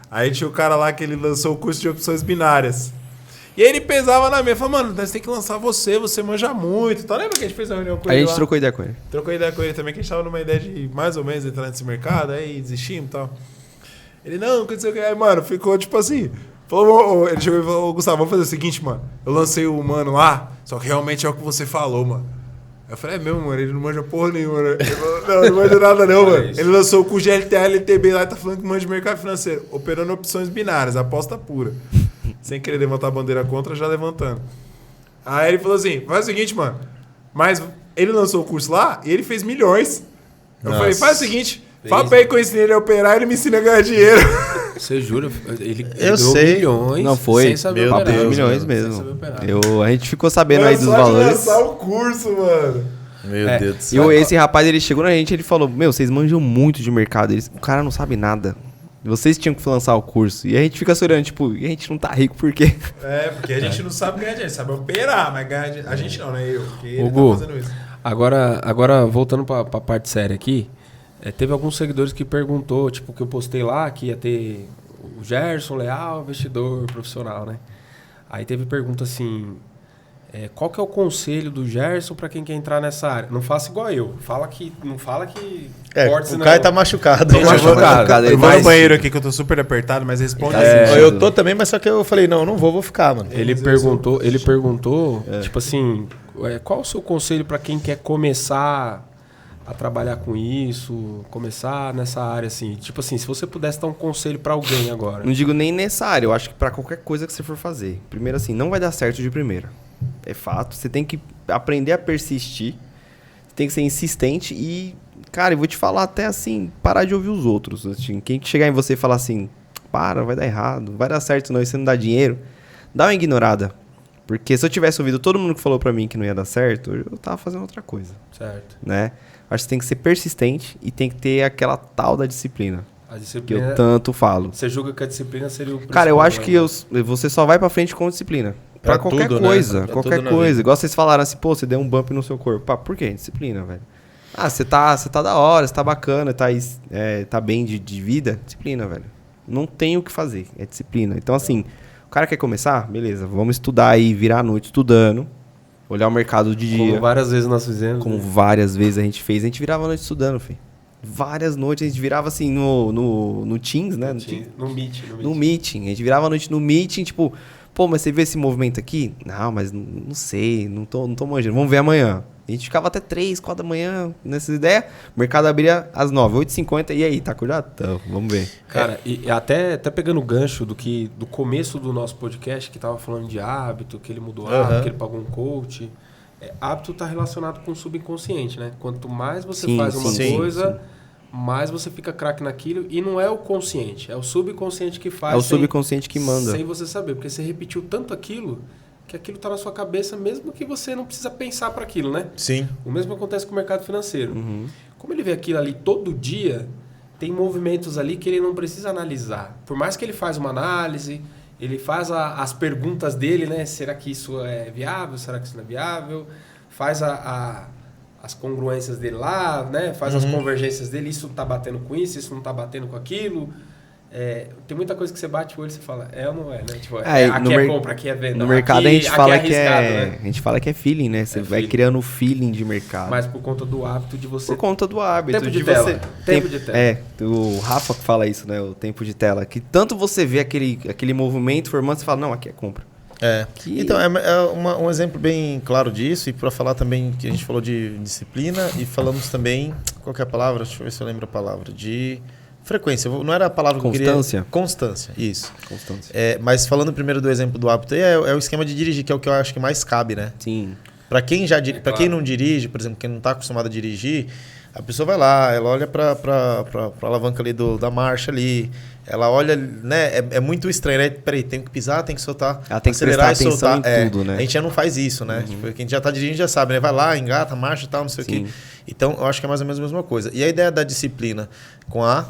Aí tinha o cara lá que ele lançou o curso de opções binárias. E aí ele pesava na minha, falou, mano, nós tem que lançar você manja muito. Tá? Lembra que a gente fez uma reunião com ele? A gente trocou ideia com ele. Trocou ideia com ele também, que a gente tava numa ideia de mais ou menos entrar nesse mercado, aí desistimos e tal. Ele, não sei o que. Aí, mano, ficou tipo assim. Falou, ele chegou e falou, Gustavo, vamos fazer o seguinte, mano. Eu lancei o mano lá, só que realmente é o que você falou, mano. Aí eu falei, é mesmo, mano, ele não manja porra nenhuma, né? Ele falou, não manja nada não, mano. Ele lançou com o GLTA, LTB lá e tá falando que manja de mercado financeiro, operando opções binárias, aposta pura. Sem querer levantar a bandeira contra, já levantando. Aí ele falou assim, faz o seguinte, mano, mas ele lançou o curso lá e ele fez milhões. Eu falei, faz o seguinte, fala pra ele que eu ensinei ele a operar e ele me ensina a ganhar dinheiro. Você jura? Ele eu deu sei. milhões. Não foi? Sem saber Meu operar. Deus, milhões mesmo. A gente ficou sabendo aí dos só de valores. lançar o curso, mano. Meu Deus do céu. Esse rapaz, ele chegou na gente, ele falou, meu, vocês manjam muito de mercado. O cara não sabe nada. Vocês tinham que lançar o curso. E a gente fica se olhando, tipo, e a gente não tá rico por quê? Porque a gente não sabe ganhar dinheiro, sabe operar, mas ganhar dinheiro. A gente não, né? Porque ele Hugo, tá fazendo isso. Agora voltando pra parte séria aqui, teve alguns seguidores que perguntou, tipo, que eu postei lá, que ia ter o Gerson Leal, investidor profissional, né? Aí teve pergunta assim, qual que é o conselho do Gerson pra quem quer entrar nessa área? Não faça igual eu. Não fala que corte, o Caio tá machucado. Tô machucado. Eu vou no banheiro aqui que eu tô super apertado, mas responde Eu tô também, mas só que eu falei, não vou ficar, mano. Ele perguntou, tipo assim, qual o seu conselho pra quem quer começar a trabalhar com isso, começar nessa área, assim? Tipo assim, se você pudesse dar um conselho pra alguém agora. Não digo nem nessa área, eu acho que pra qualquer coisa que você for fazer. Primeiro assim, não vai dar certo de primeira. É fato. Você tem que aprender a persistir. Você tem que ser insistente e, cara, eu vou te falar até assim, parar de ouvir os outros. Assim, quem chegar em você e falar assim, vai dar errado, vai dar certo não, e você não dá dinheiro, dá uma ignorada. Porque se eu tivesse ouvido todo mundo que falou pra mim que não ia dar certo, eu tava fazendo outra coisa. Certo. Né? Acho que você tem que ser persistente e tem que ter aquela tal da disciplina. A disciplina, que eu tanto falo. Você julga que a disciplina seria o principal? Cara, eu acho que você só vai pra frente com disciplina. Pra qualquer tudo, coisa, né? qualquer coisa. Igual vocês falaram assim, pô, você deu um bump no seu corpo. Pá, por quê? Disciplina, velho. Ah, você tá da hora, você tá bacana, tá bem de vida. Disciplina, velho. Não tem o que fazer, é disciplina. Então, assim, o cara quer começar? Beleza, vamos estudar aí, virar a noite estudando, olhar o mercado de dia. Como várias vezes nós fizemos. Como várias vezes a gente fez. A gente virava a noite estudando, filho. Várias noites a gente virava assim no Teams, né? No Meet. No Meeting. A gente virava a noite no Meeting, tipo, pô, mas você vê esse movimento aqui? Não, mas não sei, não tô manjando. Vamos ver amanhã. A gente ficava até 3, 4 da manhã nessas ideias. O mercado abria às 9, 8h50. E aí, tá acordado? Então, vamos ver. Cara, e até pegando o gancho do começo do nosso podcast, que tava falando de hábito, que ele mudou hábito, que ele pagou um coach. Hábito tá relacionado com o subconsciente, né? Quanto mais você faz uma coisa, mais você fica craque naquilo. E não é o consciente, é o subconsciente que faz. É o subconsciente que manda. Sem você saber, porque você repetiu tanto aquilo que aquilo tá na sua cabeça, mesmo que você não precisa pensar para aquilo, né? Sim. O mesmo acontece com o mercado financeiro. Como ele vê aquilo ali todo dia, tem movimentos ali que ele não precisa analisar. Por mais que ele faz uma análise, ele faz as perguntas dele, né? Será que isso é viável? Será que isso não é viável? Faz as congruências dele lá, né? Faz as convergências dele. Isso tá batendo com isso, não tá batendo com aquilo. tem muita coisa que você bate o olho e você fala, ou não é, né? Tipo, É, aqui é compra, aqui é venda. No mercado aqui, a gente fala que arriscado, é. né? A gente fala que é feeling, né? Você vai feeling. criando feeling de mercado. Mas por conta do hábito de você... Por conta do hábito. Tempo de tela. Você... Tempo de tela. O Rafa que fala isso, né? O tempo de tela. Que tanto você vê aquele movimento formando, você fala, não, aqui é compra. Então, um exemplo bem claro disso, e para falar também que a gente falou de disciplina, e falamos também, qual que é a palavra? Deixa eu ver se eu lembro a palavra, de frequência, não era a palavra que eu queria... Constância, isso. Constância. Mas falando primeiro do exemplo do hábito, é o esquema de dirigir, que é o que eu acho que mais cabe, né? Sim. Para quem quem não dirige, por exemplo, quem não está acostumado a dirigir, a pessoa vai lá, ela olha para a alavanca ali da marcha ali, ela olha, né? É muito estranho, né? Peraí, tem que pisar, tem que soltar, ela tem que acelerar prestar e soltar. atenção em tudo, né? A gente já não faz isso, né? Tipo, quem já está dirigindo já sabe, né? Vai lá, engata, marcha e tal, não sei o quê. Então, eu acho que é mais ou menos a mesma coisa. E a ideia da disciplina com a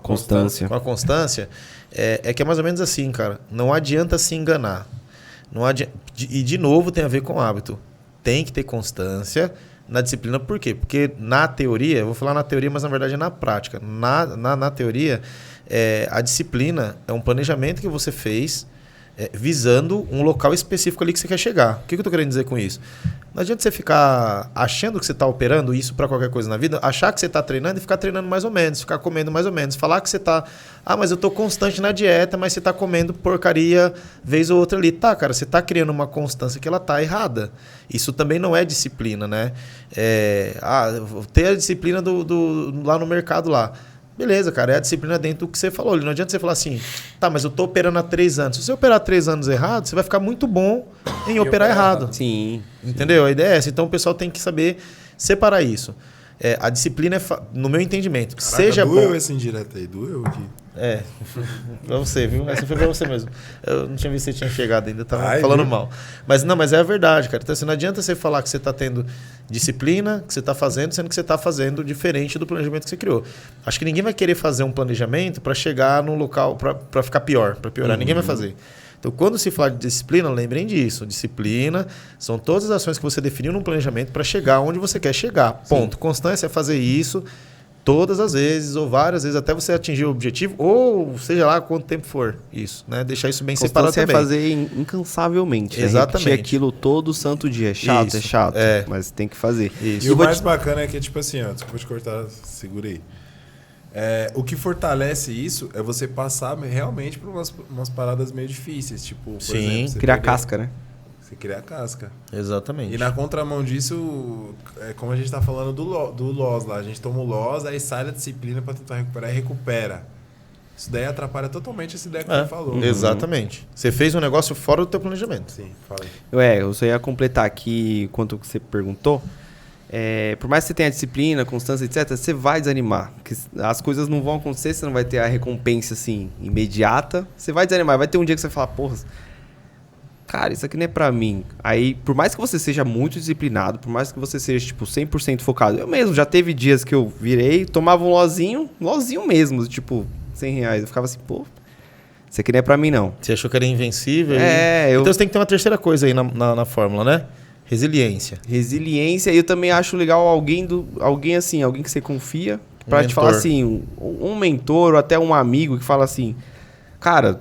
constância. Com a constância, é que é mais ou menos assim, cara. Não adianta se enganar. E, de novo, tem a ver com o hábito. Tem que ter constância na disciplina. Por quê? Porque na teoria, eu vou falar na teoria, mas na verdade é na prática. Na teoria, a disciplina é um planejamento que você fez visando um local específico ali que você quer chegar. O que eu estou querendo dizer com isso? Não adianta você ficar achando que você está operando isso para qualquer coisa na vida, achar que você está treinando e ficar treinando mais ou menos, ficar comendo mais ou menos, falar que você está... mas eu estou constante na dieta, mas você está comendo porcaria vez ou outra ali. Tá, cara, você está criando uma constância que ela está errada. Isso também não é disciplina, né? Ter a disciplina lá no mercado lá. Beleza, cara, é a disciplina dentro do que você falou. Não adianta você falar assim, tá, mas eu tô operando há 3 anos. Se você operar 3 anos errado, você vai ficar muito bom em operar errado. Sim. Entendeu? A ideia é essa. Então o pessoal tem que saber separar isso. A disciplina no meu entendimento, que Caraca, seja doeu bom... esse indireto aí, doeu aqui. Pra você, viu? Essa foi pra você mesmo. Eu não tinha visto que você tinha chegado ainda, tava falando mal. Mas é a verdade, cara. Então, assim, não adianta você falar que você tá tendo disciplina, que você tá fazendo, sendo que você tá fazendo diferente do planejamento que você criou. Acho que ninguém vai querer fazer um planejamento para chegar num local, para ficar pior, para piorar. Ninguém vai fazer. Então, quando se fala de disciplina, lembrem disso. Disciplina são todas as ações que você definiu num planejamento para chegar onde você quer chegar. Ponto. Sim. Constância é fazer isso todas as vezes, ou várias vezes, até você atingir o objetivo, ou seja lá quanto tempo for isso, né? Deixar isso bem separado também. Constância é fazer incansavelmente. Exatamente. Repetir aquilo todo santo dia. É chato, mas tem que fazer. Isso. E o mais bacana é que, tipo assim, desculpa te cortar, segura aí. O que fortalece isso é você passar realmente por umas paradas meio difíceis, tipo, por exemplo, você criar casca, né? Você cria a casca. Exatamente. E na contramão disso, como a gente tá falando do loss lá, a gente toma o loss, aí sai da disciplina para tentar recuperar e recupera. Isso daí atrapalha totalmente essa ideia que você falou. Exatamente. Você fez um negócio fora do teu planejamento. Sim, fala aí. Eu só ia completar aqui quanto que você perguntou. Por mais que você tenha disciplina, constância, etc., você vai desanimar. As coisas não vão acontecer, você não vai ter a recompensa assim, imediata. Você vai desanimar. Vai ter um dia que você vai falar, porra, cara, isso aqui não é pra mim. Aí, por mais que você seja muito disciplinado, por mais que você seja, tipo, 100% focado. Eu mesmo, já teve dias que eu virei, tomava um lozinho mesmo, tipo, R$100. Eu ficava assim, pô, isso aqui não é pra mim, não. Você achou que era invencível? Então você tem que ter uma terceira coisa aí na fórmula, né? Resiliência. Resiliência, e eu também acho legal alguém que você confia, pra te falar assim, um mentor ou até um amigo que fala assim, cara,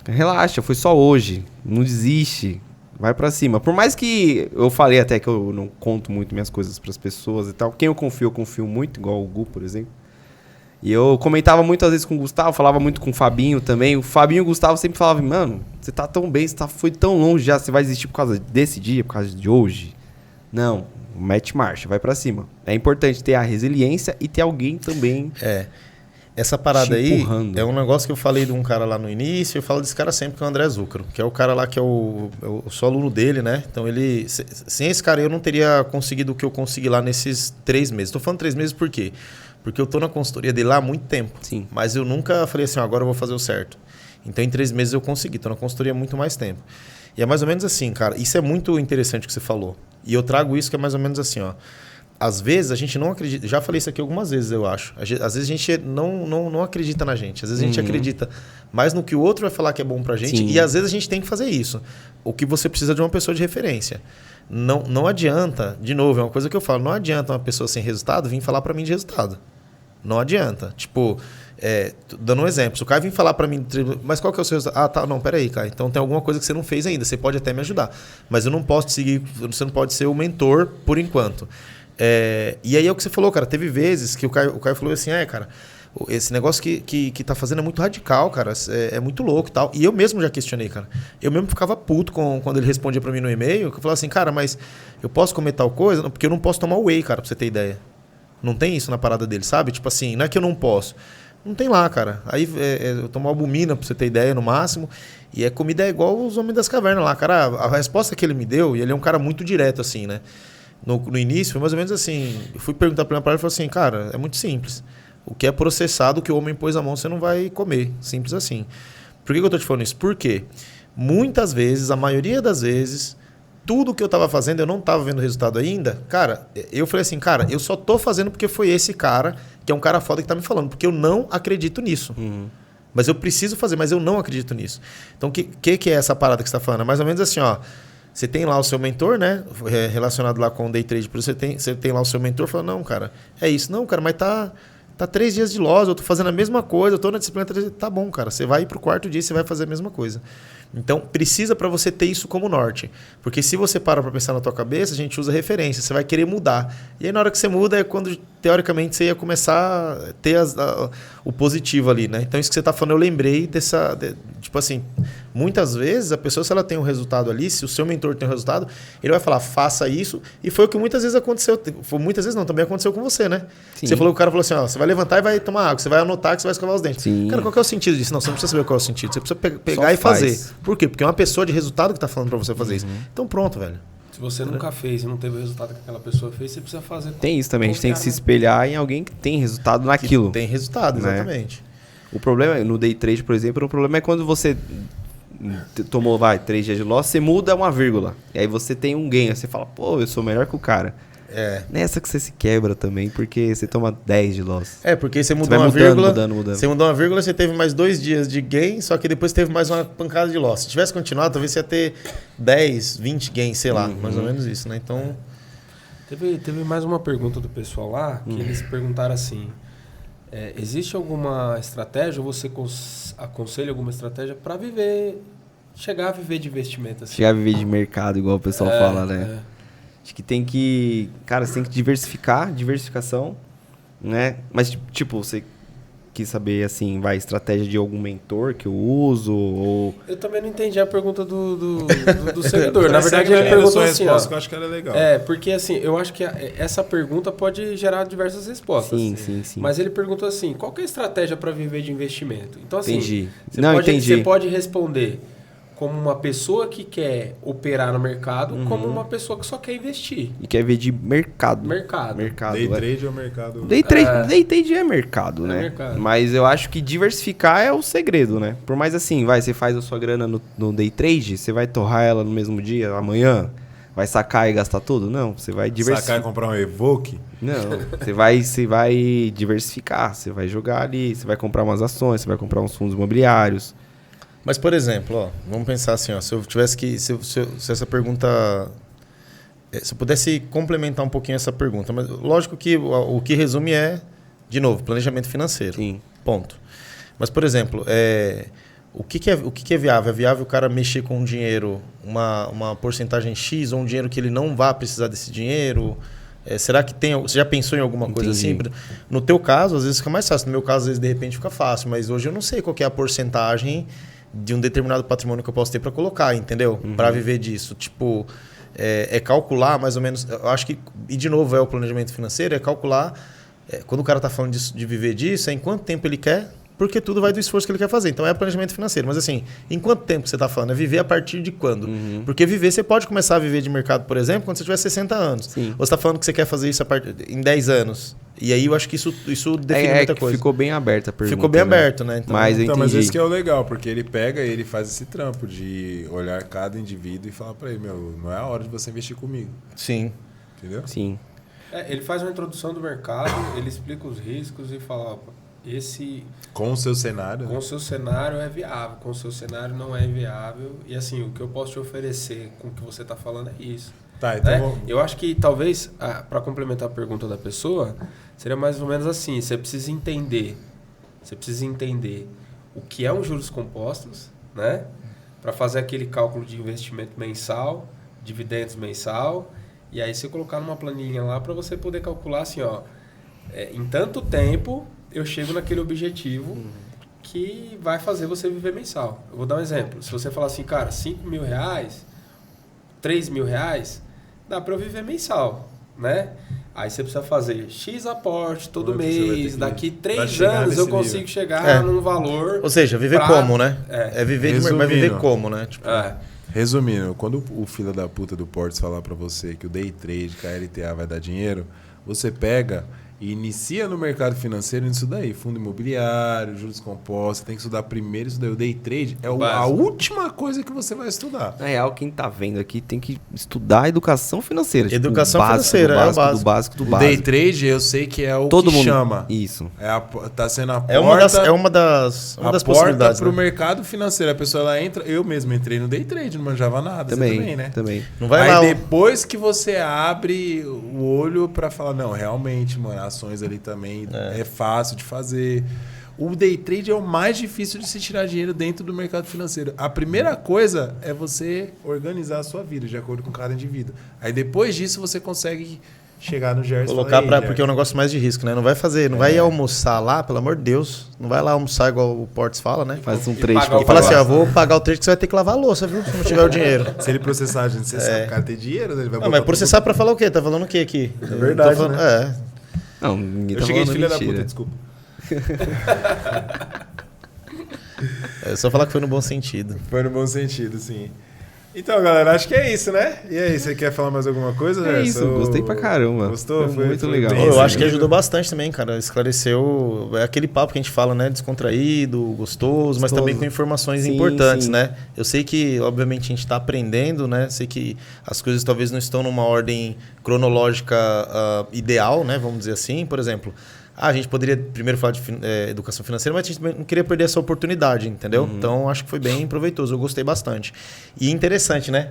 relaxa, foi só hoje, não desiste, vai pra cima. Por mais que eu falei até que eu não conto muito minhas coisas pras pessoas e tal, quem eu confio muito, igual o Gu, por exemplo. E eu comentava muitas vezes com o Gustavo, falava muito com o Fabinho também. O Fabinho e o Gustavo sempre falavam, mano, você tá tão bem, foi tão longe já, você vai desistir por causa desse dia, por causa de hoje? Não, mete marcha, vai pra cima. É importante ter a resiliência e ter alguém também. Essa parada aí empurrando. É um negócio que eu falei de um cara lá no início, eu falo desse cara sempre, que é o André Zucaro, que é o cara lá que eu sou aluno dele, né? Então ele... Sem esse cara eu não teria conseguido o que eu consegui lá nesses 3 meses. Tô falando 3 meses por quê? Porque eu tô na consultoria dele lá há muito tempo. Sim. Mas eu nunca falei assim, agora eu vou fazer o certo. Então em 3 meses eu consegui, tô na consultoria há muito mais tempo. E é mais ou menos assim, cara. Isso é muito interessante o que você falou. E eu trago isso que é mais ou menos assim, ó. Às vezes a gente não acredita... Já falei isso aqui algumas vezes, eu acho. Às vezes a gente não acredita na gente. Às vezes a gente acredita mais no que o outro vai falar que é bom pra gente. Sim. E às vezes a gente tem que fazer isso. O que você precisa de uma pessoa de referência. Não adianta, de novo, é uma coisa que eu falo, não adianta uma pessoa sem resultado vir falar pra mim de resultado. Não adianta. Tipo, Dando um exemplo, se o Caio vir falar para mim, mas qual que é o seu resultado? Ah, tá, não, peraí, Caio, então tem alguma coisa que você não fez ainda, você pode até me ajudar, mas eu não posso te seguir, você não pode ser o mentor por enquanto. E aí é o que você falou, cara, teve vezes que o Caio falou assim, cara, esse negócio que tá fazendo é muito radical, cara, é muito louco e tal, e eu mesmo já questionei, cara, eu mesmo ficava puto quando ele respondia para mim no e-mail, que eu falava assim, cara, mas eu posso comer tal coisa? Não, porque eu não posso tomar whey, cara, pra você ter ideia. Não tem isso na parada dele, sabe? Tipo assim, não é que eu não posso. Não tem lá, cara. Aí eu tomo albumina, pra você ter ideia, no máximo. E comida é igual os homens das cavernas lá, cara. A resposta que ele me deu, e ele é um cara muito direto, assim, né? No início, foi mais ou menos assim. Eu fui perguntar pra ele e falei assim, cara, é muito simples. O que é processado, o que o homem pôs a mão, você não vai comer. Simples assim. Por que eu tô te falando isso? Porque muitas vezes, a maioria das vezes, tudo que eu tava fazendo, eu não tava vendo resultado ainda. Cara, eu falei assim, cara, eu só tô fazendo porque foi esse cara, que é um cara foda que tá me falando, porque eu não acredito nisso. Mas eu preciso fazer, mas eu não acredito nisso. Então, o que é essa parada que você tá falando? É mais ou menos assim, ó. Você tem lá o seu mentor, né? Relacionado lá com o day trade, por isso você tem lá o seu mentor falando, não, cara, é isso. Não, cara, mas tá 3 dias de loss, eu tô fazendo a mesma coisa, eu tô na disciplina 3 dias. Tá bom, cara, você vai pro 4º dia e você vai fazer a mesma coisa. Então, precisa para você ter isso como norte. Porque se você para pensar na tua cabeça, a gente usa referência, você vai querer mudar. E aí, na hora que você muda, é quando, teoricamente, você ia começar a ter o positivo ali, né? Então, isso que você tá falando, eu lembrei tipo assim, muitas vezes, a pessoa, se ela tem um resultado ali, se o seu mentor tem um resultado, ele vai falar, faça isso. E foi o que muitas vezes aconteceu. Muitas vezes não, também aconteceu com você, né? Sim. Você falou, o cara falou assim, ó, você vai levantar e vai tomar água, você vai anotar que você vai escovar os dentes. Sim. Cara, qual que é o sentido disso? Não, você não precisa saber qual é o sentido. Você precisa pegar e fazer. Por quê? Porque é uma pessoa de resultado que está falando para você fazer isso. Então pronto, velho. Se você nunca fez e não teve o resultado que aquela pessoa fez, você precisa fazer. Tem isso também, a gente tem que se espelhar em alguém que tem resultado naquilo. Tem resultado, exatamente. O problema, no day trade, por exemplo, o problema é quando você tomou, 3 dias de loss, você muda uma vírgula. E aí você tem um gain, aí você fala, pô, eu sou melhor que o cara. Nessa que você se quebra também, porque você toma 10 de loss. Porque você mudou uma vírgula. Você mudou uma vírgula, você teve mais 2 dias de gain, só que depois teve mais uma pancada de loss. Se tivesse continuado, talvez você ia ter 10, 20 gains, sei lá, mais ou menos isso, né? Então. Teve mais uma pergunta do pessoal lá, que eles perguntaram assim: existe alguma estratégia, ou você aconselha alguma estratégia para chegar a viver de investimento? Assim? Chegar a viver de mercado, igual o pessoal fala, né? Acho que tem que... Cara, você tem que diversificação, né? Mas, tipo, você quis saber, assim, estratégia de algum mentor que eu uso, ou... Eu também não entendi a pergunta do seguidor. Na verdade, ele perguntou assim, que eu acho que ela é legal. Porque, assim, eu acho que essa pergunta pode gerar diversas respostas. Sim. Mas ele perguntou assim, qual que é a estratégia para viver de investimento? Então, assim, entendi. Você pode responder como uma pessoa que quer operar no mercado, como uma pessoa que só quer investir. E quer ver de mercado. Day trade ou mercado? Day trade é mercado, né? Mercado. Mas eu acho que diversificar é o segredo, né? Por mais assim, você faz a sua grana no day trade, você vai torrar ela no mesmo dia, amanhã, vai sacar e gastar tudo? Não, você vai diversificar. Sacar e comprar um Evoque? Não, você vai diversificar, você vai jogar ali, você vai comprar umas ações, você vai comprar uns fundos imobiliários. Mas, por exemplo, vamos pensar assim, se eu tivesse que... Se essa pergunta... Se eu pudesse complementar um pouquinho essa pergunta. Mas lógico que o que resume de novo, planejamento financeiro. Sim. Ponto. Mas, por exemplo, o que é viável? É viável o cara mexer com um dinheiro, uma porcentagem X, ou um dinheiro que ele não vá precisar desse dinheiro? Será que tem... Você já pensou em alguma coisa assim? No teu caso, às vezes fica mais fácil. No meu caso, às vezes, de repente, fica fácil. Mas hoje eu não sei qual que é a porcentagem de um determinado patrimônio que eu posso ter para colocar, entendeu? Para viver disso. Tipo, calcular mais ou menos... Eu acho que, e de novo, o planejamento financeiro, é calcular... quando o cara está falando de viver disso, em quanto tempo ele quer... Porque tudo vai do esforço que ele quer fazer. Então, é planejamento financeiro. Mas, assim, em quanto tempo você está falando? É viver a partir de quando? Porque viver, você pode começar a viver de mercado, por exemplo, quando você tiver 60 anos. Sim. Ou você está falando que você quer fazer isso em 10 anos. E aí, eu acho que isso define muita coisa. Ficou bem aberta a pergunta. Ficou bem aberto, né? Mas esse que é o legal, porque ele pega e ele faz esse trampo de olhar cada indivíduo e falar para ele, não é a hora de você investir comigo. Sim. Entendeu? Sim. Ele faz uma introdução do mercado, ele explica os riscos e fala... Com o seu cenário. Com o seu cenário é viável, com o seu cenário não é viável. E assim, o que eu posso te oferecer com o que você está falando é isso. Tá, então né? Eu acho que talvez, para complementar a pergunta da pessoa, seria mais ou menos assim, você precisa entender Você precisa entender o que é um juros compostos, né? Para fazer aquele cálculo de investimento mensal, dividendos mensal, e aí você colocar numa planilha lá para você poder calcular assim, ó, em tanto tempo eu chego naquele objetivo que vai fazer você viver mensal. Eu vou dar um exemplo. Se você falar assim, cara, R$5.000, R$3.000, dá para eu viver mensal, né? Aí você precisa fazer X aporte todo mês, daqui 3 anos eu consigo chegar num valor... Ou seja, viver como, né? É viver mas viver como, né? Tipo, Resumindo, quando o filho da puta do Portes falar pra você que o day trade, que a LTA vai dar dinheiro, você pega e inicia no mercado financeiro nisso daí. Fundo imobiliário, juros compostos, tem que estudar primeiro isso daí. O day trade é a última coisa que você vai estudar. Na real, quem tá vendo aqui tem que estudar a educação financeira. Educação financeira, é o básico. Do básico do O básico. day trade eu sei que é o Todo que mundo chama. Isso. Tá sendo a porta... É uma das porta possibilidades, pro né? mercado financeiro. A pessoa ela entra... Eu mesmo entrei no day trade, não manjava nada. Também, você também, né? também. Não vai Aí lá... depois que você abre o olho pra falar, não, realmente, mano, ações ali também é fácil de fazer. O day trade é o mais difícil de se tirar dinheiro dentro do mercado financeiro. A primeira coisa é você organizar a sua vida de acordo com cada indivíduo. Aí depois disso você consegue chegar no Gerson. Colocar porque é um negócio mais de risco, né? Não vai fazer, não vai almoçar lá, pelo amor de Deus. Não vai lá almoçar igual o Portes fala, né? Faz um trade. E fala assim, ó, vou pagar o trade que você vai ter que lavar a louça, viu? Se não tiver o dinheiro. Se ele processar a gente, você sabe que o cara tem dinheiro, né? Ele vai Não, mas processar pra falar o quê? Tá falando o quê aqui? É verdade, falando, né? Não, ninguém Eu tá cheguei de falando filha da mentira. puta, desculpa. É só falar que foi no bom sentido. Foi no bom sentido, sim. Então, galera, acho que é isso, né? E aí, você quer falar mais alguma coisa, É Gerson? isso, gostei pra caramba. Gostou? Foi muito legal. bem Eu acho que resumido. ajudou bastante também, cara. Esclareceu aquele papo que a gente fala, né? Descontraído, gostoso, mas também com informações Sim, importantes, sim. né? Eu sei que, obviamente, a gente está aprendendo, né? Sei que as coisas talvez não estão numa ordem cronológica ideal, né? Vamos dizer assim. Por exemplo, a gente poderia primeiro falar de educação financeira, mas a gente não queria perder essa oportunidade, entendeu? Então, acho que foi bem proveitoso. Eu gostei bastante. E interessante, né?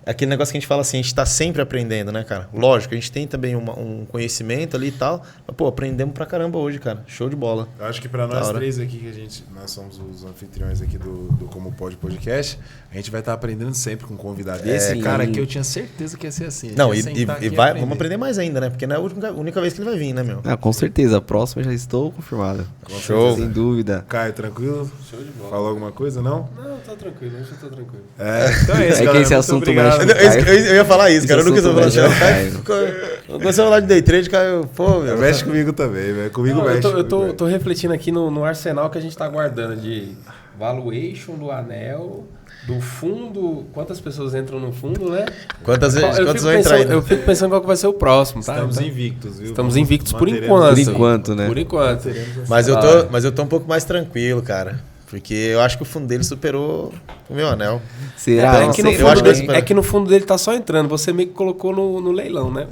Aquele negócio que a gente fala assim, a gente está sempre aprendendo, né, cara? Lógico, a gente tem também um conhecimento ali e tal. Mas, pô, aprendemos pra caramba hoje, cara. Show de bola. Eu acho que pra nós três aqui, nós somos os anfitriões aqui do Como Pode Podcast, a gente vai estar aprendendo sempre com um convidado desse. sim. Cara, que eu tinha certeza que ia ser assim. Não, Ia sentar aqui vamos aprender mais ainda, né? Porque não é a única vez que ele vai vir, né, meu? Ah, com certeza. A próxima já estou confirmada. Show. Sem dúvida. Caio, tranquilo? Show de bola. Falou alguma coisa, não? Não, tá tranquilo, hoje eu tô tranquilo. Então é isso, É que galera. esse Muito assunto obrigado. mexe Eu ia falar isso, cara. Eu nunca assunto tô falando mexe, assim. Eu comecei a falar de day trade, cara. Pô, meu. Mexe comigo também, velho. Comigo Não, mexe. eu comigo, tô refletindo aqui no arsenal que a gente tá guardando de valuation do anel, do fundo. Quantas pessoas entram no fundo, né? Quantas Eu vão entrar ainda? Eu fico pensando qual que vai ser o próximo, tá? Estamos Então, invictos, viu? Estamos invictos por Manteremos enquanto. Por assim. enquanto, né? Por enquanto. Mas eu tô um pouco mais tranquilo, cara. Porque eu acho que o fundo dele superou o meu anel. Será? É que, no eu fundo acho que dele, eu- é que no fundo dele tá só entrando. Você meio que colocou no leilão, né?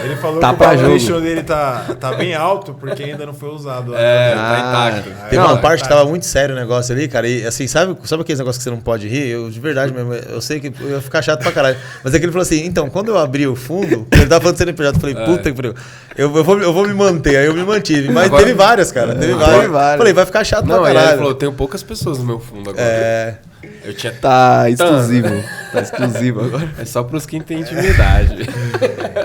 Ele falou Tá que o pra valuation jogo. dele tá bem alto porque ainda não foi usado. Tá intacto. Teve Não, uma parte que tava muito sério o negócio ali, cara. E assim, sabe aqueles negócios que você não pode rir? Eu, de verdade mesmo, eu sei que eu ia ficar chato pra caralho. Mas é que ele falou assim: então, quando eu abri o fundo, ele tava falando de CNPJ, eu falei, puta que pariu. Eu vou me manter. Aí eu me mantive. Mas Agora- teve várias, cara. Teve várias. Falei, vai ficar chato Não, pra aí ele caralho. falou, tenho poucas pessoas no meu fundo agora. É. Eu tinha... Tá exclusivo. Tá exclusivo agora. É só pros que têm intimidade.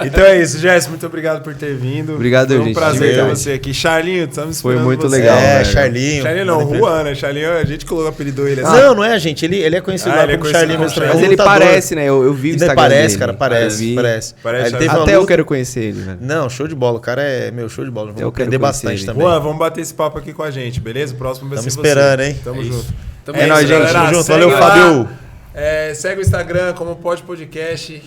Então é isso, Jess. Muito obrigado por ter vindo. Obrigado, Foi um gente, prazer de ter verdade. você aqui. Charlinho, estamos Foi esperando muito você. legal, É, velho. Charlinho. Charlinho não, Juan, né? Charlinho, a gente colocou o apelido ele assim. Não, não é, gente. Ele é conhecido lá ele é como conhecido Charlinho como mesmo também. Charlinho. Mas É um ele lutador. parece, né? Eu vi o Ele Instagram parece, dele. cara, parece. Eu vi. Parece. Parece Aí ele teve uma Até eu luta- quero conhecer ele, velho. Não, show de bola. O cara é, show de bola. Eu Vamos quero aprender conhecer bastante ele. também. Juan, vamos bater esse papo aqui com a gente, beleza? O próximo vai Estamos ser esperando, você. hein? Tamo É isso. junto. Tamo É aí, nóis, gente. galera. Tamo junto. segue Valeu, lá. Fábio. Segue o Instagram, Como Pode Podcast.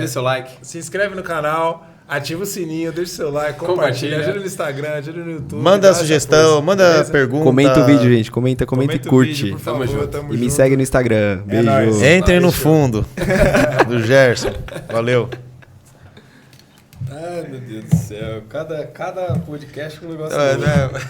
Dê seu like. Se inscreve no canal, ativa o sininho, deixa o seu like, compartilha, Compartilha. ajuda no Instagram, ajuda no YouTube. Manda dá essa sugestão, força, manda beleza? pergunta. Comenta o vídeo, gente. Comenta e Comenta o curte. vídeo, por favor, Tamo junto. tamo E me junto. segue no Instagram. Beijo. nóis. Entrem no Fechou. fundo do Gerson. Valeu. Ai, meu Deus do céu. Cada podcast com um negócio novo.